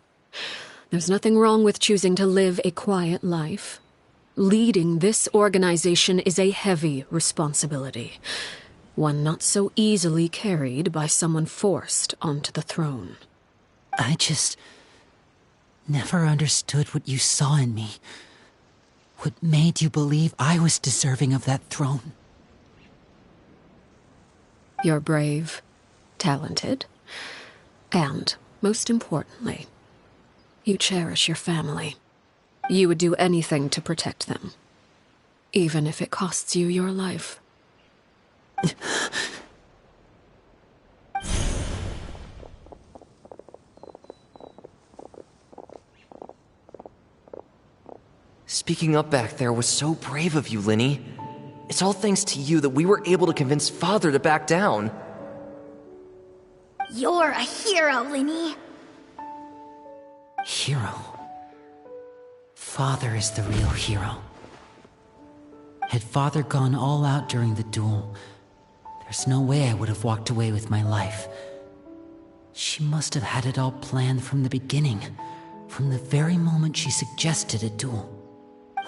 There's nothing wrong with choosing to live a quiet life. Leading this organization is a heavy responsibility, one not so easily carried by someone forced onto the throne. I just never understood what you saw in me. What made you believe I was deserving of that throne? You're brave, talented, and, most importantly, you cherish your family. You would do anything to protect them, even if it costs you your life. Speaking up back there was so brave of you, Linny. It's all thanks to you that we were able to convince Father to back down. You're a hero, Linny. Hero? Father is the real hero. Had Father gone all out during the duel, there's no way I would have walked away with my life. She must have had it all planned from the beginning, from the very moment she suggested a duel.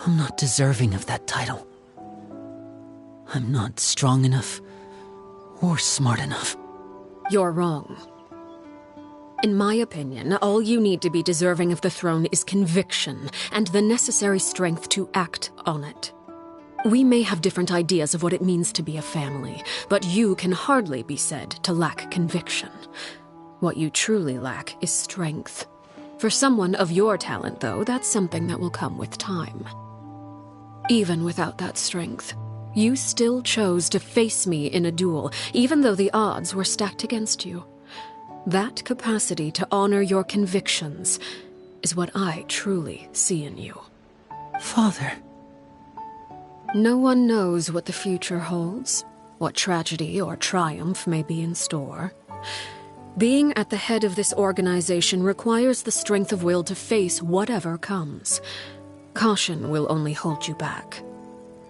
I'm not deserving of that title. I'm not strong enough or smart enough. You're wrong. In my opinion, all you need to be deserving of the throne is conviction and the necessary strength to act on it. We may have different ideas of what it means to be a family, but you can hardly be said to lack conviction. What you truly lack is strength. For someone of your talent, though, that's something that will come with time. Even without that strength, you still chose to face me in a duel, even though the odds were stacked against you. That capacity to honor your convictions is what I truly see in you. Father. No one knows what the future holds, what tragedy or triumph may be in store. Being at the head of this organization requires the strength of will to face whatever comes. Caution will only hold you back.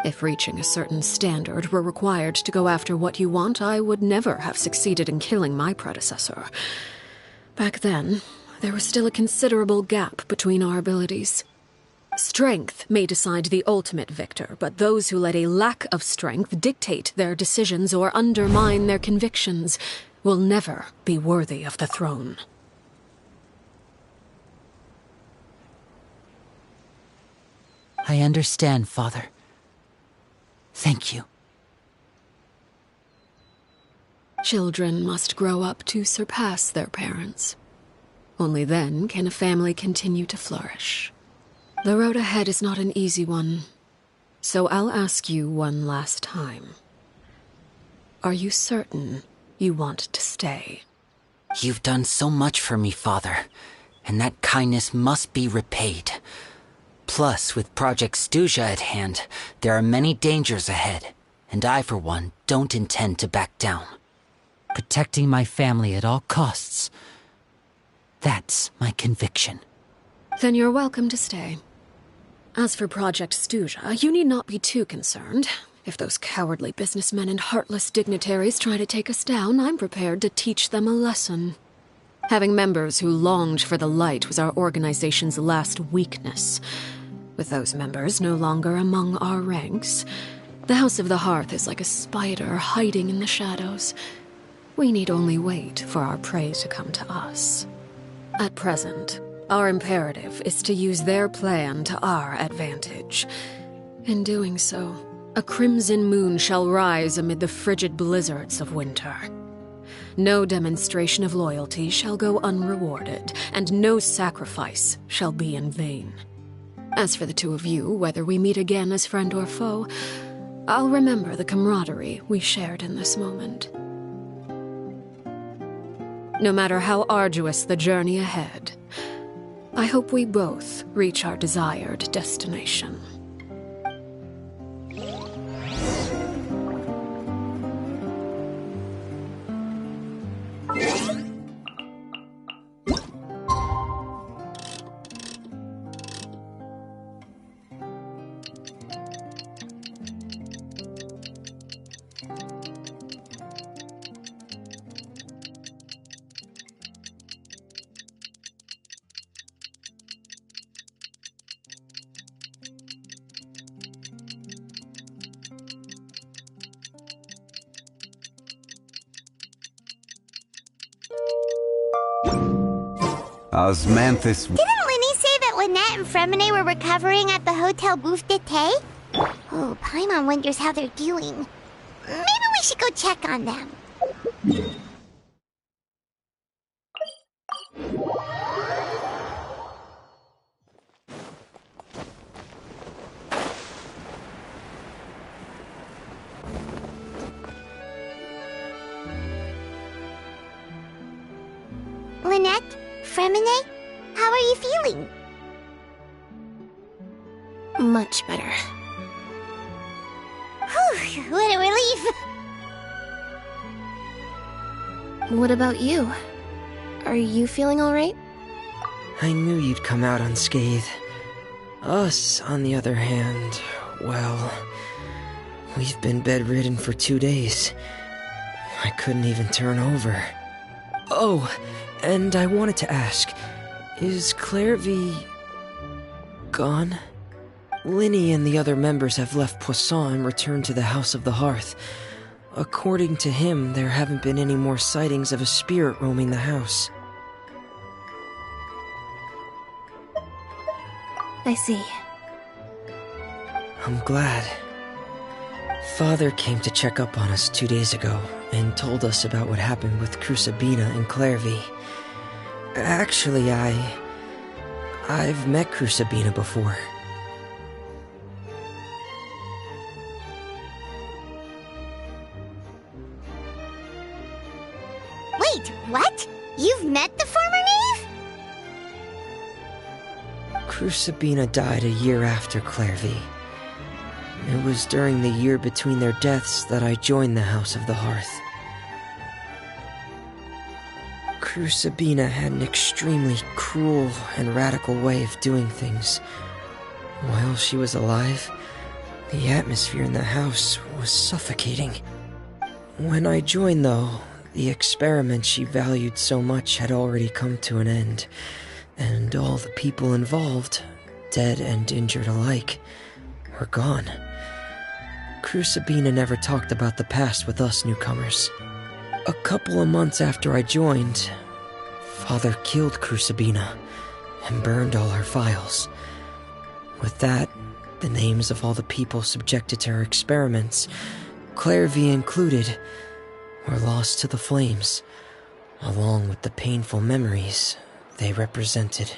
If reaching a certain standard were required to go after what you want, I would never have succeeded in killing my predecessor. Back then, there was still a considerable gap between our abilities. Strength may decide the ultimate victor, but those who let a lack of strength dictate their decisions or undermine their convictions will never be worthy of the throne. I understand, Father. Thank you. Children must grow up to surpass their parents. Only then can a family continue to flourish. The road ahead is not an easy one, so I'll ask you one last time. Are you certain you want to stay? You've done so much for me, Father, and that kindness must be repaid. Plus, with Project Stuja at hand, there are many dangers ahead, and I, for one, don't intend to back down. Protecting my family at all costs. That's my conviction. Then you're welcome to stay. As for Project Stuja, you need not be too concerned. If those cowardly businessmen and heartless dignitaries try to take us down, I'm prepared to teach them a lesson. Having members who longed for the light was our organization's last weakness. With those members no longer among our ranks, the House of the Hearth is like a spider hiding in the shadows. We need only wait for our prey to come to us. At present, our imperative is to use their plan to our advantage. In doing so, a crimson moon shall rise amid the frigid blizzards of winter. No demonstration of loyalty shall go unrewarded, and no sacrifice shall be in vain. As for the two of you, whether we meet again as friend or foe, I'll remember the camaraderie we shared in this moment. No matter how arduous the journey ahead, I hope we both reach our desired destination. Osmanthus. Didn't Linny say that Lynette and Fremine were recovering at the Hotel Bouffe d'été? Oh, Paimon wonders how they're doing. Maybe we should go check on them. Lynette? Fremine? How are you feeling? Much better. Whew, what a relief! What about you? Are you feeling alright? I knew you'd come out unscathed. Us, on the other hand, well, we've been bedridden for 2 days. I couldn't even turn over. Oh, and I wanted to ask, is Claire V gone? Linny and the other members have left Poisson and returned to the House of the Hearth. According to him, there haven't been any more sightings of a spirit roaming the house. I see. I'm glad. Father came to check up on us 2 days ago and told us about what happened with Crusabina and Clairvy. Actually, I've met Crusabina before. Wait, what? You've met the former knave? Crusabina died a year after Clairvy. It was during the year between their deaths that I joined the House of the Hearth. Crusabina had an extremely cruel and radical way of doing things. While she was alive, the atmosphere in the house was suffocating. When I joined, though, the experiment she valued so much had already come to an end, and all the people involved, dead and injured alike, were gone. Crusabina never talked about the past with us newcomers. A couple of months after I joined, Father killed Crusabina and burned all her files. With that, the names of all the people subjected to her experiments, Clairvy included, were lost to the flames, along with the painful memories they represented.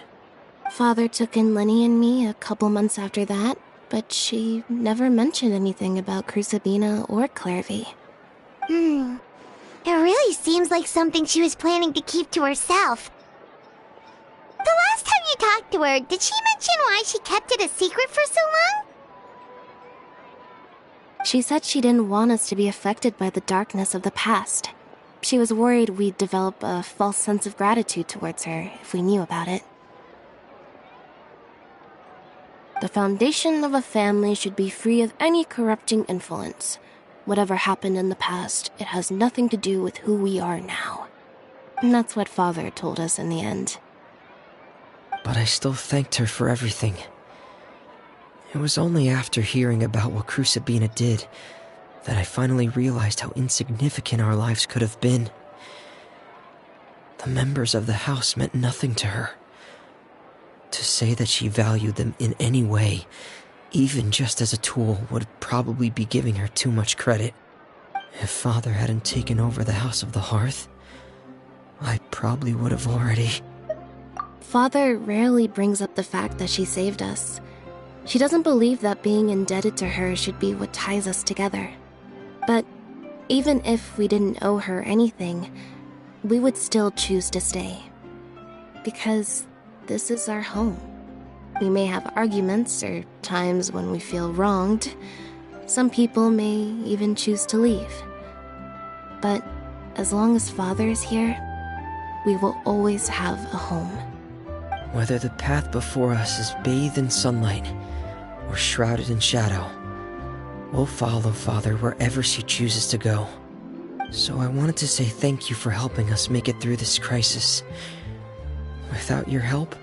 Father took in Lenny and me a couple months after that, but she never mentioned anything about Crucibina or Clairvy. It really seems like something she was planning to keep to herself. The last time you talked to her, did she mention why she kept it a secret for so long? She said she didn't want us to be affected by the darkness of the past. She was worried we'd develop a false sense of gratitude towards her if we knew about it. The foundation of a family should be free of any corrupting influence. Whatever happened in the past, it has nothing to do with who we are now. And that's what Father told us in the end. But I still thanked her for everything. It was only after hearing about what Crucibina did that I finally realized how insignificant our lives could have been. The members of the house meant nothing to her. To say that she valued them in any way, even just as a tool, would probably be giving her too much credit. If Father hadn't taken over the House of the Hearth, I probably would have already... Father rarely brings up the fact that she saved us. She doesn't believe that being indebted to her should be what ties us together. But even if we didn't owe her anything, we would still choose to stay. Because this is our home. We may have arguments or times when we feel wronged. Some people may even choose to leave. But as long as Father is here, we will always have a home. Whether the path before us is bathed in sunlight or shrouded in shadow, we'll follow Father wherever she chooses to go. So I wanted to say thank you for helping us make it through this crisis. Without your help,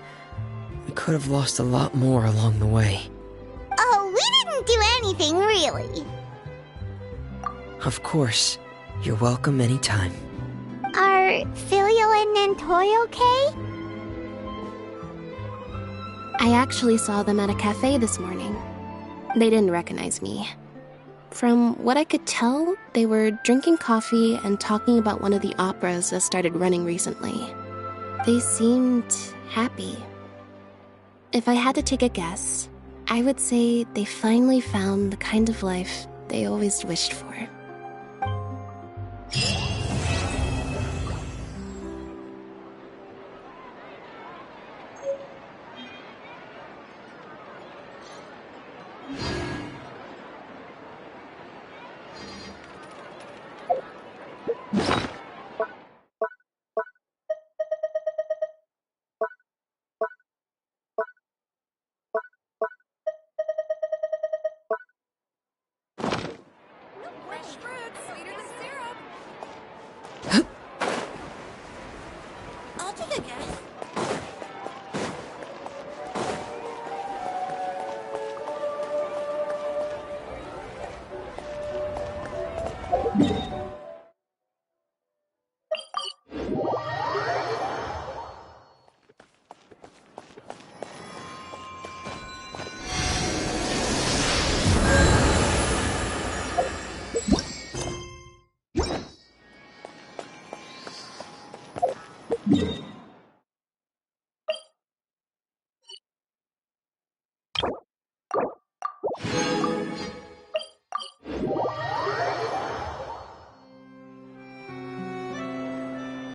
we could have lost a lot more along the way. Oh, we didn't do anything, really. Of course. You're welcome anytime. Are Filial and Nantoy okay? I actually saw them at a cafe this morning. They didn't recognize me. From what I could tell, they were drinking coffee and talking about one of the operas that started running recently. They seemed happy. If I had to take a guess, I would say they finally found the kind of life they always wished for.